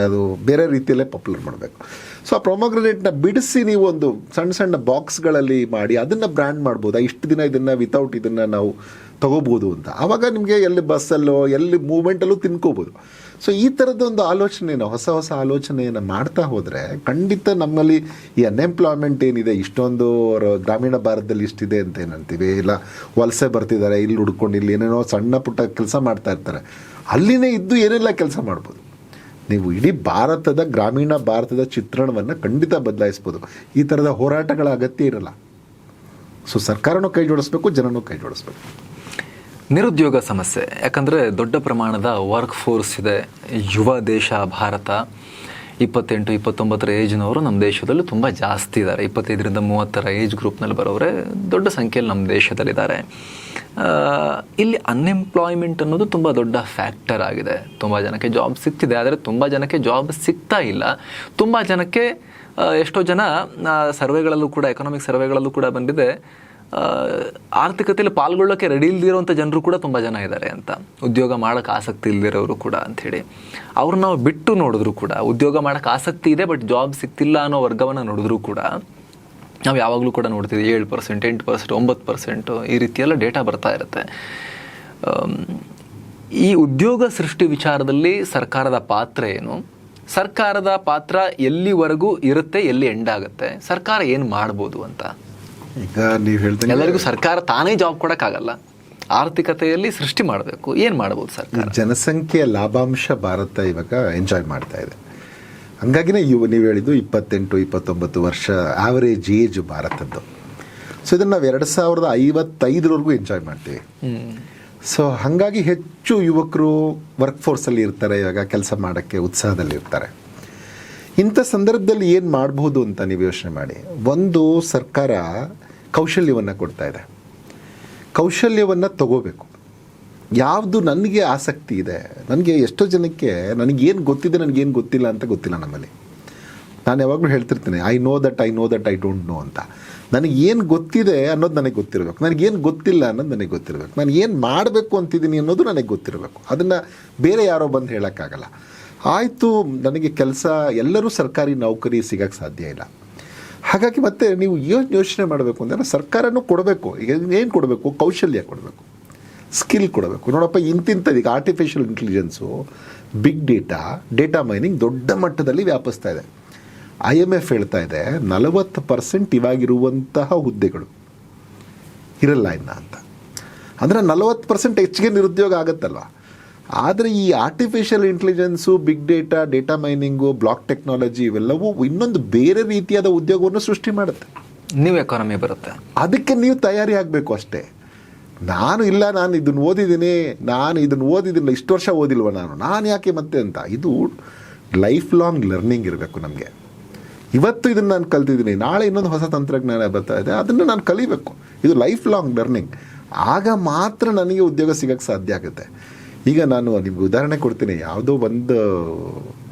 ಅದು ಬೇರೆ ರೀತಿಯಲ್ಲೇ ಪಾಪ್ಯುಲರ್ ಮಾಡಬೇಕು. ಸೊ ಆ ಪ್ರೊಮೊಗ್ರನೇಟ್ನ ಬಿಡಿಸಿ ನೀವು ಒಂದು ಸಣ್ಣ ಬಾಕ್ಸ್ಗಳಲ್ಲಿ ಮಾಡಿ ಅದನ್ನು ಬ್ರ್ಯಾಂಡ್ ಮಾಡ್ಬೋದು. ಇಷ್ಟು ದಿನ ಇದನ್ನು ವಿತೌಟ್ ಇದನ್ನು ನಾವು ತೊಗೋಬೋದು ಅಂತ. ಆವಾಗ ನಿಮಗೆ ಎಲ್ಲಿ ಬಸ್ಸಲ್ಲೋ ಎಲ್ಲಿ ಮೂವ್ಮೆಂಟಲ್ಲೂ ತಿನ್ಕೋಬೋದು. ಸೊ ಈ ಥರದ್ದೊಂದು ಆಲೋಚನೆನ, ಹೊಸ ಆಲೋಚನೆಯನ್ನು ಮಾಡ್ತಾ ಹೋದರೆ ಖಂಡಿತ ನಮ್ಮಲ್ಲಿ ಈ ಅನ್ಎಂಪ್ಲಾಯ್ಮೆಂಟ್ ಏನಿದೆ, ಇಷ್ಟೊಂದು ಗ್ರಾಮೀಣ ಭಾರತದಲ್ಲಿ ಇಷ್ಟಿದೆ ಅಂತ ಏನಂತೀವಿ, ಇಲ್ಲ ವಲಸೆ ಬರ್ತಿದ್ದಾರೆ, ಇಲ್ಲಿ ಹುಡ್ಕೊಂಡು ಇಲ್ಲಿ ಏನೇನೋ ಸಣ್ಣ ಪುಟ್ಟ ಕೆಲಸ ಮಾಡ್ತಾ ಇರ್ತಾರೆ, ಅಲ್ಲಿನೇ ಇದ್ದು ಏನೆಲ್ಲ ಕೆಲಸ ಮಾಡ್ಬೋದು. ನೀವು ಇಡೀ ಗ್ರಾಮೀಣ ಭಾರತದ ಚಿತ್ರಣವನ್ನು ಖಂಡಿತ ಬದಲಾಯಿಸ್ಬೋದು. ಈ ಥರದ ಹೋರಾಟಗಳ ಅಗತ್ಯ ಇರಲ್ಲ. ಸೊ ಸರ್ಕಾರನೂ ಕೈ ಜೋಡಿಸ್ಬೇಕು, ಜನನೂ ಕೈ ಜೋಡಿಸ್ಬೇಕು. ನಿರುದ್ಯೋಗ ಸಮಸ್ಯೆ, ಯಾಕಂದರೆ ದೊಡ್ಡ ಪ್ರಮಾಣದ ವರ್ಕ್ ಫೋರ್ಸ್ ಇದೆ, ಯುವ ದೇಶ ಭಾರತ. 28-29 ಏಜ್ನವರು ನಮ್ಮ ದೇಶದಲ್ಲಿ ತುಂಬ ಜಾಸ್ತಿ ಇದ್ದಾರೆ. 25-30 ಏಜ್ ಗ್ರೂಪ್ನಲ್ಲಿ ಬರೋರೆ ದೊಡ್ಡ ಸಂಖ್ಯೆಯಲ್ಲಿ ನಮ್ಮ ದೇಶದಲ್ಲಿದ್ದಾರೆ. ಇಲ್ಲಿ ಅನ್ಎಂಪ್ಲಾಯ್ಮೆಂಟ್ ಅನ್ನೋದು ತುಂಬ ದೊಡ್ಡ ಫ್ಯಾಕ್ಟರ್ ಆಗಿದೆ. ತುಂಬ ಜನಕ್ಕೆ ಜಾಬ್ ಸಿಗ್ತಿದೆ, ಆದರೆ ತುಂಬ ಜನಕ್ಕೆ ಜಾಬ್ ಸಿಗ್ತಾ ಇಲ್ಲ. ತುಂಬ ಜನಕ್ಕೆ ಎಷ್ಟೋ ಜನ ಸರ್ವೆಗಳಲ್ಲೂ ಕೂಡ, ಎಕನಾಮಿಕ್ ಸರ್ವೆಗಳಲ್ಲೂ ಕೂಡ ಬಂದಿದೆ, ಆರ್ಥಿಕತೆಯಲ್ಲಿ ಪಾಲ್ಗೊಳ್ಳೋಕ್ಕೆ ರೆಡಿ ಇಲ್ದಿರೋಂಥ ಜನರು ಕೂಡ ತುಂಬ ಜನ ಇದ್ದಾರೆ ಅಂತ. ಉದ್ಯೋಗ ಮಾಡೋಕ್ಕೆ ಆಸಕ್ತಿ ಇಲ್ದಿರೋರು ಕೂಡ ಅಂಥೇಳಿ ಅವ್ರು ನಾವು ಬಿಟ್ಟು ನೋಡಿದ್ರು ಕೂಡ, ಉದ್ಯೋಗ ಮಾಡೋಕ್ಕೆ ಆಸಕ್ತಿ ಇದೆ ಬಟ್ ಜಾಬ್ ಸಿಗ್ತಿಲ್ಲ ಅನ್ನೋ ವರ್ಗವನ್ನು ನೋಡಿದ್ರು ಕೂಡ ನಾವು ಯಾವಾಗಲೂ ಕೂಡ ನೋಡ್ತೀವಿ 7%, 8%, 9% ಈ ರೀತಿಯೆಲ್ಲ ಡೇಟಾ ಬರ್ತಾ ಇರುತ್ತೆ. ಈ ಉದ್ಯೋಗ ಸೃಷ್ಟಿ ವಿಚಾರದಲ್ಲಿ ಸರ್ಕಾರದ ಪಾತ್ರ ಏನು? ಸರ್ಕಾರದ ಪಾತ್ರ ಎಲ್ಲಿವರೆಗೂ ಇರುತ್ತೆ, ಎಲ್ಲಿ ಎಂಡ್ ಆಗುತ್ತೆ? ಸರ್ಕಾರ ಏನು ಮಾಡ್ಬೋದು ಅಂತ? ಈಗ ನೀವು ಹೇಳ್ದಂಗೆ ಎಲ್ಲರಿಗೂ ಸರ್ಕಾರ ತಾನೇ ಜಾಬ್ ಕೊಡೋಕ್ಕಾಗಲ್ಲ. ಆರ್ಥಿಕತೆಯಲ್ಲಿ ಸೃಷ್ಟಿ ಮಾಡಬೇಕು, ಏನು ಮಾಡ್ಬೋದು ಸರ್ಕಾರ? ಜನಸಂಖ್ಯೆಯ ಲಾಭಾಂಶ ಭಾರತ ಇವಾಗ ಎಂಜಾಯ್ ಮಾಡ್ತಾ ಇದೆ. ಹಂಗಾಗಿನೇ ನೀವು ಹೇಳಿದ್ದು 28-29 ವರ್ಷ ಆವರೇಜ್ ಏಜ್ ಭಾರತದ್ದು. ಸೊ ಇದನ್ನು ನಾವು 2055 ಎಂಜಾಯ್ ಮಾಡ್ತೀವಿ. ಸೊ ಹಾಗಾಗಿ ಹೆಚ್ಚು ಯುವಕರು ವರ್ಕ್ ಫೋರ್ಸಲ್ಲಿ ಇರ್ತಾರೆ, ಇವಾಗ ಕೆಲಸ ಮಾಡೋಕ್ಕೆ ಉತ್ಸಾಹದಲ್ಲಿ ಇರ್ತಾರೆ. ಇಂಥ ಸಂದರ್ಭದಲ್ಲಿ ಏನು ಮಾಡ್ಬೋದು ಅಂತ ನೀವು ಯೋಚನೆ ಮಾಡಿ. ಒಂದು, ಸರ್ಕಾರ ಕೌಶಲ್ಯವನ್ನು ಕೊಡ್ತಾ ಇದೆ. ಕೌಶಲ್ಯವನ್ನು ತಗೋಬೇಕು. ಯಾವುದು ನನಗೆ ಆಸಕ್ತಿ ಇದೆ, ನನಗೆ ಎಷ್ಟೋ ಜನಕ್ಕೆ ನನಗೇನು ಗೊತ್ತಿದೆ ನನಗೇನು ಗೊತ್ತಿಲ್ಲ ಅಂತ ಗೊತ್ತಿಲ್ಲ. ನಮ್ಮಲ್ಲಿ ನಾನು ಯಾವಾಗಲೂ ಹೇಳ್ತಿರ್ತೀನಿ, I know that I don't know ಅಂತ. ನನಗೇನು ಗೊತ್ತಿದೆ ಅನ್ನೋದು ನನಗೆ ಗೊತ್ತಿರಬೇಕು, ನನಗೇನು ಗೊತ್ತಿಲ್ಲ ಅನ್ನೋದು ನನಗೆ ಗೊತ್ತಿರಬೇಕು, ನಾನು ಏನು ಮಾಡಬೇಕು ಅಂತಿದ್ದೀನಿ ಅನ್ನೋದು ನನಗೆ ಗೊತ್ತಿರಬೇಕು. ಅದನ್ನು ಬೇರೆ ಯಾರೋ ಬಂದು ಹೇಳೋಕ್ಕಾಗಲ್ಲ. ಆಯಿತು, ನನಗೆ ಕೆಲಸ, ಎಲ್ಲರೂ ಸರ್ಕಾರಿ ನೌಕರಿ ಸಿಗೋಕ್ಕೆ ಸಾಧ್ಯ ಇಲ್ಲ. ಹಾಗಾಗಿ ಮತ್ತೆ ನೀವು ಯೋಚನೆ ಮಾಡಬೇಕು ಅಂದರೆ ಸರ್ಕಾರನೂ ಕೊಡಬೇಕು. ಈಗ ಏನು ಕೊಡಬೇಕು? ಕೌಶಲ್ಯ ಕೊಡಬೇಕು, ಸ್ಕಿಲ್ ಕೊಡಬೇಕು. ನೋಡಪ್ಪ, ಇಂತಿಂಥದ್ದು ಈಗ artificial intelligence, big data mining ದೊಡ್ಡ ಮಟ್ಟದಲ್ಲಿ ವ್ಯಾಪಿಸ್ತಾ ಇದೆ. IMF ಹೇಳ್ತಾ ಇದೆ 40% ಇವಾಗಿರುವಂತಹ ಹುದ್ದೆಗಳು ಇರಲ್ಲ ಇನ್ನು ಅಂತ. ಅಂದರೆ 40% ಹೆಚ್ಚಿಗೆ ನಿರುದ್ಯೋಗ ಆಗುತ್ತಲ್ವ. ಆದರೆ ಈ artificial intelligence, big data mining, block technology ಇವೆಲ್ಲವೂ ಇನ್ನೊಂದು ಬೇರೆ ರೀತಿಯಾದ ಉದ್ಯೋಗವನ್ನು ಸೃಷ್ಟಿ ಮಾಡುತ್ತೆ. ನ್ಯೂ ಎಕಾನಮಿ ಬರುತ್ತೆ. ಅದಕ್ಕೆ ನೀವು ತಯಾರಿ ಆಗಬೇಕು ಅಷ್ಟೇ. ನಾನು ಇದನ್ನು ಓದಿದ್ದೀನಿ, ಇಷ್ಟು ವರ್ಷ ಓದಿಲ್ವ ನಾನು ಯಾಕೆ ಮತ್ತೆ ಅಂತ. ಇದು ಲೈಫ್ ಲಾಂಗ್ ಲರ್ನಿಂಗ್ ಇರಬೇಕು ನಮಗೆ. ಇವತ್ತು ಇದನ್ನು ನಾನು ಕಲ್ತಿದ್ದೀನಿ, ನಾಳೆ ಇನ್ನೊಂದು ಹೊಸ ತಂತ್ರಜ್ಞಾನ ಬರ್ತಾ ಇದೆ, ಅದನ್ನು ನಾನು ಕಲಿಬೇಕು. ಇದು ಲೈಫ್ ಲಾಂಗ್ ಲರ್ನಿಂಗ್. ಆಗ ಮಾತ್ರ ನನಗೆ ಉದ್ಯೋಗ ಸಿಗೋಕ್ಕೆ ಸಾಧ್ಯ ಆಗುತ್ತೆ. ಈಗ ನಾನು ನಿಮ್ಗೆ ಉದಾಹರಣೆ ಕೊಡ್ತೀನಿ. ಯಾವುದೋ ಒಂದು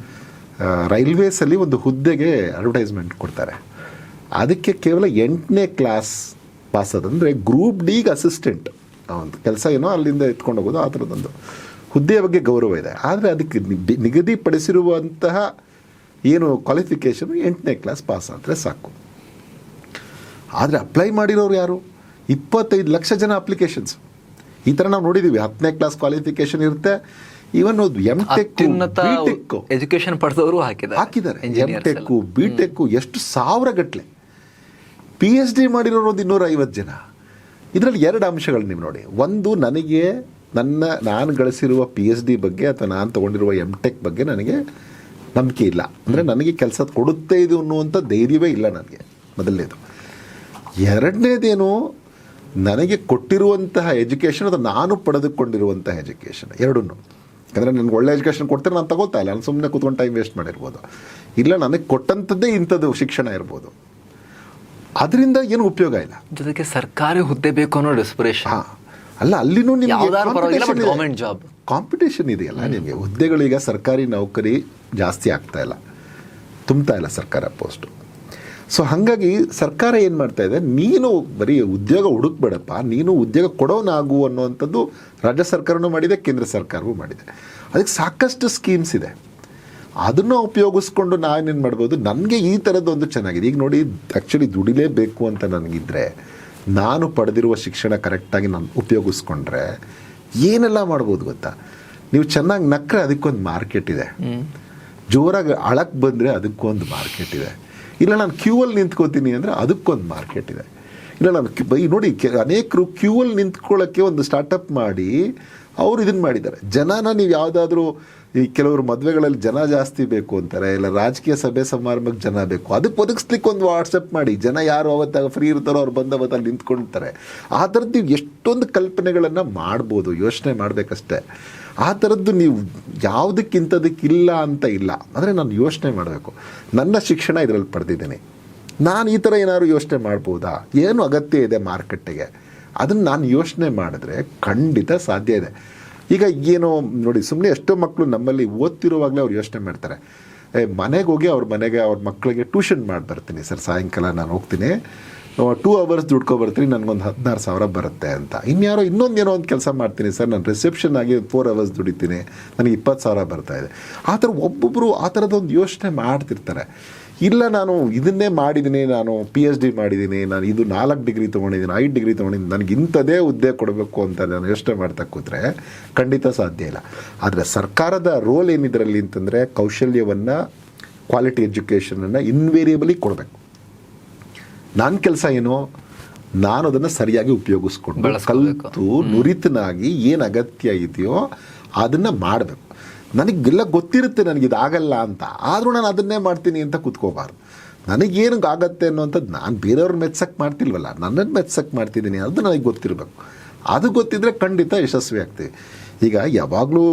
ರೈಲ್ವೇಸಲ್ಲಿ ಒಂದು ಹುದ್ದೆಗೆ ಅಡ್ವರ್ಟೈಸ್ಮೆಂಟ್ ಕೊಡ್ತಾರೆ. ಅದಕ್ಕೆ ಕೇವಲ 8ನೇ ಕ್ಲಾಸ್ ಪಾಸ್ ಅದಂದರೆ ಗ್ರೂಪ್ ಡಿಗೆ ಅಸಿಸ್ಟೆಂಟ್ ಒಂದು ಕೆಲಸ ಏನೋ ಅಲ್ಲಿಂದ ಎತ್ಕೊಂಡು ಹೋಗೋದು, ಆ ಥರದೊಂದು ಹುದ್ದೆಯ ಬಗ್ಗೆ ಗೌರವ ಇದೆ. ಆದರೆ ಅದಕ್ಕೆ ನಿಗದಿಪಡಿಸಿರುವಂತಹ ಏನು ಕ್ವಾಲಿಫಿಕೇಷನು 8ನೇ ಕ್ಲಾಸ್ ಪಾಸ್ ಆದರೆ ಸಾಕು. ಆದರೆ ಅಪ್ಲೈ ಮಾಡಿರೋರು ಯಾರು? 25 ಲಕ್ಷ ಜನ ಅಪ್ಲಿಕೇಶನ್ಸ್. ಈ ಥರ ನಾವು ನೋಡಿದ್ದೀವಿ. 10ನೇ ಕ್ಲಾಸ್ ಕ್ವಾಲಿಫಿಕೇಷನ್ ಇರುತ್ತೆ. ಇವನ್ BTech ಎಜುಕೇಶನ್ ಪಡೆದವರು ಹಾಕಿದ್ದಾರೆ. MTech, BTech ಎಷ್ಟು ಸಾವಿರಗಟ್ಟಲೆ. PhD ಮಾಡಿರೋರು ಒಂದು 250 ಜನ. ಇದರಲ್ಲಿ 2 ಅಂಶಗಳು ನೀವು ನೋಡಿ. ಒಂದು, ನನಗೆ ನಾನು ಗಳಿಸಿರುವ PhD ಬಗ್ಗೆ ಅಥವಾ ನಾನು ತೊಗೊಂಡಿರುವ MTech ಬಗ್ಗೆ ನನಗೆ ನಂಬಿಕೆ ಇಲ್ಲ. ಅಂದರೆ ನನಗೆ ಕೆಲಸ ಕೊಡುತ್ತೆ ಇದು ಅನ್ನುವಂಥ ಧೈರ್ಯವೇ ಇಲ್ಲ ನನಗೆ, ಮೊದಲನೇದು. ಎರಡನೇದೇನು, ನನಗೆ ಕೊಟ್ಟಿರುವಂತಹ ಎಜುಕೇಷನ್ ಅದು ನಾನು ಪಡೆದುಕೊಂಡಿರುವಂತಹ ಎಜುಕೇಷನ್, ಎರಡನ್ನೂ. ಯಾಕಂದರೆ ನನಗೆ ಒಳ್ಳೆ ಎಜುಕೇಷನ್ ಕೊಡ್ತಾರೆ, ನಾನು ತಗೋತಾ ಇಲ್ಲ, ನಾನು ಸುಮ್ಮನೆ ಕೂತ್ಕೊಂಡು ಟೈಮ್ ವೇಸ್ಟ್ ಮಾಡಿರ್ಬೋದು. ಇಲ್ಲ, ನನಗೆ ಕೊಟ್ಟಂಥದ್ದೇ ಇಂಥದ್ದು ಶಿಕ್ಷಣ ಇರ್ಬೋದು. ಅದರಿಂದ ಏನು ಉಪಯೋಗ ಇಲ್ಲ. ಜೊತೆಗೆ ಸರ್ಕಾರಿ ಹುದ್ದೆ ಬೇಕು ಅನ್ನೋ ಡೆಸ್ಪಿರೇಷನ್. ಅಲ್ಲ, ಅಲ್ಲಿನೂ ಗವರ್ಮೆಂಟ್ ಜಾಬ್ ಕಾಂಪಿಟೇಷನ್ ಇದೆಯಲ್ಲ ನಿಮಗೆ. ಹುದ್ದೆಗಳೀಗ ಸರ್ಕಾರಿ ನೌಕರಿ ಜಾಸ್ತಿ ಆಗ್ತಾ ಇಲ್ಲ, ತುಂಬ್ತಾ ಇಲ್ಲ ಸರ್ಕಾರ ಪೋಸ್ಟು. ಸೊ ಹಾಗಾಗಿ ಸರ್ಕಾರ ಏನು ಮಾಡ್ತಾ ಇದೆ, ನೀನು ಬರೀ ಉದ್ಯೋಗ ಹುಡುಕ್ಬೇಡಪ್ಪ, ನೀನು ಉದ್ಯೋಗ ಕೊಡೋನಾಗು ಅನ್ನುವಂಥದ್ದು ರಾಜ್ಯ ಸರ್ಕಾರನೂ ಮಾಡಿದೆ, ಕೇಂದ್ರ ಸರ್ಕಾರವೂ ಮಾಡಿದೆ. ಅದಕ್ಕೆ ಸಾಕಷ್ಟು ಸ್ಕೀಮ್ಸ್ ಇದೆ. ಅದನ್ನು ಉಪಯೋಗಿಸ್ಕೊಂಡು ನಾವೇನೇನು ಮಾಡ್ಬೋದು. ನನಗೆ ಈ ಥರದ್ದೊಂದು ಚೆನ್ನಾಗಿದೆ. ಈಗ ನೋಡಿ, ಆ್ಯಕ್ಚುಲಿ ದುಡಿಲೇಬೇಕು ಅಂತ ನನಗಿದ್ರೆ, ನಾನು ಪಡೆದಿರುವ ಶಿಕ್ಷಣ ಕರೆಕ್ಟಾಗಿ ನಾನು ಉಪಯೋಗಿಸ್ಕೊಂಡ್ರೆ ಏನೆಲ್ಲ ಮಾಡ್ಬೋದು ಗೊತ್ತಾ. ನೀವು ಚೆನ್ನಾಗಿ ನಕ್ಕರೆ ಅದಕ್ಕೊಂದು ಮಾರ್ಕೆಟ್ ಇದೆ, ಜೋರಾಗಿ ಅಳಕ್ಕೆ ಬಂದರೆ ಅದಕ್ಕೊಂದು ಮಾರ್ಕೆಟ್ ಇದೆ. ಇಲ್ಲ, ನಾನು ಕ್ಯೂವಲ್ಲಿ ನಿಂತ್ಕೋತೀನಿ ಅಂದರೆ ಅದಕ್ಕೊಂದು ಮಾರ್ಕೆಟ್ ಇದೆ. ಇಲ್ಲ, ನಾನು ನೋಡಿ, ಅನೇಕರು ಕ್ಯೂವಲ್ಲಿ ನಿಂತ್ಕೊಳ್ಳೋಕ್ಕೆ ಒಂದು ಸ್ಟಾರ್ಟಪ್ ಮಾಡಿ ಅವರು ಇದನ್ನು ಮಾಡಿದ್ದಾರೆ. ಜನನ ನೀವು ಯಾವುದಾದ್ರೂ ಈ ಕೆಲವರು ಮದುವೆಗಳಲ್ಲಿ ಜನ ಜಾಸ್ತಿ ಬೇಕು ಅಂತಾರೆ, ಇಲ್ಲ ರಾಜಕೀಯ ಸಭೆ ಸಮಾರಂಭಕ್ಕೆ ಜನ ಬೇಕು, ಅದಕ್ಕೆ ಒದಗಿಸ್ಲಿಕ್ಕೆ ಒಂದು ವಾಟ್ಸಪ್ ಮಾಡಿ, ಜನ ಯಾರು ಅವತ್ತಾಗ ಫ್ರೀ ಇರ್ತಾರೋ ಅವ್ರು ಬಂದು ಅವತ್ತಲ್ಲಿ ನಿಂತ್ಕೊಳ್ತಾರೆ. ಆ ಥರದ್ದು ನೀವು ಎಷ್ಟೊಂದು ಕಲ್ಪನೆಗಳನ್ನು ಮಾಡ್ಬೋದು, ಯೋಚನೆ ಮಾಡಬೇಕಷ್ಟೆ. ಆ ಥರದ್ದು ನೀವು ಯಾವುದಕ್ಕಿಂತದಕ್ಕಿಲ್ಲ ಅಂತ ಇಲ್ಲ. ಅಂದರೆ ನಾನು ಯೋಚನೆ ಮಾಡಬೇಕು, ನನ್ನ ಶಿಕ್ಷಣ ಇದರಲ್ಲಿ ಪಡೆದಿದ್ದೀನಿ, ನಾನು ಈ ಥರ ಏನಾದ್ರು ಯೋಚನೆ ಮಾಡ್ಬೋದಾ, ಏನು ಅಗತ್ಯ ಇದೆ ಮಾರ್ಕೆಟ್ಟಿಗೆ, ಅದನ್ನು ನಾನು ಯೋಚನೆ ಮಾಡಿದ್ರೆ ಖಂಡಿತ ಸಾಧ್ಯ ಇದೆ. ಈಗ ಏನೋ ನೋಡಿ, ಸುಮ್ಮನೆ ಎಷ್ಟೋ ಮಕ್ಕಳು ನಮ್ಮಲ್ಲಿ ಓದ್ತಿರುವಾಗಲೇ ಅವ್ರು ಯೋಚನೆ ಮಾಡ್ತಾರೆ, ಮನೆಗೆ ಹೋಗಿ ಅವ್ರ ಮಕ್ಕಳಿಗೆ ಟ್ಯೂಷನ್ ಮಾಡಿ ಬರ್ತೀನಿ ಸರ್, ಸಾಯಂಕಾಲ ನಾನು ಹೋಗ್ತೀನಿ, 2 ಅವರ್ಸ್ ದುಡ್ಕೊಬರ್ತೀನಿ, ನನಗೊಂದು 16,000 ಬರುತ್ತೆ ಅಂತ. ಇನ್ನೊಂದೇನೋ ಒಂದು ಕೆಲಸ ಮಾಡ್ತೀನಿ ಸರ್, ನಾನು ರಿಸೆಪ್ಷನ್ ಆಗಿ 4 ಅವರ್ಸ್ ದುಡಿತೀನಿ, ನನಗೆ 20,000 ಬರ್ತಾಯಿದೆ. ಆ ಥರ ಒಬ್ಬೊಬ್ಬರು ಆ ಥರದೊಂದು ಯೋಚನೆ ಮಾಡ್ತಿರ್ತಾರೆ. ಇಲ್ಲ, ನಾನು ಇದನ್ನೇ ಮಾಡಿದ್ದೀನಿ, ನಾನು PhD ಮಾಡಿದ್ದೀನಿ, ನಾನು ಇದು 4 ಡಿಗ್ರಿ ತೊಗೊಂಡಿದ್ದೀನಿ, 5 ಡಿಗ್ರಿ ತೊಗೊಂಡಿದ್ದೀನಿ, ನನಗೆ ಇಂಥದೇ ಹುದ್ದೆ ಕೊಡಬೇಕು ಅಂತ ನಾನು ಯೋಚನೆ ಮಾಡ್ತಾ ಕೂತ್ರೆ ಖಂಡಿತ ಸಾಧ್ಯ ಇಲ್ಲ. ಆದರೆ ಸರ್ಕಾರದ ರೋಲ್ ಏನಿದರಲ್ಲಿ ಅಂತಂದರೆ, ಕೌಶಲ್ಯವನ್ನು, ಕ್ವಾಲಿಟಿ ಎಜುಕೇಷನನ್ನು ಇನ್ವೇರಿಯಬಲಿ ಕೊಡಬೇಕು. ನನ್ನ ಕೆಲಸ ಏನು, ನಾನು ಅದನ್ನು ಸರಿಯಾಗಿ ಉಪಯೋಗಿಸ್ಕೊಂಡು ಬಳಸ್ಕೋಬೇಕು. ಕಲಿತು ನುರಿತನಾಗಿ ಏನು ಅಗತ್ಯ ಇದೆಯೋ ಅದನ್ನು ಮಾಡಬೇಕು. ನನಗೆಲ್ಲ ಗೊತ್ತಿರುತ್ತೆ ನನಗೆ ಇದಾಗಲ್ಲ ಅಂತ, ಆದರೂ ನಾನು ಅದನ್ನೇ ಮಾಡ್ತೀನಿ ಅಂತ ಕೂತ್ಕೋಬಾರ್ದು. ನನಗೇನು ಆಗತ್ತೆ ಅನ್ನೋಂಥದ್ದು ನಾನು ಬೇರೆಯವ್ರ ಮೆಚ್ಚಕ್ಕೆ ಮಾಡ್ತಿಲ್ವಲ್ಲ, ನನ್ನನ್ನು ಮೆಚ್ಚಕ್ಕೆ ಮಾಡ್ತಿದ್ದೀನಿ, ಅದು ನನಗೆ ಗೊತ್ತಿರಬೇಕು. ಅದು ಗೊತ್ತಿದ್ದರೆ ಖಂಡಿತ ಯಶಸ್ವಿ ಆಗ್ತೀವಿ. ಈಗ ಯಾವಾಗಲೂ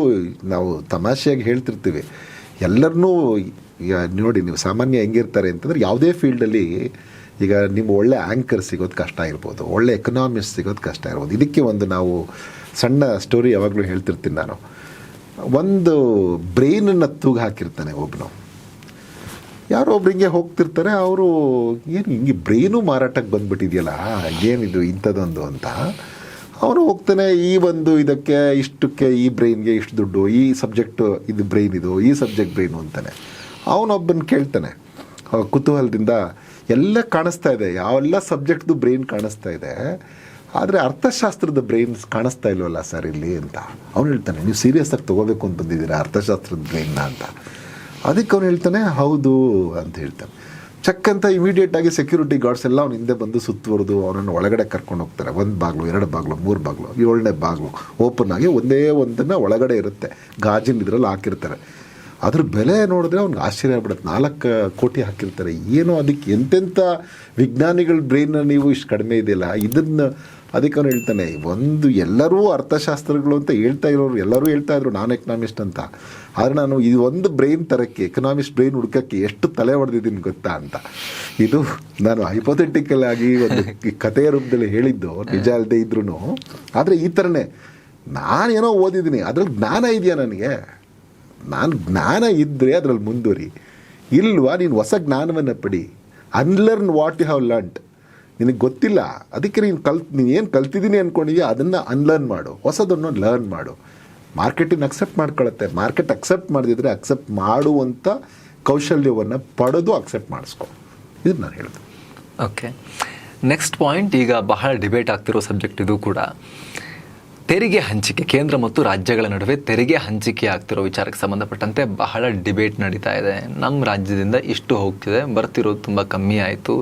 ನಾವು ತಮಾಷೆಯಾಗಿ ಹೇಳ್ತಿರ್ತೀವಿ, ಎಲ್ಲರನ್ನೂ ಈಗ ನೋಡಿ ನೀವು ಸಾಮಾನ್ಯ ಹೆಂಗಿರ್ತಾರೆ ಅಂತಂದರೆ ಯಾವುದೇ ಫೀಲ್ಡಲ್ಲಿ ಈಗ ನಿಮ್ಮ ಒಳ್ಳೆ ಆ್ಯಂಕರ್ ಸಿಗೋದು ಕಷ್ಟ ಇರ್ಬೋದು, ಒಳ್ಳೆ ಎಕನಾಮಿಸ್ಟ್ ಸಿಗೋದು ಕಷ್ಟ ಇರ್ಬೋದು. ಇದಕ್ಕೆ ಒಂದು ನಾವು ಸಣ್ಣ ಸ್ಟೋರಿ ಯಾವಾಗಲೂ ಹೇಳ್ತಿರ್ತೀನಿ ನಾನು. ಒಂದು ಬ್ರೈನನ್ನು ತೂಗು ಹಾಕಿರ್ತಾನೆ ಒಬ್ಬನು, ಯಾರೋ ಒಬ್ರು ಹಿಂಗೆ ಹೋಗ್ತಿರ್ತಾರೆ, ಅವರು ಏನು ಹಿಂಗೆ ಬ್ರೈನು ಮಾರಾಟಕ್ಕೆ ಬಂದುಬಿಟ್ಟಿದೆಯಲ್ಲ, ಏನಿದು ಇಂಥದ್ದೊಂದು ಅಂತ. ಅವನು ಹೋಗ್ತಾನೆ, ಈ ಒಂದು ಇದಕ್ಕೆ ಇಷ್ಟಕ್ಕೆ ಈ ಬ್ರೈನ್ಗೆ ಇಷ್ಟು ದುಡ್ಡು, ಈ ಸಬ್ಜೆಕ್ಟು ಇದು ಬ್ರೈನ್, ಇದು ಈ ಸಬ್ಜೆಕ್ಟ್ ಬ್ರೈನು ಅಂತಾನೆ. ಅವನೊಬ್ಬನ ಕೇಳ್ತಾನೆ ಕುತೂಹಲದಿಂದ, ಎಲ್ಲ ಕಾಣಿಸ್ತಾ ಇದೆ, ಯಾವೆಲ್ಲ ಸಬ್ಜೆಕ್ಟ್ದು ಬ್ರೈನ್ ಕಾಣಿಸ್ತಾ ಇದೆ, ಆದರೆ ಅರ್ಥಶಾಸ್ತ್ರದ ಬ್ರೈನ್ಸ್ ಕಾಣಿಸ್ತಾ ಇಲ್ವಲ್ಲ ಸರ್ ಇಲ್ಲಿ ಅಂತ. ಅವನು ಹೇಳ್ತಾನೆ, ನೀವು ಸೀರಿಯಸ್ಸಾಗಿ ತೊಗೋಬೇಕು ಅಂತ ಬಂದಿದ್ದೀರಾ ಅರ್ಥಶಾಸ್ತ್ರದ ಬ್ರೈನ್ನ ಅಂತ. ಅದಕ್ಕೆ ಅವನು ಹೇಳ್ತಾನೆ, ಹೌದು ಅಂತ ಹೇಳ್ತಾನೆ. ಚೆಕ್ ಅಂತ ಇಮಿಡಿಯೇಟಾಗಿ ಸೆಕ್ಯೂರಿಟಿ ಗಾರ್ಡ್ಸ್ ಎಲ್ಲ ಅವ್ನು ಹಿಂದೆ ಬಂದು ಸುತ್ತುವರೆದು ಅವನನ್ನು ಒಳಗಡೆ ಕರ್ಕೊಂಡು ಹೋಗ್ತಾರೆ. 1 ಬಾಗಿಲು 2 ಬಾಗಿಲು 3 ಬಾಗಿಲು 7ನೇ ಬಾಗಿಲು ಓಪನ್ ಆಗಿ ಒಂದೇ ಒಂದನ್ನು ಒಳಗಡೆ ಇರುತ್ತೆ, ಗಾಜಿನ ಇದರಲ್ಲಿ ಹಾಕಿರ್ತಾರೆ. ಅದ್ರ ಬೆಲೆ ನೋಡಿದ್ರೆ ಅವ್ನಿಗೆ ಆಶ್ಚರ್ಯ ಆಗ್ಬಿಡುತ್ತೆ. 4 ಕೋಟಿ ಹಾಕಿರ್ತಾರೆ. ಏನೋ ಅದಕ್ಕೆ ಎಂತೆಂಥ ವಿಜ್ಞಾನಿಗಳ ಬ್ರೈನ್ನ ನೀವು ಇಷ್ಟು ಕಡಿಮೆ ಇದೆಯಲ್ಲ ಇದನ್ನು. ಅದಕ್ಕೆ ಅವನು ಹೇಳ್ತಾನೆ, ಒಂದು ಎಲ್ಲರೂ ಅರ್ಥಶಾಸ್ತ್ರಗಳು ಅಂತ ಹೇಳ್ತಾ ಇರೋರು ಎಲ್ಲರೂ ಹೇಳ್ತಾ ಇದ್ರು ನಾನು ಎಕನಾಮಿಸ್ಟ್ ಅಂತ, ಆದರೆ ನಾನು ಇದು ಒಂದು ಬ್ರೈನ್ ತರಕ್ಕೆ ಎಕನಾಮಿಸ್ಟ್ ಬ್ರೈನ್ ಹುಡ್ಕೋಕ್ಕೆ ಎಷ್ಟು ತಲೆ ಹೊಡೆದಿದ್ದೀನಿ ಗೊತ್ತಾ ಅಂತ. ಇದು ನಾನು ಹೈಪೋಥೆಟಿಕಲ್ ಆಗಿ ಒಂದು ಕಥೆಯ ರೂಪದಲ್ಲಿ ಹೇಳಿದ್ದು, ನಿಜ ಅಲ್ಲದೆ ಇದ್ರೂ. ಆದರೆ ಈ ಥರನೇ ನಾನೇನೋ ಓದಿದ್ದೀನಿ, ಅದ್ರಲ್ಲಿ ಜ್ಞಾನ ಇದೆಯಾ ನನಗೆ, ನಾನು ಜ್ಞಾನ ಇದ್ದರೆ ಅದರಲ್ಲಿ ಮುಂದುವರಿ, ಇಲ್ವಾ ನೀನು ಹೊಸ ಜ್ಞಾನವನ್ನು ಪಡಿ. Unlearn what you have learned. ನಿನಗೆ ಗೊತ್ತಿಲ್ಲ, ಅದಕ್ಕೆ ನೀನು ಏನು ಕಲ್ತಿದ್ದೀನಿ ಅಂದ್ಕೊಂಡಿದ್ದೀಯ ಅದನ್ನು ಅನ್ಲರ್ನ್ ಮಾಡು, ಹೊಸದನ್ನು ಲರ್ನ್ ಮಾಡು. ಮಾರ್ಕೆಟಿಂಗ್ ಅಕ್ಸೆಪ್ಟ್ ಮಾಡ್ಕೊಳ್ಳುತ್ತೆ. ಮಾರ್ಕೆಟ್ ಅಕ್ಸೆಪ್ಟ್ ಮಾಡದಿದ್ದರೆ ಅಕ್ಸೆಪ್ಟ್ ಮಾಡುವಂಥ ಕೌಶಲ್ಯವನ್ನು ಪಡೆದು ಅಕ್ಸೆಪ್ಟ್ ಮಾಡಿಸ್ಕೊ. ಇದು ನಾನು ಹೇಳಿದೆ. ಓಕೆ, ನೆಕ್ಸ್ಟ್ ಪಾಯಿಂಟ್, ಈಗ ಬಹಳ ಡಿಬೇಟ್ ಆಗ್ತಿರೋ ಸಬ್ಜೆಕ್ಟ್ ಇದು ಕೂಡ. ತೆರಿಗೆ ಹಂಚಿಕೆ, ಕೇಂದ್ರ ಮತ್ತು ರಾಜ್ಯಗಳ ನಡುವೆ ತೆರಿಗೆ ಹಂಚಿಕೆ ಆಗ್ತಿರೋ ವಿಚಾರಕ್ಕೆ ಸಂಬಂಧಪಟ್ಟಂತೆ ಬಹಳ ಡಿಬೇಟ್ ನಡೀತಾ ಇದೆ. ನಮ್ಮ ರಾಜ್ಯದಿಂದ ಇಷ್ಟು ಹೋಗ್ತಿದೆ, ಬರ್ತಿರೋದು ತುಂಬ ಕಮ್ಮಿ ಆಯಿತು,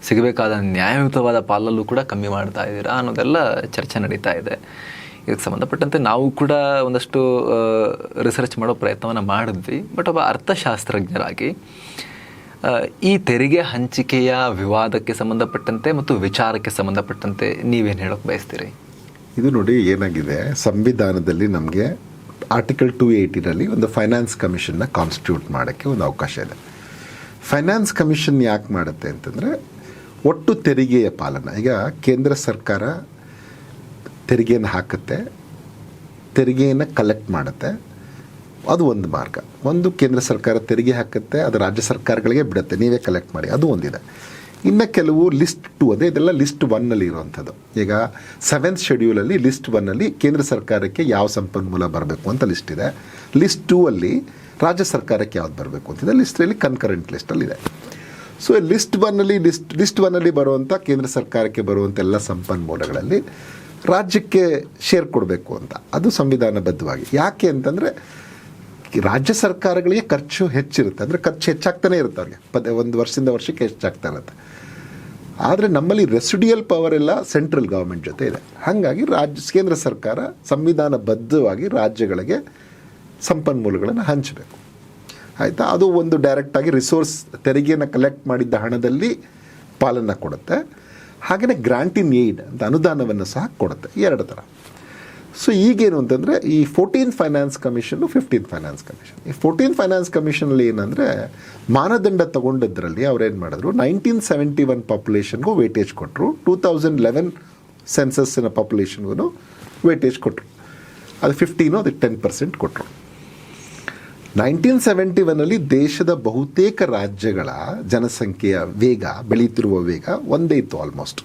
ಸಿಗಬೇಕಾದ ನ್ಯಾಯಯುತವಾದ ಪಾಲಲ್ಲೂ ಕೂಡ ಕಮ್ಮಿ ಮಾಡ್ತಾ ಇದ್ದೀರಾ ಅನ್ನೋದೆಲ್ಲ ಚರ್ಚೆ ನಡೀತಾ ಇದೆ. ಇದಕ್ಕೆ ಸಂಬಂಧಪಟ್ಟಂತೆ ನಾವು ಕೂಡ ಒಂದಷ್ಟು ರಿಸರ್ಚ್ ಮಾಡೋ ಪ್ರಯತ್ನವನ್ನು ಮಾಡಿದ್ವಿ. ಬಟ್ ಒಬ್ಬ ಅರ್ಥಶಾಸ್ತ್ರಜ್ಞರಾಗಿ ಈ ತೆರಿಗೆ ಹಂಚಿಕೆಯ ವಿವಾದಕ್ಕೆ ಸಂಬಂಧಪಟ್ಟಂತೆ ಮತ್ತು ವಿಚಾರಕ್ಕೆ ಸಂಬಂಧಪಟ್ಟಂತೆ ನೀವೇನು ಹೇಳೋಕ್ಕೆ ಬಯಸ್ತೀರಿ? ಇದು ನೋಡಿ ಏನಾಗಿದೆ, ಸಂವಿಧಾನದಲ್ಲಿ ನಮಗೆ ಆರ್ಟಿಕಲ್ 280ರಲ್ಲಿ ಒಂದು ಫೈನಾನ್ಸ್ ಕಮಿಷನ್ನ ಕಾನ್ಸ್ಟಿಟ್ಯೂಟ್ ಮಾಡೋಕ್ಕೆ ಒಂದು ಅವಕಾಶ ಇದೆ. ಫೈನಾನ್ಸ್ ಕಮಿಷನ್ ಯಾಕೆ ಮಾಡುತ್ತೆ ಅಂತಂದರೆ, ಒಟ್ಟು ತೆರಿಗೆಯ ಪಾಲನ. ಈಗ ಕೇಂದ್ರ ಸರ್ಕಾರ ತೆರಿಗೆಯನ್ನು ಹಾಕುತ್ತೆ, ತೆರಿಗೆಯನ್ನು ಕಲೆಕ್ಟ್ ಮಾಡುತ್ತೆ, ಅದು ಒಂದು ಮಾರ್ಗ. ಒಂದು ಕೇಂದ್ರ ಸರ್ಕಾರ ತೆರಿಗೆ ಹಾಕುತ್ತೆ, ಅದು ರಾಜ್ಯ ಸರ್ಕಾರಗಳಿಗೆ ಬಿಡುತ್ತೆ, ನೀವೇ ಕಲೆಕ್ಟ್ ಮಾಡಿ, ಅದು ಒಂದಿದೆ. ಇನ್ನು ಕೆಲವು ಲಿಸ್ಟ್ 2, ಅದೇ ಇದೆಲ್ಲ ಲಿಸ್ಟ್ 1ನಲ್ಲಿ ಇರುವಂಥದ್ದು. ಈಗ 7th ಶೆಡ್ಯೂಲಲ್ಲಿ ಲಿಸ್ಟ್ 1ನಲ್ಲಿ ಕೇಂದ್ರ ಸರ್ಕಾರಕ್ಕೆ ಯಾವ ಸಂಪನ್ಮೂಲ ಬರಬೇಕು ಅಂತ ಲಿಸ್ಟ್ ಇದೆ. ಲಿಸ್ಟ್ 2ಅಲ್ಲಿ ರಾಜ್ಯ ಸರ್ಕಾರಕ್ಕೆ ಯಾವ್ದು ಬರಬೇಕು ಅಂತಿದೆ. ಲಿಸ್ಟ್ 3ರಲ್ಲಿ ಕನ್ಕರೆಂಟ್ ಲಿಸ್ಟಲ್ಲಿದೆ. ಸೊ ಲಿಸ್ಟ್ 1ನಲ್ಲಿ ಬರುವಂಥ ಕೇಂದ್ರ ಸರ್ಕಾರಕ್ಕೆ ಬರುವಂಥ ಎಲ್ಲ ಸಂಪನ್ಮೂಲಗಳಲ್ಲಿ ರಾಜ್ಯಕ್ಕೆ ಶೇರ್ ಕೊಡಬೇಕು ಅಂತ, ಅದು ಸಂವಿಧಾನಬದ್ಧವಾಗಿ. ಯಾಕೆ ಅಂತಂದರೆ ರಾಜ್ಯ ಸರ್ಕಾರಗಳಿಗೆ ಖರ್ಚು ಹೆಚ್ಚಿರುತ್ತೆ, ಅಂದರೆ ಖರ್ಚು ಹೆಚ್ಚಾಗ್ತಾನೆ ಇರುತ್ತೆ ಅವ್ರಿಗೆ, ಒಂದು ವರ್ಷದಿಂದ ವರ್ಷಕ್ಕೆ ಹೆಚ್ಚಾಗ್ತಾ ಇರುತ್ತೆ. ಆದರೆ ನಮ್ಮಲ್ಲಿ ರೆಸಿಡಿಯಲ್ ಪವರ್ ಎಲ್ಲ ಸೆಂಟ್ರಲ್ ಗೌರ್ಮೆಂಟ್ ಜೊತೆ ಇದೆ. ಹಾಗಾಗಿ ಕೇಂದ್ರ ಸರ್ಕಾರ ಸಂವಿಧಾನಬದ್ಧವಾಗಿ ರಾಜ್ಯಗಳಿಗೆ ಸಂಪನ್ಮೂಲಗಳನ್ನು ಹಂಚಬೇಕು, ಆಯಿತಾ. ಅದು ಒಂದು ಡೈರೆಕ್ಟಾಗಿ ರಿಸೋರ್ಸ್, ತೆರಿಗೆಯನ್ನು ಕಲೆಕ್ಟ್ ಮಾಡಿದ್ದ ಹಣದಲ್ಲಿ ಪಾಲನ್ನು ಕೊಡುತ್ತೆ. ಹಾಗೆಯೇ ಗ್ರಾಂಟ್ ಇನ್ ಏಡ್ ಅಂತ ಅನುದಾನವನ್ನು ಸಹ ಕೊಡುತ್ತೆ, 2 ಥರ. ಸೊ ಈಗೇನು ಅಂತಂದರೆ, ಈ 14th finance commission 15th finance commission. ಈ 14th ಫೈನಾನ್ಸ್ ಕಮಿಷನಲ್ಲಿ ಏನಂದರೆ, ಮಾನದಂಡ ತಗೊಂಡಿದ್ದರಲ್ಲಿ ಅವ್ರೇನು ಮಾಡಿದ್ರು, 1971 ಪಾಪ್ಯುಲೇಷನ್ಗೂ ವೇಟೇಜ್ ಕೊಟ್ಟರು, 2011 ಸೆನ್ಸಸ್ಸಿನ ಪಾಪ್ಯುಲೇಷನ್ಗೂ ವೇಟೇಜ್ ಕೊಟ್ಟರು. ಅದು 15, ಅದಕ್ಕೆ 10% ಕೊಟ್ಟರು. 1971ನಲ್ಲಿ ದೇಶದ ಬಹುತೇಕ ರಾಜ್ಯಗಳ ಜನಸಂಖ್ಯೆಯ ವೇಗ, ಬೆಳೀತಿರುವ ವೇಗ ಒಂದೇ ಇತ್ತು ಆಲ್ಮೋಸ್ಟ್.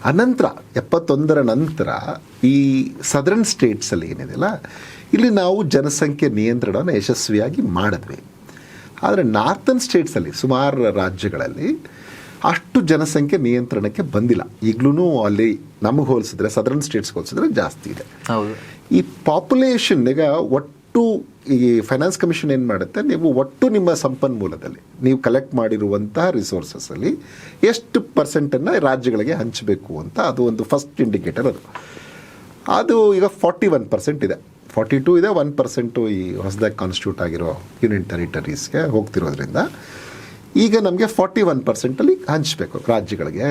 ಅನಂತರ 71ರ ನಂತರ ಈ ಸದರ್ನ್ ಸ್ಟೇಟ್ಸಲ್ಲಿ ಏನಿದೆಯಲ್ಲ, ಇಲ್ಲಿ ನಾವು ಜನಸಂಖ್ಯೆ ನಿಯಂತ್ರಣವನ್ನು ಯಶಸ್ವಿಯಾಗಿ ಮಾಡಿದ್ವಿ. ಆದರೆ ನಾರ್ತನ್ ಸ್ಟೇಟ್ಸಲ್ಲಿ ಸುಮಾರು ರಾಜ್ಯಗಳಲ್ಲಿ ಅಷ್ಟು ಜನಸಂಖ್ಯೆ ನಿಯಂತ್ರಣಕ್ಕೆ ಬಂದಿಲ್ಲ. ಈಗಲೂ ಅಲ್ಲಿ ನಮಗೆ ಹೋಲಿಸಿದ್ರೆ, ಸದರ್ನ್ ಸ್ಟೇಟ್ಸ್ಗೆ ಹೋಲಿಸಿದ್ರೆ ಜಾಸ್ತಿ ಇದೆ. ಹೌದು. ಈ ಪಾಪ್ಯುಲೇಷನ್ ಈಗ ಒಟ್ಟು ಈ ಫೈನಾನ್ಸ್ ಕಮಿಷನ್ ಏನು ಮಾಡುತ್ತೆ, ನೀವು ಒಟ್ಟು ನಿಮ್ಮ ಸಂಪನ್ಮೂಲದಲ್ಲಿ ನೀವು ಕಲೆಕ್ಟ್ ಮಾಡಿರುವಂತಹ ರಿಸೋರ್ಸಸ್ಸಲ್ಲಿ ಎಷ್ಟು ಪರ್ಸೆಂಟನ್ನು ರಾಜ್ಯಗಳಿಗೆ ಹಂಚಬೇಕು ಅಂತ ಅದು ಒಂದು ಫಸ್ಟ್ ಇಂಡಿಕೇಟರ್. ಅದು ಈಗ 41% ಇದೆ, 42 ಇದೆ, 1% ಈ ಹೊಸದಾಗಿ ಕಾನ್ಸ್ಟಿಟ್ಯೂಟ್ ಆಗಿರೋ ಯೂನಿಯನ್ ಟೆರಿಟರೀಸ್ಗೆ ಹೋಗ್ತಿರೋದ್ರಿಂದ ಈಗ ನಮಗೆ 41% ಹಂಚಬೇಕು ರಾಜ್ಯಗಳಿಗೆ.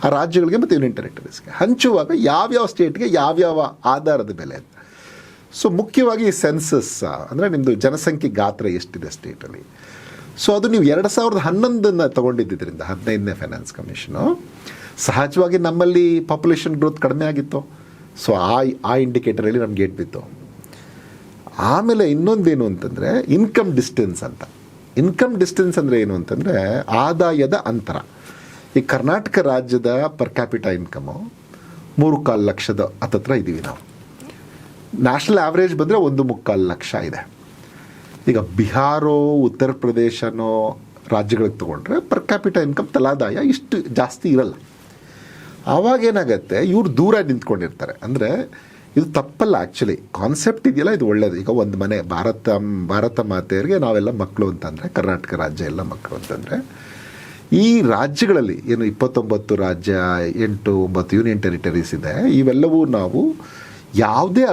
ಆ ರಾಜ್ಯಗಳಿಗೆ ಮತ್ತು ಯೂನಿಯನ್ ಟೆರಿಟರೀಸ್ಗೆ ಹಂಚುವಾಗ ಯಾವ್ಯಾವ ಸ್ಟೇಟ್ಗೆ ಯಾವ್ಯಾವ ಆಧಾರದ ಬೆಲೆ ಅಂತ. ಸೊ ಮುಖ್ಯವಾಗಿ ಈ ಸೆನ್ಸಸ್ ಅಂದರೆ ನಿಮ್ಮದು ಜನಸಂಖ್ಯೆ ಗಾತ್ರ ಎಷ್ಟಿದೆ ಸ್ಟೇಟಲ್ಲಿ. ಸೊ ಅದು ನೀವು 2011 ತೊಗೊಂಡಿದ್ದರಿಂದ 15ನೇ ಫೈನಾನ್ಸ್ ಕಮಿಷನು ಸಹಜವಾಗಿ ನಮ್ಮಲ್ಲಿ ಪಾಪ್ಯುಲೇಷನ್ ಗ್ರೋತ್ ಕಡಿಮೆ ಆಗಿತ್ತು. ಸೊ ಆ ಇಂಡಿಕೇಟರಲ್ಲಿ ನಮ್ಗೆ ಗೇಟ್ ಬಿತ್ತು. ಆಮೇಲೆ ಇನ್ನೊಂದೇನು ಅಂತಂದರೆ ಇನ್ಕಮ್ ಡಿಸ್ಟೆನ್ಸ್ ಅಂತ. ಇನ್ಕಮ್ ಡಿಸ್ಟೆನ್ಸ್ ಅಂದರೆ ಏನು ಅಂತಂದರೆ ಆದಾಯದ ಅಂತರ. ಈ ಕರ್ನಾಟಕ ರಾಜ್ಯದ ಪರ್ ಕ್ಯಾಪಿಟಾ ಇನ್ಕಮು 3.25 ಲಕ್ಷದ ಹತ್ತತ್ರ ಇದ್ದೀವಿ ನಾವು. ನ್ಯಾಷನಲ್ ಆವ್ರೇಜ್ ಬಂದರೆ 1.25 ಲಕ್ಷ ಇದೆ. ಈಗ ಬಿಹಾರೋ ಉತ್ತರ ಪ್ರದೇಶನೋ ರಾಜ್ಯಗಳಿಗೆ ತೊಗೊಂಡ್ರೆ ಪರ್ ಕ್ಯಾಪಿಟಾ ಇನ್ಕಮ್ ತಲಾದಾಯ ಇಷ್ಟು ಜಾಸ್ತಿ ಇರಲ್ಲ. ಆವಾಗೇನಾಗತ್ತೆ, ಇವ್ರು ದೂರ ನಿಂತ್ಕೊಂಡಿರ್ತಾರೆ. ಅಂದರೆ ಇದು ತಪ್ಪಲ್ಲ ಆ್ಯಕ್ಚುಲಿ, ಕಾನ್ಸೆಪ್ಟ್ ಇದೆಯಲ್ಲ ಇದು ಒಳ್ಳೆಯದು. ಈಗ ಒಂದು ಮನೆ ಭಾರತ ಮಾತೆಯರಿಗೆ ನಾವೆಲ್ಲ ಮಕ್ಕಳು ಅಂತಂದರೆ, ಕರ್ನಾಟಕ ರಾಜ್ಯ ಎಲ್ಲ ಮಕ್ಕಳು ಅಂತಂದರೆ, ಈ ರಾಜ್ಯಗಳಲ್ಲಿ ಏನು 29 ರಾಜ್ಯ 8-9 ಯೂನಿಯನ್ ಟೆರಿಟರೀಸ್ ಇದೆ, ಇವೆಲ್ಲವೂ ನಾವು ಯಾವುದೇ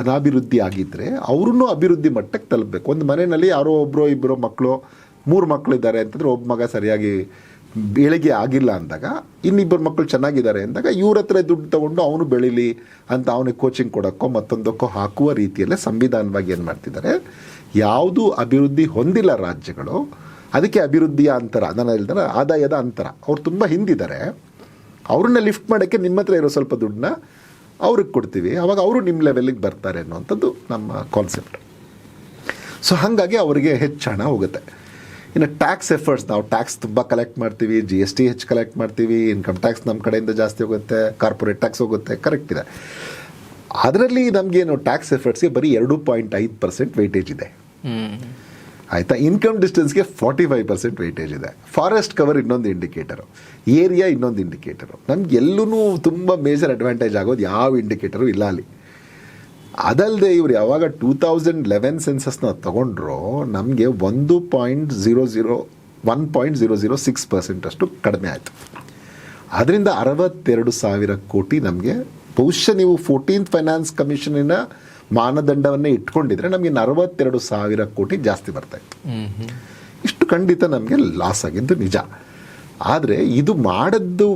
ಅನಾಭಿವೃದ್ಧಿ ಆಗಿದ್ದರೆ ಅವ್ರನ್ನೂ ಅಭಿವೃದ್ಧಿ ಮಟ್ಟಕ್ಕೆ ತಲುಪಬೇಕು. ಒಂದು ಮನೆಯಲ್ಲಿ ಯಾರೋ ಒಬ್ಬರೋ ಇಬ್ಬರೋ ಮಕ್ಕಳು 3 ಮಕ್ಕಳಿದ್ದಾರೆ ಅಂತಂದರೆ ಒಬ್ಬ ಮಗ ಸರಿಯಾಗಿ ಬೆಳಿಗ್ಗೆ ಆಗಿಲ್ಲ ಅಂದಾಗ ಇನ್ನಿಬ್ಬರು ಮಕ್ಕಳು ಚೆನ್ನಾಗಿದ್ದಾರೆ ಅಂದಾಗ ಇವ್ರ ಹತ್ರ ದುಡ್ಡು ತೊಗೊಂಡು ಅವನು ಬೆಳೀಲಿ ಅಂತ ಅವನಿಗೆ ಕೋಚಿಂಗ್ ಕೊಡೋಕ್ಕೋ ಮತ್ತೊಂದಕ್ಕೋ ಹಾಕುವ ರೀತಿಯಲ್ಲೇ ಸಂವಿಧಾನವಾಗಿ ಏನು ಮಾಡ್ತಿದ್ದಾರೆ, ಯಾವುದು ಅಭಿವೃದ್ಧಿ ಹೊಂದಿಲ್ಲ ರಾಜ್ಯಗಳು ಅದಕ್ಕೆ ಅಭಿವೃದ್ಧಿಯ ಅಂತರ, ನಾನು ಹೇಳ್ತಾರೆ ಆದಾಯದ ಅಂತರ, ಅವ್ರು ತುಂಬ ಹಿಂದಿದ್ದಾರೆ, ಅವ್ರನ್ನ ಲಿಫ್ಟ್ ಮಾಡೋಕ್ಕೆ ನಿಮ್ಮ ಹತ್ರ ಇರೋ ಸ್ವಲ್ಪ ದುಡ್ಡನ್ನ ಅವ್ರಿಗೆ ಕೊಡ್ತೀವಿ, ಆವಾಗ ಅವರು ನಿಮ್ಮ ಲೆವೆಲ್ಲಿಗೆ ಬರ್ತಾರೆ ಅನ್ನುವಂಥದ್ದು ನಮ್ಮ ಕಾನ್ಸೆಪ್ಟ್. ಸೊ ಹಾಗಾಗಿ ಅವರಿಗೆ ಹೆಚ್ಚು ಹಣ ಹೋಗುತ್ತೆ. ಇನ್ನು ಟ್ಯಾಕ್ಸ್ ಎಫರ್ಟ್ಸ್, ನಾವು ಟ್ಯಾಕ್ಸ್ ತುಂಬ ಕಲೆಕ್ಟ್ ಮಾಡ್ತೀವಿ, GST ಹೆಚ್ಚು ಕಲೆಕ್ಟ್ ಮಾಡ್ತೀವಿ, ಇನ್ಕಮ್ ಟ್ಯಾಕ್ಸ್ ನಮ್ಮ ಕಡೆಯಿಂದ ಜಾಸ್ತಿ ಹೋಗುತ್ತೆ, ಕಾರ್ಪೊರೇಟ್ ಟ್ಯಾಕ್ಸ್ ಹೋಗುತ್ತೆ, ಕರೆಕ್ಟ್ ಇದೆ. ಅದರಲ್ಲಿ ನಮಗೇನು ಟ್ಯಾಕ್ಸ್ ಎಫರ್ಟ್ಸ್ಗೆ ಬರೀ 2.5% ವೆಯ್ಟೇಜ್ ಇದೆ ಆಯಿತಾ. ಇನ್ಕಮ್ ಡಿಸ್ಟೆನ್ಸ್ಗೆ 45% ವೆಯ್ಟೇಜ್ ಇದೆ. ಫಾರೆಸ್ಟ್ ಕವರ್ ಇನ್ನೊಂದು ಇಂಡಿಕೇಟರು, ಏರಿಯಾ ಇನ್ನೊಂದು ಇಂಡಿಕೇಟರು. ನಮಗೆಲ್ಲೂ ತುಂಬ ಮೇಜರ್ ಅಡ್ವಾಂಟೇಜ್ ಆಗೋದು ಯಾವ ಇಂಡಿಕೇಟರು ಇಲ್ಲ ಅಲ್ಲಿ. ಅದಲ್ಲದೆ ಇವರು ಯಾವಾಗ 2011 ಸೆನ್ಸಸ್ನ ತೊಗೊಂಡ್ರು ನಮಗೆ 1.006% ಅಷ್ಟು ಕಡಿಮೆ ಆಯಿತು. ಅದರಿಂದ 62,000 ಕೋಟಿ ನಮಗೆ ಬಹುಶಃ ನೀವು 14th ಫೈನಾನ್ಸ್ ಕಮಿಷನಿನ ಮಾನದಂಡವನ್ನೇ ಇಟ್ಕೊಂಡಿದ್ರೆ ನಮಗೆ 62,000 ಕೋಟಿ ಜಾಸ್ತಿ ಬರ್ತಾಯಿತ್ತು. ಇಷ್ಟು ಖಂಡಿತ ನಮಗೆ ಲಾಸ್ ಆಗಿದ್ದು ನಿಜ. ಆದರೆ ಇದು ಮಾಡಿದ್ದು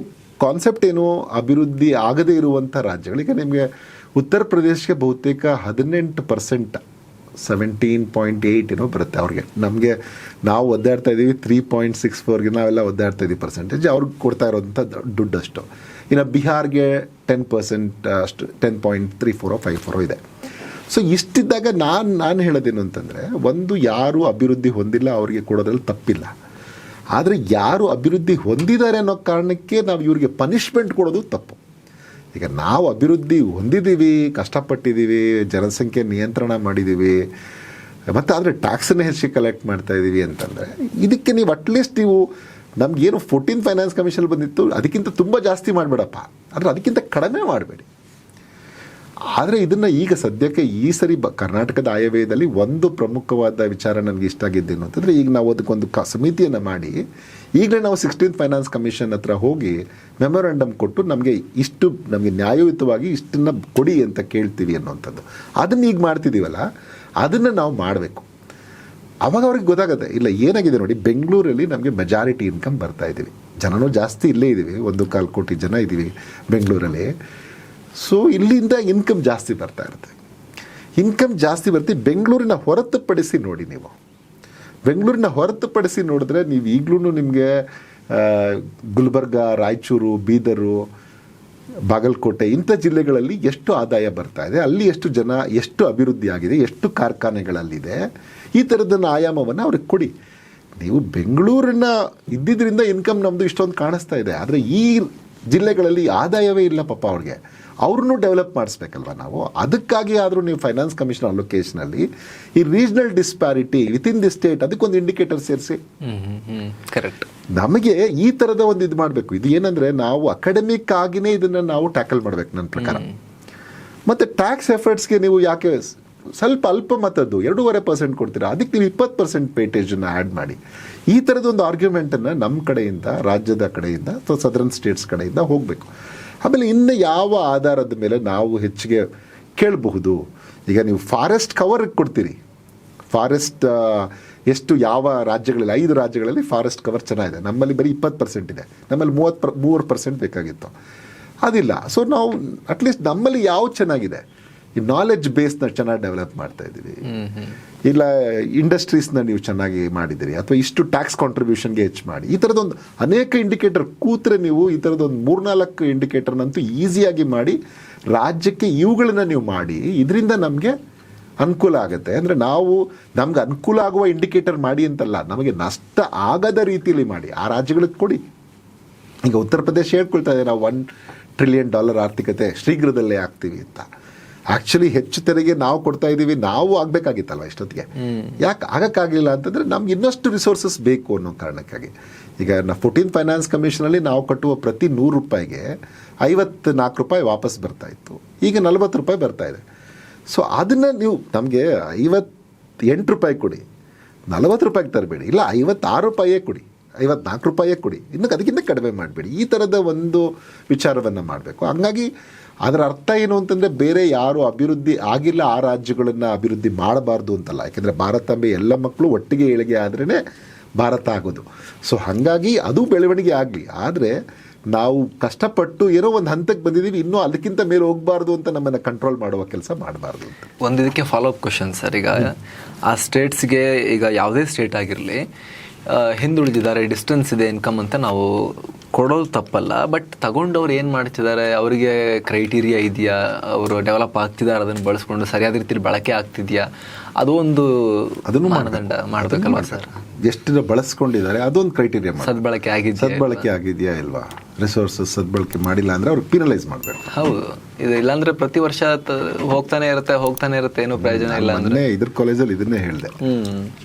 ಕಾನ್ಸೆಪ್ಟ್ ಏನು, ಅಭಿವೃದ್ಧಿ ಆಗದೇ ಇರುವಂಥ ರಾಜ್ಯಗಳಿಗೆ ನಿಮಗೆ ಉತ್ತರ ಪ್ರದೇಶಕ್ಕೆ ಬಹುತೇಕ 18%, 17.8 ಏನೋ ಬರುತ್ತೆ ಅವ್ರಿಗೆ. ನಮಗೆ ನಾವು ಒದ್ದಾಡ್ತಾ ಇದ್ದೀವಿ 3.64ಗೆ ನಾವೆಲ್ಲ ಒದ್ದಾಡ್ತಾ ಇದ್ದೀವಿ ಪರ್ಸೆಂಟೇಜ್, ಅವ್ರಿಗೆ ಕೊಡ್ತಾ ಇರೋಂಥ ದುಡ್ಡಷ್ಟು. ಇನ್ನು ಬಿಹಾರ್ಗೆ 10% ಅಷ್ಟು 10.34 54 ಇದೆ. ಸೊ ಇಷ್ಟಿದ್ದಾಗ ನಾನು ಹೇಳೋದೇನು ಅಂತಂದರೆ, ಒಂದು ಯಾರು ಅಭಿವೃದ್ಧಿ ಹೊಂದಿಲ್ಲ ಅವರಿಗೆ ಕೊಡೋದ್ರಲ್ಲಿ ತಪ್ಪಿಲ್ಲ. ಆದರೆ ಯಾರು ಅಭಿವೃದ್ಧಿ ಹೊಂದಿದ್ದಾರೆ ಅನ್ನೋ ಕಾರಣಕ್ಕೆ ನಾವು ಇವ್ರಿಗೆ ಪನಿಷ್ಮೆಂಟ್ ಕೊಡೋದು ತಪ್ಪು. ಈಗ ನಾವು ಅಭಿವೃದ್ಧಿ ಹೊಂದಿದ್ದೀವಿ, ಕಷ್ಟಪಟ್ಟಿದ್ದೀವಿ, ಜನಸಂಖ್ಯೆ ನಿಯಂತ್ರಣ ಮಾಡಿದ್ದೀವಿ, ಮತ್ತು ಆದರೆ ಟ್ಯಾಕ್ಸನ್ನೇ ಹೆಚ್ಚಿಗೆ ಕಲೆಕ್ಟ್ ಮಾಡ್ತಾಯಿದ್ದೀವಿ ಅಂತಂದರೆ ಇದಕ್ಕೆ ನೀವು ಅಟ್ಲೀಸ್ಟ್ ನೀವು ನಮಗೇನು 14th ಫೈನಾನ್ಸ್ ಕಮಿಷನ್ ಬಂದಿತ್ತು ಅದಕ್ಕಿಂತ ತುಂಬ ಜಾಸ್ತಿ ಮಾಡಬೇಡಪ್ಪ, ಆದರೆ ಅದಕ್ಕಿಂತ ಕಡಿಮೆ ಮಾಡಬೇಡಿ. ಆದರೆ ಇದನ್ನು ಈಗ ಸದ್ಯಕ್ಕೆ ಈ ಸರಿ ಕರ್ನಾಟಕದ ಆಯವ್ಯಯದಲ್ಲಿ ಒಂದು ಪ್ರಮುಖವಾದ ವಿಚಾರ ನನಗೆ ಇಷ್ಟ ಆಗಿದ್ದೇನು ಅಂತಂದರೆ, ಈಗ ನಾವು ಅದಕ್ಕೊಂದು ಸಮಿತಿಯನ್ನು ಮಾಡಿ ಈಗಲೇ ನಾವು 16th ಫೈನಾನ್ಸ್ ಕಮಿಷನ್ ಹತ್ರ ಹೋಗಿ ಮೆಮೊರಂಡಮ್ ಕೊಟ್ಟು ನಮಗೆ ನ್ಯಾಯಯುತವಾಗಿ ಇಷ್ಟನ್ನು ಕೊಡಿ ಅಂತ ಕೇಳ್ತೀವಿ ಅನ್ನೋವಂಥದ್ದು. ಅದನ್ನು ಈಗ ಮಾಡ್ತಿದ್ದೀವಲ್ಲ, ಅದನ್ನು ನಾವು ಮಾಡಬೇಕು. ಆವಾಗ ಅವ್ರಿಗೆ ಗೊತ್ತಾಗುತ್ತೆ, ಇಲ್ಲ ಏನಾಗಿದೆ ನೋಡಿ, ಬೆಂಗಳೂರಲ್ಲಿ ನಮಗೆ ಮೆಜಾರಿಟಿ ಇನ್ಕಮ್ ಬರ್ತಾ ಇದ್ದೀವಿ, ಜನನೂ ಜಾಸ್ತಿ ಇಲ್ಲೇ ಇದ್ದೀವಿ, 1.25 ಕೋಟಿ ಜನ ಇದ್ದೀವಿ ಬೆಂಗಳೂರಲ್ಲಿ. ಸೊ ಇಲ್ಲಿಂದ ಇನ್ಕಮ್ ಜಾಸ್ತಿ ಬರ್ತಾ ಇರುತ್ತೆ. ಇನ್ಕಮ್ ಜಾಸ್ತಿ ಬರ್ತೀವಿ. ಬೆಂಗಳೂರಿನ ಹೊರತುಪಡಿಸಿ ನೋಡಿ, ನೀವು ಬೆಂಗಳೂರಿನ ಹೊರತುಪಡಿಸಿ ನೋಡಿದ್ರೆ ನೀವು ಈಗಲೂ ನಿಮಗೆ ಗುಲ್ಬರ್ಗ, ರಾಯಚೂರು, ಬೀದರು, ಬಾಗಲಕೋಟೆ ಇಂಥ ಜಿಲ್ಲೆಗಳಲ್ಲಿ ಎಷ್ಟು ಆದಾಯ ಬರ್ತಾ ಇದೆ, ಅಲ್ಲಿ ಎಷ್ಟು ಜನ, ಎಷ್ಟು ಅಭಿವೃದ್ಧಿ ಆಗಿದೆ, ಎಷ್ಟು ಕಾರ್ಖಾನೆಗಳಲ್ಲಿದೆ, ಈ ಥರದನ್ನು ಆಯಾಮವನ್ನು ಅವ್ರಿಗೆ ಕೊಡಿ. ನೀವು ಬೆಂಗಳೂರಿನ ಇದ್ದಿದ್ದರಿಂದ ಇನ್ಕಮ್ ನಮ್ಮದು ಇಷ್ಟೊಂದು ಕಾಣಿಸ್ತಾ ಇದೆ, ಆದರೆ ಈ ಜಿಲ್ಲೆಗಳಲ್ಲಿ ಆದಾಯವೇ ಇಲ್ಲ ಪಾಪ ಅವ್ರಿಗೆ. ಅವ್ರನ್ನೂ ಡೆವಲಪ್ ಮಾಡಿಸ್ಬೇಕಲ್ವ ನಾವು. ಅದಕ್ಕಾಗಿ ಆದರೂ ನೀವು ಫೈನಾನ್ಸ್ ಕಮಿಷನ್ ಅಲೋಕೇಶನಲ್ಲಿ ಈ regional disparity within the state ಅದಕ್ಕೊಂದು ಇಂಡಿಕೇಟರ್ ಸೇರಿಸಿ. ಕರೆಕ್ಟ್. ನಮಗೆ ಈ ಥರದ ಒಂದು ಇದು ಮಾಡಬೇಕು. ಇದು ಏನಂದರೆ ನಾವು ಅಕಾಡೆಮಿಕ್ ಆಗಿನೇ ಇದನ್ನು ನಾವು ಟ್ಯಾಕಲ್ ಮಾಡಬೇಕು ನನ್ನ ಪ್ರಕಾರ. ಮತ್ತು ಟ್ಯಾಕ್ಸ್ ಎಫರ್ಟ್ಸ್ಗೆ ನೀವು ಯಾಕೆ ಸ್ವಲ್ಪ ಅಲ್ಪ ಮತದ್ದು 2.5% ಕೊಡ್ತೀರಾ, ಅದಕ್ಕೆ ನೀವು 20% ಪೇಟೇಜನ್ನು ಆ್ಯಡ್ ಮಾಡಿ. ಈ ಥರದೊಂದು ಆರ್ಗ್ಯುಮೆಂಟನ್ನು ನಮ್ಮ ಕಡೆಯಿಂದ, ರಾಜ್ಯದ ಕಡೆಯಿಂದ ಅಥವಾ ಸದರ್ನ್ ಸ್ಟೇಟ್ಸ್ ಕಡೆಯಿಂದ ಹೋಗಬೇಕು. ಆಮೇಲೆ ಇನ್ನು ಯಾವ ಆಧಾರದ ಮೇಲೆ ನಾವು ಹೆಚ್ಚಿಗೆ ಕೇಳಬಹುದು? ಈಗ ನೀವು ಫಾರೆಸ್ಟ್ ಕವರ್ ಕೊಡ್ತೀರಿ, ಫಾರೆಸ್ಟ್ ಎಷ್ಟು ಯಾವ ರಾಜ್ಯಗಳಲ್ಲಿ 5 ರಾಜ್ಯಗಳಲ್ಲಿ ಫಾರೆಸ್ಟ್ ಕವರ್ ಚೆನ್ನಾಗಿದೆ, ನಮ್ಮಲ್ಲಿ ಬರೀ 20% ಇದೆ, ನಮ್ಮಲ್ಲಿ 33% ಬೇಕಾಗಿತ್ತು, ಅದಿಲ್ಲ. ಸೊ ನಾವು ಅಟ್ಲೀಸ್ಟ್ ನಮ್ಮಲ್ಲಿ ಯಾವ ಚೆನ್ನಾಗಿದೆ, ಈ ನಾಲೆಡ್ಜ್ ಬೇಸ್ನ ಚೆನ್ನಾಗಿ ಡೆವಲಪ್ ಮಾಡ್ತಾ ಇದ್ದೀವಿ, ಇಲ್ಲ ಇಂಡಸ್ಟ್ರೀಸ್ನ ನೀವು ಚೆನ್ನಾಗಿ ಮಾಡಿದ್ದೀರಿ, ಅಥವಾ ಇಷ್ಟು ಟ್ಯಾಕ್ಸ್ ಕಾಂಟ್ರಿಬ್ಯೂಷನ್ಗೆ ಹೆಚ್ಚು ಮಾಡಿ, ಈ ಥರದೊಂದು ಅನೇಕ ಇಂಡಿಕೇಟರ್ ಕೂತ್ರೆ ನೀವು ಈ ಥರದೊಂದು 3-4 ಇಂಡಿಕೇಟರ್ನಂತೂ ಈಸಿಯಾಗಿ ಮಾಡಿ ರಾಜ್ಯಕ್ಕೆ ಇವುಗಳನ್ನ ನೀವು ಮಾಡಿ, ಇದರಿಂದ ನಮಗೆ ಅನುಕೂಲ ಆಗುತ್ತೆ. ಅಂದರೆ ನಾವು ನಮ್ಗೆ ಅನುಕೂಲ ಆಗುವ ಇಂಡಿಕೇಟರ್ ಮಾಡಿ ಅಂತಲ್ಲ, ನಮಗೆ ನಷ್ಟ ಆಗದ ರೀತಿಯಲ್ಲಿ ಮಾಡಿ ಆ ರಾಜ್ಯಗಳಿಗೆ ಕೊಡಿ. ಈಗ ಉತ್ತರ ಪ್ರದೇಶ ಹೇಳ್ಕೊಳ್ತಾ ಇದೆ ನಾವು $1 ಟ್ರಿಲಿಯನ್ ಆರ್ಥಿಕತೆ ಶೀಘ್ರದಲ್ಲೇ ಆಗ್ತೀವಿ ಅಂತ. ಆ್ಯಕ್ಚುಲಿ ಹೆಚ್ಚು ತೆರಿಗೆ ನಾವು ಕೊಡ್ತಾ ಇದ್ದೀವಿ, ನಾವು ಆಗಬೇಕಾಗಿತ್ತಲ್ವ ಇಷ್ಟೊತ್ತಿಗೆ, ಯಾಕೆ ಆಗೋಕ್ಕಾಗಲಿಲ್ಲ ಅಂತಂದರೆ ನಮ್ಗೆ ಇನ್ನಷ್ಟು ರಿಸೋರ್ಸಸ್ ಬೇಕು ಅನ್ನೋ ಕಾರಣಕ್ಕಾಗಿ. ಈಗ 14th ಫೈನಾನ್ಸ್ ಕಮಿಷನಲ್ಲಿ ನಾವು ಕಟ್ಟುವ ಪ್ರತಿ $100ಗೆ $54 ವಾಪಸ್ ಬರ್ತಾಯಿತ್ತು, ಈಗ $40 ಬರ್ತಾಯಿದೆ. ಸೊ ಅದನ್ನು ನೀವು ನಮಗೆ $58 ಕೊಡಿ, $40 ತರಬೇಡಿ, ಇಲ್ಲ $56 ಕೊಡಿ, $54 ಕೊಡಿ, ಇನ್ನು ಅದಕ್ಕಿಂತ ಕಡಿಮೆ ಮಾಡಬೇಡಿ. ಈ ಥರದ ಒಂದು ವಿಚಾರವನ್ನು ಮಾಡಬೇಕು. ಹಂಗಾಗಿ ಅದರ ಅರ್ಥ ಏನು ಅಂತಂದರೆ ಬೇರೆ ಯಾರು ಅಭಿವೃದ್ಧಿ ಆಗಿಲ್ಲ ಆ ರಾಜ್ಯಗಳನ್ನು ಅಭಿವೃದ್ಧಿ ಮಾಡಬಾರ್ದು ಅಂತಲ್ಲ. ಯಾಕೆಂದರೆ ಭಾರತಾಂಬೆ ಎಲ್ಲ ಮಕ್ಕಳು ಒಟ್ಟಿಗೆ ಏಳಿಗೆ ಆದ್ರೇ ಭಾರತ ಆಗೋದು. ಸೊ ಹಾಗಾಗಿ ಅದು ಬೆಳವಣಿಗೆ ಆಗಲಿ, ಆದರೆ ನಾವು ಕಷ್ಟಪಟ್ಟು ಏನೋ ಒಂದು ಹಂತಕ್ಕೆ ಬಂದಿದ್ದೀವಿ, ಇನ್ನೂ ಅದಕ್ಕಿಂತ ಮೇಲೆ ಹೋಗಬಾರ್ದು ಅಂತ ನಮ್ಮನ್ನು ಕಂಟ್ರೋಲ್ ಮಾಡುವ ಕೆಲಸ ಮಾಡಬಾರ್ದು ಅಂತ. ಒಂದು ಇದಕ್ಕೆ ಫಾಲೋ ಅಪ್ ಕ್ವಶನ್ ಸರ್. ಈಗ ಆ ಸ್ಟೇಟ್ಸ್ಗೆ, ಈಗ ಯಾವುದೇ ಸ್ಟೇಟ್ ಆಗಿರಲಿ, ಹಿಂದುಳಿದಿದ್ದಾರೆ, ಡಿಸ್ಟೆನ್ಸ್ ಇದೆ ಇನ್ಕಮ್ ಅಂತ ನಾವು ಕೊಡೋದು ತಪ್ಪಲ್ಲ. ಬಟ್ ತಗೊಂಡವ್ರು ಏನು ಮಾಡ್ತಿದ್ದಾರೆ, ಅವರಿಗೆ ಕ್ರೈಟೀರಿಯಾ ಇದೆಯಾ, ಅವರು ಡೆವಲಪ್ ಆಗ್ತಿದ್ದಾರೆ, ಅದನ್ನು ಬಳಸ್ಕೊಂಡು ಸರಿಯಾದ ರೀತಿಯಲ್ಲಿ ಬಳಕೆ ಆಗ್ತಿದೆಯಾ, ಅದು ಒಂದು ಅದನ್ನು ಮಾನದಂಡ ಮಾಡಬೇಕಲ್ವ ಸರ್? ಎಷ್ಟು ಬಳಸ್ಕೊಂಡಿದ್ದಾರೆ ಅದೊಂದು ಕ್ರೈಟೀರಿಯಾ. ಸದ್ಬಳಕೆ ಆಗಿದೆಯಾ ಇಲ್ವಾ, ರಿಸೋರ್ಸಸ್ ಸದ್ಬಳಕೆ ಮಾಡಿಲ್ಲ ಅಂದರೆ ಅವ್ರಿಗೆ ಪೀನಲೈಸ್ ಮಾಡಬೇಕು. ಹೌದು, ಇದು ಇಲ್ಲಾಂದ್ರೆ ಪ್ರತಿ ವರ್ಷ ಹೋಗ್ತಾನೆ ಇರುತ್ತೆ, ಏನೂ ಪ್ರಯೋಜನ ಇಲ್ಲ. ಅಂದರೆ ಇದ್ರ ಕಾಲೇಜಲ್ಲಿ ಇದನ್ನೇ ಹೇಳಿದೆ,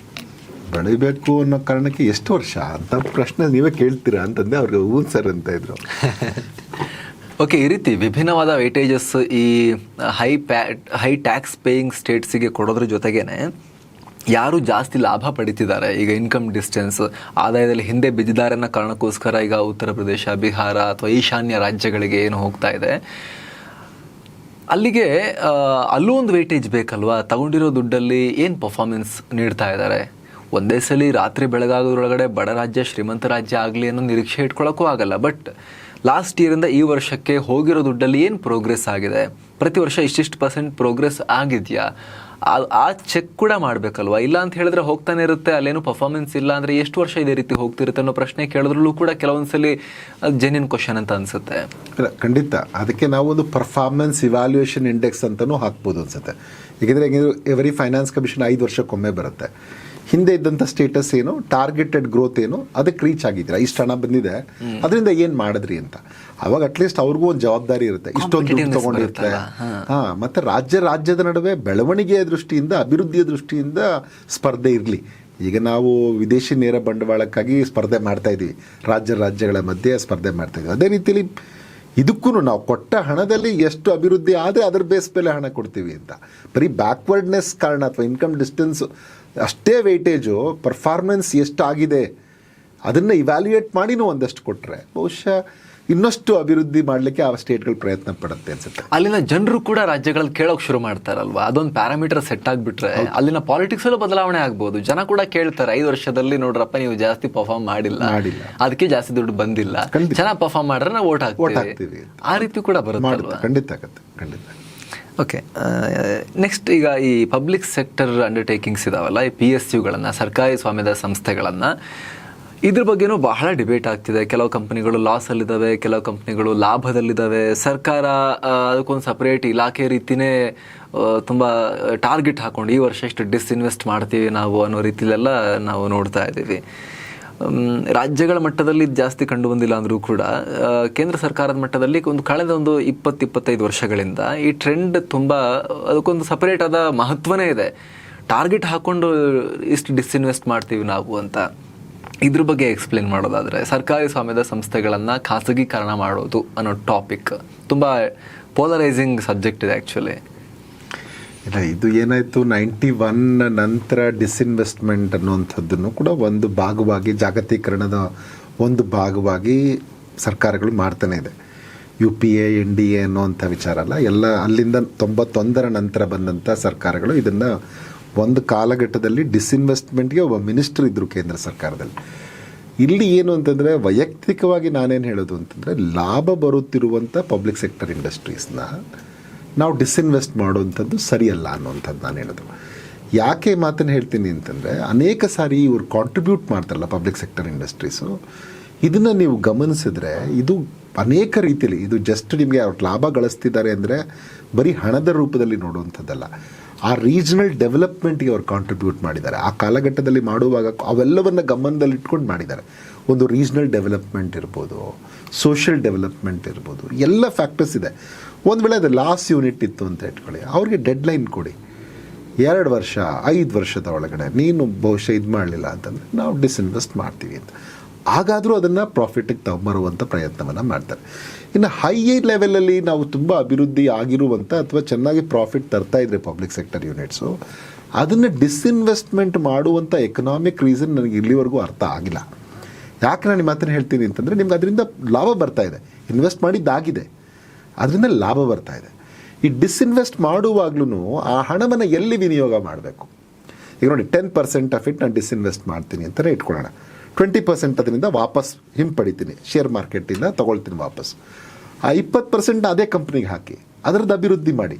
ಬೆಳಿಬೇಕು ಅನ್ನೋ ಕಾರಣಕ್ಕೆ ಎಷ್ಟು ವರ್ಷ ಅಂತ ಪ್ರಶ್ನೆ ನೀವೇ ಕೇಳ್ತೀರಾ ಅಂತಂದೆ. ಅವ್ರಿಗೆ ಹ್ಞೂ ಸರ್ ಅಂತ ಇದ್ರು. ಓಕೆ, ಈ ರೀತಿ ವಿಭಿನ್ನವಾದ ವೇಟೇಜಸ್ ಈ ಹೈ ಟ್ಯಾಕ್ಸ್ ಪೇಯಿಂಗ್ ಸ್ಟೇಟ್ಸಿಗೆ ಕೊಡೋದ್ರ ಜೊತೆಗೇನೆ ಯಾರು ಜಾಸ್ತಿ ಲಾಭ ಪಡಿತಿದ್ದಾರೆ, ಈಗ ಇನ್ಕಮ್ ಡಿಸ್ಟೆನ್ಸ್ ಆದಾಯದಲ್ಲಿ ಹಿಂದೆ ಬಿದ್ದಿದ್ದಾರೆ ಅನ್ನೋ ಕಾರಣಕ್ಕೋಸ್ಕರ ಈಗ ಉತ್ತರ ಪ್ರದೇಶ, ಬಿಹಾರ ಅಥವಾ ಈಶಾನ್ಯ ರಾಜ್ಯಗಳಿಗೆ ಏನು ಹೋಗ್ತಾ ಇದೆ, ಅಲ್ಲಿಗೆ ಅಲ್ಲೂ ಒಂದು ವೇಟೇಜ್ ಬೇಕಲ್ವಾ? ತಗೊಂಡಿರೋ ದುಡ್ಡಲ್ಲಿ ಏನು ಪರ್ಫಾರ್ಮೆನ್ಸ್ ನೀಡ್ತಾ ಇದ್ದಾರೆ? ಒಂದೇ ಸಲ ರಾತ್ರಿ ಬೆಳಗಾಗೋದ್ರೊಳಗಡೆ ಬಡ ರಾಜ್ಯ ಶ್ರೀಮಂತ ರಾಜ್ಯ ಆಗಲಿ ಅನ್ನೋ ನಿರೀಕ್ಷೆ ಇಟ್ಕೊಳ್ಳೋಕ್ಕೂ ಆಗಲ್ಲ. ಬಟ್ ಲಾಸ್ಟ್ ಇಯರಿಂದ ಈ ವರ್ಷಕ್ಕೆ ಹೋಗಿರೋ ದುಡ್ಡಲ್ಲಿ ಏನು ಪ್ರೋಗ್ರೆಸ್ ಆಗಿದೆ, ಪ್ರತಿ ವರ್ಷ ಇಷ್ಟಿಷ್ಟು % ಪ್ರೋಗ್ರೆಸ್ ಆಗಿದೆಯಾ, ಆ ಚೆಕ್ ಕೂಡ ಮಾಡಬೇಕಲ್ವಾ? ಇಲ್ಲ ಅಂತ ಹೇಳಿದ್ರೆ ಹೋಗ್ತಾನೆ ಇರುತ್ತೆ, ಅಲ್ಲೇನು ಪರ್ಫಾರ್ಮೆನ್ಸ್ ಇಲ್ಲ ಅಂದರೆ ಎಷ್ಟು ವರ್ಷ ಇದೇ ರೀತಿ ಹೋಗ್ತಿರುತ್ತೆ ಅನ್ನೋ ಪ್ರಶ್ನೆ ಕೇಳಿದ್ರೂ ಕೂಡ ಕೆಲವೊಂದ್ಸಲಿ ಜೆನ್ಯೂನ್ ಕ್ವಶನ್ ಅಂತ ಅನ್ಸುತ್ತೆ. ಖಂಡಿತ, ಅದಕ್ಕೆ ನಾವು ಒಂದು ಪರ್ಫಾರ್ಮೆನ್ಸ್ ಇವ್ಯಾಲ್ಯೂಯೇಷನ್ ಇಂಡೆಕ್ಸ್ ಅಂತಲೂ ಹಾಕ್ಬೋದು ಅನ್ಸುತ್ತೆ. ಏಕೆಂದರೆ ಎವರಿ ಫೈನಾನ್ಸ್ ಕಮಿಷನ್ 5 ವರ್ಷಕ್ಕೊಮ್ಮೆ ಬರುತ್ತೆ. ಹಿಂದೆ ಇದ್ದಂಥ ಸ್ಟೇಟಸ್ ಏನು, ಟಾರ್ಗೆಟೆಡ್ ಗ್ರೋತ್ ಏನು, ಅದಕ್ಕೆ ರೀಚ್ ಆಗಿದ್ದೀರಾ, ಇಷ್ಟು ಹಣ ಬಂದಿದೆ, ಅದರಿಂದ ಏನು ಮಾಡಿದ್ರಿ ಅಂತ. ಅವಾಗ ಅಟ್ಲೀಸ್ಟ್ ಅವ್ರಿಗೂ ಒಂದು ಜವಾಬ್ದಾರಿ ಇರುತ್ತೆ, ಇಷ್ಟೊಂದು ದುಡ್ಡು ತೊಗೊಂಡಿರುತ್ತೆ. ಮತ್ತು ರಾಜ್ಯದ ನಡುವೆ ಬೆಳವಣಿಗೆಯ ದೃಷ್ಟಿಯಿಂದ, ಅಭಿವೃದ್ಧಿಯ ದೃಷ್ಟಿಯಿಂದ ಸ್ಪರ್ಧೆ ಇರಲಿ. ಈಗ ನಾವು ವಿದೇಶಿ ನೇರ ಬಂಡವಾಳಕ್ಕಾಗಿ ಸ್ಪರ್ಧೆ ಮಾಡ್ತಾ ಇದ್ದೀವಿ, ರಾಜ್ಯಗಳ ಮಧ್ಯೆ ಸ್ಪರ್ಧೆ ಮಾಡ್ತಾ ಇದ್ದೀವಿ. ಅದೇ ರೀತಿಯಲ್ಲಿ ಇದಕ್ಕೂ ನಾವು ಕೊಟ್ಟ ಹಣದಲ್ಲಿ ಎಷ್ಟು ಅಭಿವೃದ್ಧಿ ಆದರೆ ಅದರ ಬೇಸ್ ಮೇಲೆ ಹಣ ಕೊಡ್ತೀವಿ ಅಂತ. ಬರೀ ಬ್ಯಾಕ್ವರ್ಡ್ನೆಸ್ ಕಾರಣ ಅಥವಾ ಇನ್ಕಮ್ ಡಿಸ್ಟೆನ್ಸ್ ಅಷ್ಟೇ ವೆಯ್ಟೇಜು, ಪರ್ಫಾರ್ಮೆನ್ಸ್ ಎಷ್ಟಾಗಿದೆ ಅದನ್ನು ಇವ್ಯಾಲ್ಯೂಯೇಟ್ ಮಾಡಿನೂ ಒಂದಷ್ಟು ಕೊಟ್ಟರೆ ಬಹುಶಃ ಇನ್ನಷ್ಟು ಅಭಿವೃದ್ಧಿ ಮಾಡಲಿಕ್ಕೆ ಆ ಸ್ಟೇಟ್ಗಳು ಪ್ರಯತ್ನ ಪಡುತ್ತೆ ಅನ್ಸುತ್ತೆ. ಅಲ್ಲಿನ ಜನರು ಕೂಡ ರಾಜ್ಯಗಳಲ್ಲಿ ಕೇಳೋಕೆ ಶುರು ಮಾಡ್ತಾರಲ್ವಾ, ಅದೊಂದು ಪ್ಯಾರಾಮೀಟರ್ ಸೆಟ್ ಆಗಿಬಿಟ್ರೆ ಅಲ್ಲಿನ ಪಾಲಿಟಿಕ್ಸ್ ಅಲ್ಲೂ ಬದಲಾವಣೆ ಆಗ್ಬೋದು. ಜನ ಕೂಡ ಕೇಳ್ತಾರೆ, 5 ವರ್ಷದಲ್ಲಿ ನೋಡ್ರಪ್ಪ ನೀವು ಜಾಸ್ತಿ ಪರ್ಫಾರ್ಮ್ ಮಾಡಿಲ್ಲ, ಅದಕ್ಕೆ ಜಾಸ್ತಿ ದುಡ್ಡು ಬಂದಿಲ್ಲ, ಚೆನ್ನಾಗಿ ಪರ್ಫಾರ್ಮ್ ಮಾಡಿದ್ರೆ ನಾವು ವೋಟ್ ಹಾಕ್ತೀವಿ, ಆ ರೀತಿ ಕೂಡ ಬರುತ್ತೆ. ಖಂಡಿತ ಆಗುತ್ತೆ, ಖಂಡಿತ. ಓಕೆ, ನೆಕ್ಸ್ಟ್ ಈಗ ಈ ಪಬ್ಲಿಕ್ ಸೆಕ್ಟರ್ ಅಂಡರ್ಟೇಕಿಂಗ್ಸ್ ಇದಾವಲ್ಲ, ಈ PSUಗಳನ್ನು, ಸರ್ಕಾರಿ ಸ್ವಾಮ್ಯದ ಸಂಸ್ಥೆಗಳನ್ನು, ಇದ್ರ ಬಗ್ಗೆನೂ ಬಹಳ ಡಿಬೇಟ್ ಆಗ್ತಿದೆ. ಕೆಲವು ಕಂಪ್ನಿಗಳು ಲಾಸಲ್ಲಿದ್ದಾವೆ, ಕೆಲವು ಕಂಪ್ನಿಗಳು ಲಾಭದಲ್ಲಿದ್ದಾವೆ. ಸರ್ಕಾರ ಅದಕ್ಕೊಂದು ಸಪ್ರೇಟ್ ಇಲಾಖೆ ರೀತಿಯೇ ತುಂಬ ಟಾರ್ಗೆಟ್ ಹಾಕೊಂಡು ಈ ವರ್ಷ ಇಷ್ಟು ಡಿಸ್ಇನ್ವೆಸ್ಟ್ ಮಾಡ್ತೀವಿ ನಾವು ಅನ್ನೋ ರೀತಿಲೆಲ್ಲ ನಾವು ನೋಡ್ತಾ ಇದ್ದೀವಿ. ರಾಜ್ಯಗಳ ಮಟ್ಟದಲ್ಲಿ ಜಾಸ್ತಿ ಕಂಡು ಬಂದಿಲ್ಲ ಅಂದರೂ ಕೂಡ ಕೇಂದ್ರ ಸರ್ಕಾರದ ಮಟ್ಟದಲ್ಲಿ ಕಳೆದ 20-25 ವರ್ಷಗಳಿಂದ ಈ ಟ್ರೆಂಡ್ ತುಂಬ, ಅದಕ್ಕೊಂದು ಸಪರೇಟ್ ಆದ ಮಹತ್ವನೇ ಇದೆ. ಟಾರ್ಗೆಟ್ ಹಾಕ್ಕೊಂಡು ಇಷ್ಟು ಡಿಸ್ಇನ್ವೆಸ್ಟ್ ಮಾಡ್ತೀವಿ ನಾವು ಅಂತ. ಇದ್ರ ಬಗ್ಗೆ ಎಕ್ಸ್ಪ್ಲೇನ್ ಮಾಡೋದಾದರೆ, ಸರ್ಕಾರಿ ಸ್ವಾಮ್ಯದ ಸಂಸ್ಥೆಗಳನ್ನು ಖಾಸಗೀಕರಣ ಮಾಡೋದು ಅನ್ನೋ ಟಾಪಿಕ್ ತುಂಬ ಪೋಲರೈಸಿಂಗ್ ಸಬ್ಜೆಕ್ಟ್ ಇದೆ ಆ್ಯಕ್ಚುಲಿ. ಇಲ್ಲ, ಇದು ಏನಾಯಿತು 91 ನಂತರ ಡಿಸ್ಇನ್ವೆಸ್ಟ್ಮೆಂಟ್ ಅನ್ನುವಂಥದ್ದನ್ನು ಕೂಡ ಒಂದು ಭಾಗವಾಗಿ ಜಾಗತೀಕರಣದ ಒಂದು ಭಾಗವಾಗಿ ಸರ್ಕಾರಗಳು ಮಾಡ್ತಾನೆ ಇದೆ. UPA NDA ಅನ್ನೋವಂಥ ವಿಚಾರ ಅಲ್ಲ, ಎಲ್ಲ ಅಲ್ಲಿಂದ 91 ನಂತರ ಬಂದಂಥ ಸರ್ಕಾರಗಳು ಇದನ್ನು ಒಂದು ಕಾಲಘಟ್ಟದಲ್ಲಿ ಡಿಸ್ಇನ್ವೆಸ್ಟ್ಮೆಂಟ್ಗೆ ಒಬ್ಬ ಮಿನಿಸ್ಟರ್ ಇದ್ದರು ಕೇಂದ್ರ ಸರ್ಕಾರದಲ್ಲಿ. ಇಲ್ಲಿ ಏನು ಅಂತಂದರೆ ವೈಯಕ್ತಿಕವಾಗಿ ನಾನೇನು ಹೇಳೋದು ಅಂತಂದರೆ ಲಾಭ ಬರುತ್ತಿರುವಂಥ ಪಬ್ಲಿಕ್ ಸೆಕ್ಟರ್ ಇಂಡಸ್ಟ್ರೀಸ್ನ ನಾವು ಡಿಸ್ಇನ್ವೆಸ್ಟ್ ಮಾಡುವಂಥದ್ದು ಸರಿಯಲ್ಲ ಅನ್ನುವಂಥದ್ದು ನಾನು ಹೇಳೋದು. ಯಾಕೆ ಮಾತನ್ನು ಹೇಳ್ತೀನಿ ಅಂತಂದರೆ ಅನೇಕ ಸಾರಿ ಇವರು ಕಾಂಟ್ರಿಬ್ಯೂಟ್ ಮಾಡ್ತಾರಲ್ಲ ಪಬ್ಲಿಕ್ ಸೆಕ್ಟರ್ ಇಂಡಸ್ಟ್ರೀಸು, ಇದನ್ನು ನೀವು ಗಮನಿಸಿದ್ರೆ ಇದು ಅನೇಕ ರೀತಿಯಲ್ಲಿ ಇದು ಜಸ್ಟ್ ನಿಮಗೆ ಅವ್ರು ಲಾಭ ಗಳಿಸ್ತಿದ್ದಾರೆ ಅಂದರೆ ಬರೀ ಹಣದ ರೂಪದಲ್ಲಿ ನೋಡುವಂಥದ್ದಲ್ಲ, ಆ ರೀಜನಲ್ ಡೆವಲಪ್ಮೆಂಟ್ಗೆ ಅವ್ರು ಕಾಂಟ್ರಿಬ್ಯೂಟ್ ಮಾಡಿದ್ದಾರೆ. ಆ ಕಾಲಘಟ್ಟದಲ್ಲಿ ಮಾಡುವಾಗ ಅವೆಲ್ಲವನ್ನು ಗಮನದಲ್ಲಿಟ್ಕೊಂಡು ಮಾಡಿದ್ದಾರೆ. ಒಂದು ರೀಜನಲ್ ಡೆವಲಪ್ಮೆಂಟ್ ಇರ್ಬೋದು, ಸೋಷಿಯಲ್ ಡೆವಲಪ್ಮೆಂಟ್ ಇರ್ಬೋದು, ಎಲ್ಲ ಫ್ಯಾಕ್ಟರ್ಸ್ ಇದೆ. ಒಂದು ವೇಳೆ ಅದು ಲಾಸ್ಟ್ ಯೂನಿಟ್ ಇತ್ತು ಅಂತ ಇಟ್ಕೊಳ್ಳಿ, ಅವ್ರಿಗೆ ಡೆಡ್ಲೈನ್ ಕೊಡಿ, 2 ವರ್ಷ 5 ವರ್ಷದ ಒಳಗಡೆ ನೀನು ಬಹುಶಃ ಇದು ಮಾಡಲಿಲ್ಲ ಅಂತಂದರೆ ನಾವು ಡಿಸ್ಇನ್ವೆಸ್ಟ್ ಮಾಡ್ತೀವಿ ಅಂತ. ಹಾಗಾದರೂ ಅದನ್ನು ಪ್ರಾಫಿಟಿಗೆ ತಗೊಂಬರುವಂಥ ಪ್ರಯತ್ನವನ್ನು ಮಾಡ್ತಾರೆ. ಇನ್ನು ಹೈ ಲೆವೆಲಲ್ಲಿ ನಾವು ತುಂಬ ಅಭಿವೃದ್ಧಿ ಆಗಿರುವಂಥ ಅಥವಾ ಚೆನ್ನಾಗಿ ಪ್ರಾಫಿಟ್ ತರ್ತಾ ಇದ್ರೆ ಪಬ್ಲಿಕ್ ಸೆಕ್ಟರ್ ಯೂನಿಟ್ಸು, ಅದನ್ನು ಡಿಸ್ಇನ್ವೆಸ್ಟ್ಮೆಂಟ್ ಮಾಡುವಂಥ ಎಕನಾಮಿಕ್ ರೀಸನ್ ನನಗೆ ಇಲ್ಲಿವರೆಗೂ ಅರ್ಥ ಆಗಿಲ್ಲ. ಯಾಕೆ ನಾನು ಈ ಮಾತನ್ನು ಹೇಳ್ತೀನಿ ಅಂತಂದರೆ ನಿಮ್ಗೆ ಅದರಿಂದ ಲಾಭ ಬರ್ತಾ ಇದೆ, ಇನ್ವೆಸ್ಟ್ ಮಾಡಿದ್ದಾಗಿದೆ, ಅದರಿಂದ ಲಾಭ ಬರ್ತಾ ಇದೆ. ಈ ಡಿಸ್ಇನ್ವೆಸ್ಟ್ ಮಾಡುವಾಗ್ಲೂ ಆ ಹಣವನ್ನು ಎಲ್ಲಿ ವಿನಿಯೋಗ ಮಾಡಬೇಕು? ಈಗ ನೋಡಿ 10% ಆಫ್ ಇಟ್ ನಾನು ಡಿಸ್ಇನ್ವೆಸ್ಟ್ ಮಾಡ್ತೀನಿ ಅಂತಲೇ ಇಟ್ಕೊಳ್ಳೋಣ, 20% ಅದರಿಂದ ವಾಪಸ್ ಹಿಂಪಡಿತೀನಿ, ಶೇರ್ ಮಾರ್ಕೆಟಿಂದ ತೊಗೊಳ್ತೀನಿ ವಾಪಸ್. ಆ 20% ಅದೇ ಕಂಪ್ನಿಗೆ ಹಾಕಿ ಅದರದ್ದು ಅಭಿವೃದ್ಧಿ ಮಾಡಿ.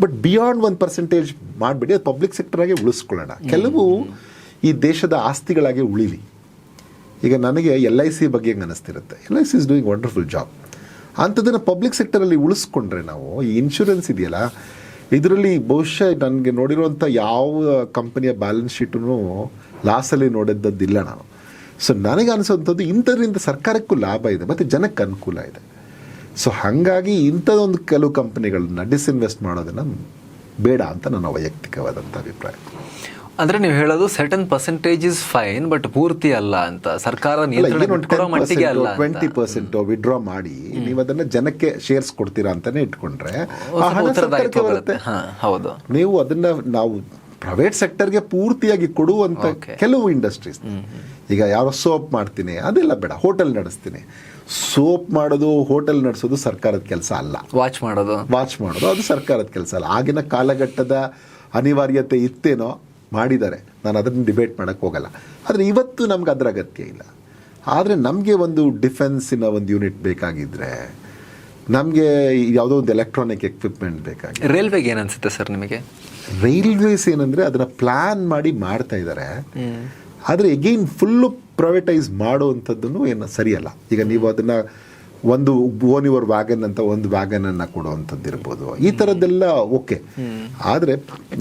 ಬಟ್ ಬಿಯಾಂಡ್ 1% ಮಾಡಿಬಿಡಿ, ಅದು ಪಬ್ಲಿಕ್ ಸೆಕ್ಟರಾಗೆ ಉಳಿಸ್ಕೊಳ್ಳೋಣ. ಕೆಲವು ಈ ದೇಶದ ಆಸ್ತಿಗಳಾಗೆ ಉಳಿಲಿ. ಈಗ ನನಗೆ LIC ಬಗ್ಗೆ ಹೆಂಗೆ ಅನ್ನಿಸ್ತಿರುತ್ತೆ, LIC is doing wonderful job. ಅಂಥದ್ದನ್ನು ಪಬ್ಲಿಕ್ ಸೆಕ್ಟರಲ್ಲಿ ಉಳಿಸ್ಕೊಂಡ್ರೆ ನಾವು ಈ ಇನ್ಶೂರೆನ್ಸ್ ಇದೆಯಲ್ಲ, ಇದರಲ್ಲಿ ಬಹುಶಃ ನನಗೆ ನೋಡಿರುವಂಥ ಯಾವ ಕಂಪನಿಯ ಬ್ಯಾಲೆನ್ಸ್ ಶೀಟೂ ಲಾಸಲ್ಲಿ ನೋಡಿದ್ದದ್ದಿಲ್ಲ ನಾನು. ಸೊ ನನಗೆ ಅನಿಸೋಂಥದ್ದು ಇಂಥದ್ರಿಂದ ಸರ್ಕಾರಕ್ಕೂ ಲಾಭ ಇದೆ ಮತ್ತು ಜನಕ್ಕೆ ಅನುಕೂಲ ಇದೆ. ಸೊ ಹಾಗಾಗಿ ಇಂಥದ್ದೊಂದು ಕೆಲವು ಕಂಪನಿಗಳನ್ನ ಡಿಸ್ಇನ್ವೆಸ್ಟ್ ಮಾಡೋದನ್ನು ಬೇಡ ಅಂತ ನನ್ನ ವೈಯಕ್ತಿಕವಾದಂಥ ಅಭಿಪ್ರಾಯ. ಅಂದರೆ ನೀವು ಹೇಳೋದು certain percentage is fine but ಪೂರ್ತಿ ಅಲ್ಲ ಅಂತ, ಸರ್ಕಾರ ಮಟ್ಟಿಗೆ ಅಲ್ಲ. 20% ವಿಡ್ರಾ ಮಾಡಿ ನೀವು ಅದನ್ನು ಜನಕ್ಕೆ ಶೇರ್ಸ್ ಕೊಡ್ತೀರಾ ಅಂತಾನೆ ಇಟ್ಕೊಂಡ್ರೆ ಬರುತ್ತೆ. ಹೌದು, ನೀವು ಅದನ್ನ ನಾವು ಪ್ರೈವೇಟ್ ಸೆಕ್ಟರ್ಗೆ ಪೂರ್ತಿಯಾಗಿ ಕೊಡುವಂಥ ಕೆಲವು ಇಂಡಸ್ಟ್ರೀಸ್, ಈಗ ಯಾರೋ ಸೋಪ್ ಮಾಡ್ತೀನಿ ಅದೆಲ್ಲ ಬೇಡ, ಹೋಟೆಲ್ ನಡೆಸ್ತೀನಿ. ಸೋಪ್ ಮಾಡೋದು ಹೋಟೆಲ್ ನಡೆಸೋದು ಸರ್ಕಾರದ ಕೆಲಸ ಅಲ್ಲ. ವಾಚ್ ಮಾಡೋದು ಅದು ಸರ್ಕಾರದ ಕೆಲಸ ಅಲ್ಲ. ಆಗಿನ ಕಾಲಘಟ್ಟದ ಅನಿವಾರ್ಯತೆ ಇತ್ತೇನೋ ಮಾಡಿದ್ದಾರೆ, ನಾನು ಅದನ್ನು ಡಿಬೇಟ್ ಮಾಡೋಕ್ಕೆ ಹೋಗಲ್ಲ. ಆದರೆ ಇವತ್ತು ನಮ್ಗೆ ಅದರ ಅಗತ್ಯ ಇಲ್ಲ. ಆದರೆ ನಮಗೆ ಒಂದು ಡಿಫೆನ್ಸಿನ ಒಂದು ಯೂನಿಟ್ ಬೇಕಾಗಿದ್ದರೆ, ನಮಗೆ ಯಾವುದೋ ಒಂದು ಎಲೆಕ್ಟ್ರಾನಿಕ್ ಎಕ್ವಿಪ್ಮೆಂಟ್ ಬೇಕಾಗಿದೆ. ರೈಲ್ವೆಗೆ ಏನು ಅನಿಸುತ್ತೆ ಸರ್ ನಿಮಗೆ? ರೈಲ್ವೇಸ್ ಏನಂದರೆ ಅದನ್ನು ಪ್ಲ್ಯಾನ್ ಮಾಡಿ ಮಾಡ್ತಾ ಇದ್ದಾರೆ, ಆದರೆ ಎಗೈನ್ ಫುಲ್ಲು ಪ್ರೈವೇಟೈಸ್ ಮಾಡುವಂಥದ್ದನ್ನು ಏನು ಸರಿಯಲ್ಲ. ಈಗ ನೀವು ಅದನ್ನು ಒಂದು ಓನ್ ಯುವರ್ ವ್ಯಾಗನ್ ಅಂತ ಒಂದು ವ್ಯಾಗನನ್ನು ಕೊಡುವಂಥದ್ದು ಇರ್ಬೋದು, ಈ ಥರದ್ದೆಲ್ಲ ಓಕೆ. ಆದರೆ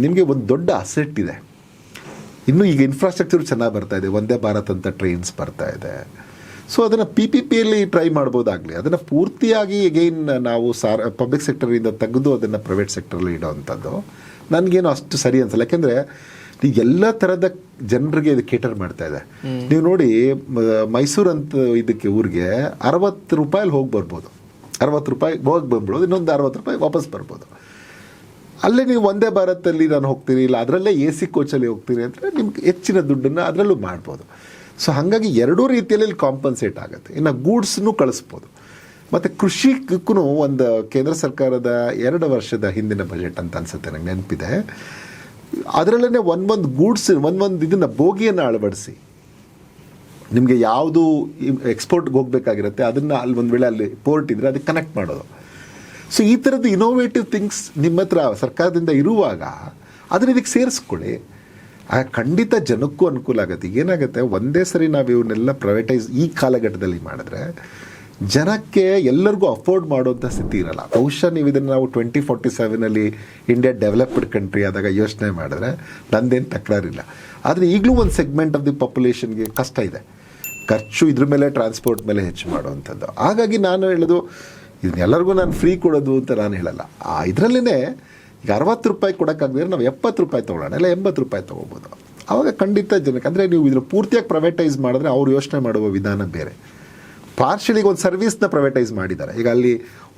ನಿಮಗೆ ಒಂದು ದೊಡ್ಡ ಅಸೆಟ್ ಇದೆ. ಇನ್ನೂ ಈಗ ಇನ್ಫ್ರಾಸ್ಟ್ರಕ್ಚರ್ ಚೆನ್ನಾಗಿ ಬರ್ತಾ ಇದೆ, ವಂದೇ ಭಾರತ್ ಅಂತ ಟ್ರೈನ್ಸ್ ಬರ್ತಾ ಇದೆ. ಸೊ ಅದನ್ನು PPPಯಲ್ಲಿ ಟ್ರೈ ಮಾಡ್ಬೋದಾಗಲಿ. ಅದನ್ನು ಪೂರ್ತಿಯಾಗಿ ಎಗೈನ್ ನಾವು ಪಬ್ಲಿಕ್ ಸೆಕ್ಟರಿಂದ ತೆಗೆದು ಅದನ್ನು ಪ್ರೈವೇಟ್ ಸೆಕ್ಟರಲ್ಲಿ ಇಡೋವಂಥದ್ದು ನನಗೇನು ಅಷ್ಟು ಸರಿ ಅನ್ಸಲ್ಲ. ಯಾಕೆಂದರೆ ಎಲ್ಲ ಥರದ ಜನರಿಗೆ ಇದು ಕೇಟರ್ ಮಾಡ್ತಾ ಇದೆ. ನೀವು ನೋಡಿ ಮೈಸೂರು ಅಂತ ಇದಕ್ಕೆ ಊರಿಗೆ 60 ರೂಪಾಯಲ್ಲಿ ಹೋಗಿ ಬರ್ಬೋದು, 60 ರೂಪಾಯಿ ಹೋಗಿ ಬಂದ್ಬಿಡೋದು, ಇನ್ನೊಂದು 60 ರೂಪಾಯಿ ವಾಪಸ್ ಬರ್ಬೋದು. ಅಲ್ಲೇ ನೀವು ವಂದೇ ಭಾರತಲ್ಲಿ ನಾನು ಹೋಗ್ತೀನಿ, ಇಲ್ಲ ಅದರಲ್ಲೇ AC ಕೋಚಲ್ಲಿ ಹೋಗ್ತೀನಿ ಅಂದರೆ ನಿಮ್ಗೆ ಹೆಚ್ಚಿನ ದುಡ್ಡನ್ನು ಅದರಲ್ಲೂ ಮಾಡ್ಬೋದು. ಸೊ ಹಾಗಾಗಿ ಎರಡೂ ರೀತಿಯಲ್ಲಿ ಕಾಂಪನ್ಸೇಟ್ ಆಗುತ್ತೆ. ಇನ್ನು ಗೂಡ್ಸ್ನೂ ಕಳಿಸ್ಬೋದು. ಮತ್ತು ಕೃಷಿಗೂ ಒಂದು ಕೇಂದ್ರ ಸರ್ಕಾರದ 2 ವರ್ಷದ ಹಿಂದಿನ ಬಜೆಟ್ ಅಂತ ಅನಿಸುತ್ತೆ, ನನಗೆ ನೆನಪಿದೆ. ಅದರಲ್ಲೇ ಒಂದೊಂದು ಗೂಡ್ಸ್ ಒಂದೊಂದು ಇದನ್ನು ಬೋಗಿಯನ್ನು ಅಳವಡಿಸಿ ನಿಮಗೆ ಯಾವುದು ಎಕ್ಸ್ಪೋರ್ಟ್ಗೆ ಹೋಗಬೇಕಾಗಿರುತ್ತೆ ಅದನ್ನು ಅಲ್ಲಿ ಒಂದು ವೇಳೆ ಅಲ್ಲಿ ಪೋರ್ಟ್ ಇದ್ದರೆ ಅದಕ್ಕೆ ಕನೆಕ್ಟ್ ಮಾಡೋದು. ಸೊ ಈ ಥರದ್ದು ಇನೋವೇಟಿವ್ ಥಿಂಗ್ಸ್ ನಿಮ್ಮ ಹತ್ರ ಸರ್ಕಾರದಿಂದ ಇರುವಾಗ ಅದನ್ನು ಇದಕ್ಕೆ ಸೇರಿಸ್ಕೊಳ್ಳಿ. ಖಂಡಿತ ಜನಕ್ಕೂ ಅನುಕೂಲ ಆಗುತ್ತೆ. ಏನಾಗುತ್ತೆ, ಒಂದೇ ಸರಿ ನಾವು ಇವನ್ನೆಲ್ಲ ಪ್ರೈವೇಟೈಸ್ ಈ ಕಾಲಘಟ್ಟದಲ್ಲಿ ಮಾಡಿದ್ರೆ ಜನಕ್ಕೆ ಎಲ್ಲರಿಗೂ ಅಫೋರ್ಡ್ ಮಾಡುವಂಥ ಸ್ಥಿತಿ ಇರಲ್ಲ. ಬಹುಶಃ ನೀವು ಇದನ್ನು ನಾವು 2047 ಇಂಡಿಯಾ ಡೆವಲಪ್ಡ್ ಕಂಟ್ರಿ ಆದಾಗ ಯೋಚನೆ ಮಾಡಿದ್ರೆ ನಂದೇನು ತಕರಾರಿಲ್ಲ. ಆದರೆ ಈಗಲೂ ಒಂದು ಸೆಗ್ಮೆಂಟ್ ಆಫ್ ದಿ ಪಾಪ್ಯುಲೇಷನ್ಗೆ ಕಷ್ಟ ಇದೆ, ಖರ್ಚು ಇದ್ರ ಮೇಲೆ ಟ್ರಾನ್ಸ್ಪೋರ್ಟ್ ಮೇಲೆ ಹೆಚ್ಚು ಮಾಡುವಂಥದ್ದು. ಹಾಗಾಗಿ ನಾನು ಹೇಳೋದು ಇದನ್ನೆಲ್ಲರಿಗೂ ನಾನು ಫ್ರೀ ಕೊಡೋದು ಅಂತ ನಾನು ಹೇಳಲ್ಲ. ಇದರಲ್ಲೇ ಈಗ 60 ರೂಪಾಯಿ ಕೊಡೋಕ್ಕಾಗದ್ರೆ ನಾವು 70 ರೂಪಾಯಿ ತೊಗೊಳ್ಳೋಣ, ಇಲ್ಲ 80 ರೂಪಾಯಿ ತೊಗೋಬೋದು. ಆವಾಗ ಖಂಡಿತ ಜನಕ್ಕೆ ಅಂದರೆ ನೀವು ಇದನ್ನು ಪೂರ್ತಿಯಾಗಿ ಪ್ರೈವೇಟೈಸ್ ಮಾಡಿದ್ರೆ ಅವ್ರು ಯೋಚನೆ ಮಾಡುವ ವಿಧಾನ ಬೇರೆ. ಪಾರ್ಷಿಯಲಿ ಒಂದು ಸರ್ವಿಸ್ನ ಪ್ರೈವೇಟೈಸ್ ಮಾಡಿದ್ದಾರೆ. ಈಗ ಅಲ್ಲಿ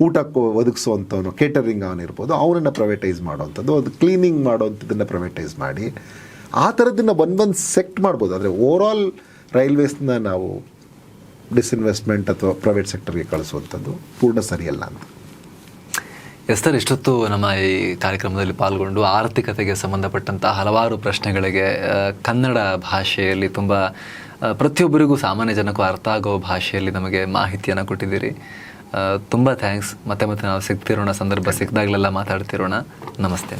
ಊಟಕ್ಕೆ ಒದಗಿಸುವಂಥವನು ಕೇಟರಿಂಗ್ ಅವನಿರ್ಬೋದು, ಅವನನ್ನು ಪ್ರೈವೇಟೈಸ್ ಮಾಡೋವಂಥದ್ದು, ಅದು ಕ್ಲೀನಿಂಗ್ ಮಾಡೋವಂಥದ್ದನ್ನು ಪ್ರೈವೇಟೈಸ್ ಮಾಡಿ ಆ ಥರದ್ದನ್ನು ಒಂದೊಂದು ಸೆಕ್ಟ್ ಮಾಡ್ಬೋದು. ಆದರೆ ಓವರಾಲ್ ರೈಲ್ವೇಸ್ನ ನಾವು ಡಿಸ್ಇನ್ವೆಸ್ಟ್ಮೆಂಟ್ ಅಥವಾ ಪ್ರೈವೇಟ್ ಸೆಕ್ಟರ್ಗೆ ಕಳಿಸುವಂಥದ್ದು ಪೂರ್ಣ ಸರಿಯಲ್ಲ ಅಂತ. ಎಸ್ ಸರ್, ಇಷ್ಟೊತ್ತು ನಮ್ಮ ಈ ಕಾರ್ಯಕ್ರಮದಲ್ಲಿ ಪಾಲ್ಗೊಂಡು ಆರ್ಥಿಕತೆಗೆ ಸಂಬಂಧಪಟ್ಟಂಥ ಹಲವಾರು ಪ್ರಶ್ನೆಗಳಿಗೆ ಕನ್ನಡ ಭಾಷೆಯಲ್ಲಿ ತುಂಬ ಪ್ರತಿಯೊಬ್ಬರಿಗೂ ಸಾಮಾನ್ಯ ಜನಕ್ಕೂ ಅರ್ಥ ಆಗೋ ಭಾಷೆಯಲ್ಲಿ ನಮಗೆ ಮಾಹಿತಿಯನ್ನು ಕೊಟ್ಟಿದ್ದೀರಿ. ತುಂಬ ಥ್ಯಾಂಕ್ಸ್. ಮತ್ತೆ ನಾವು ಸಿಗ್ತಿರೋಣ, ಸಂದರ್ಭ ಸಿಕ್ಕಿದಾಗಲೆಲ್ಲ ಮಾತಾಡ್ತಿರೋಣ. ನಮಸ್ತೆ.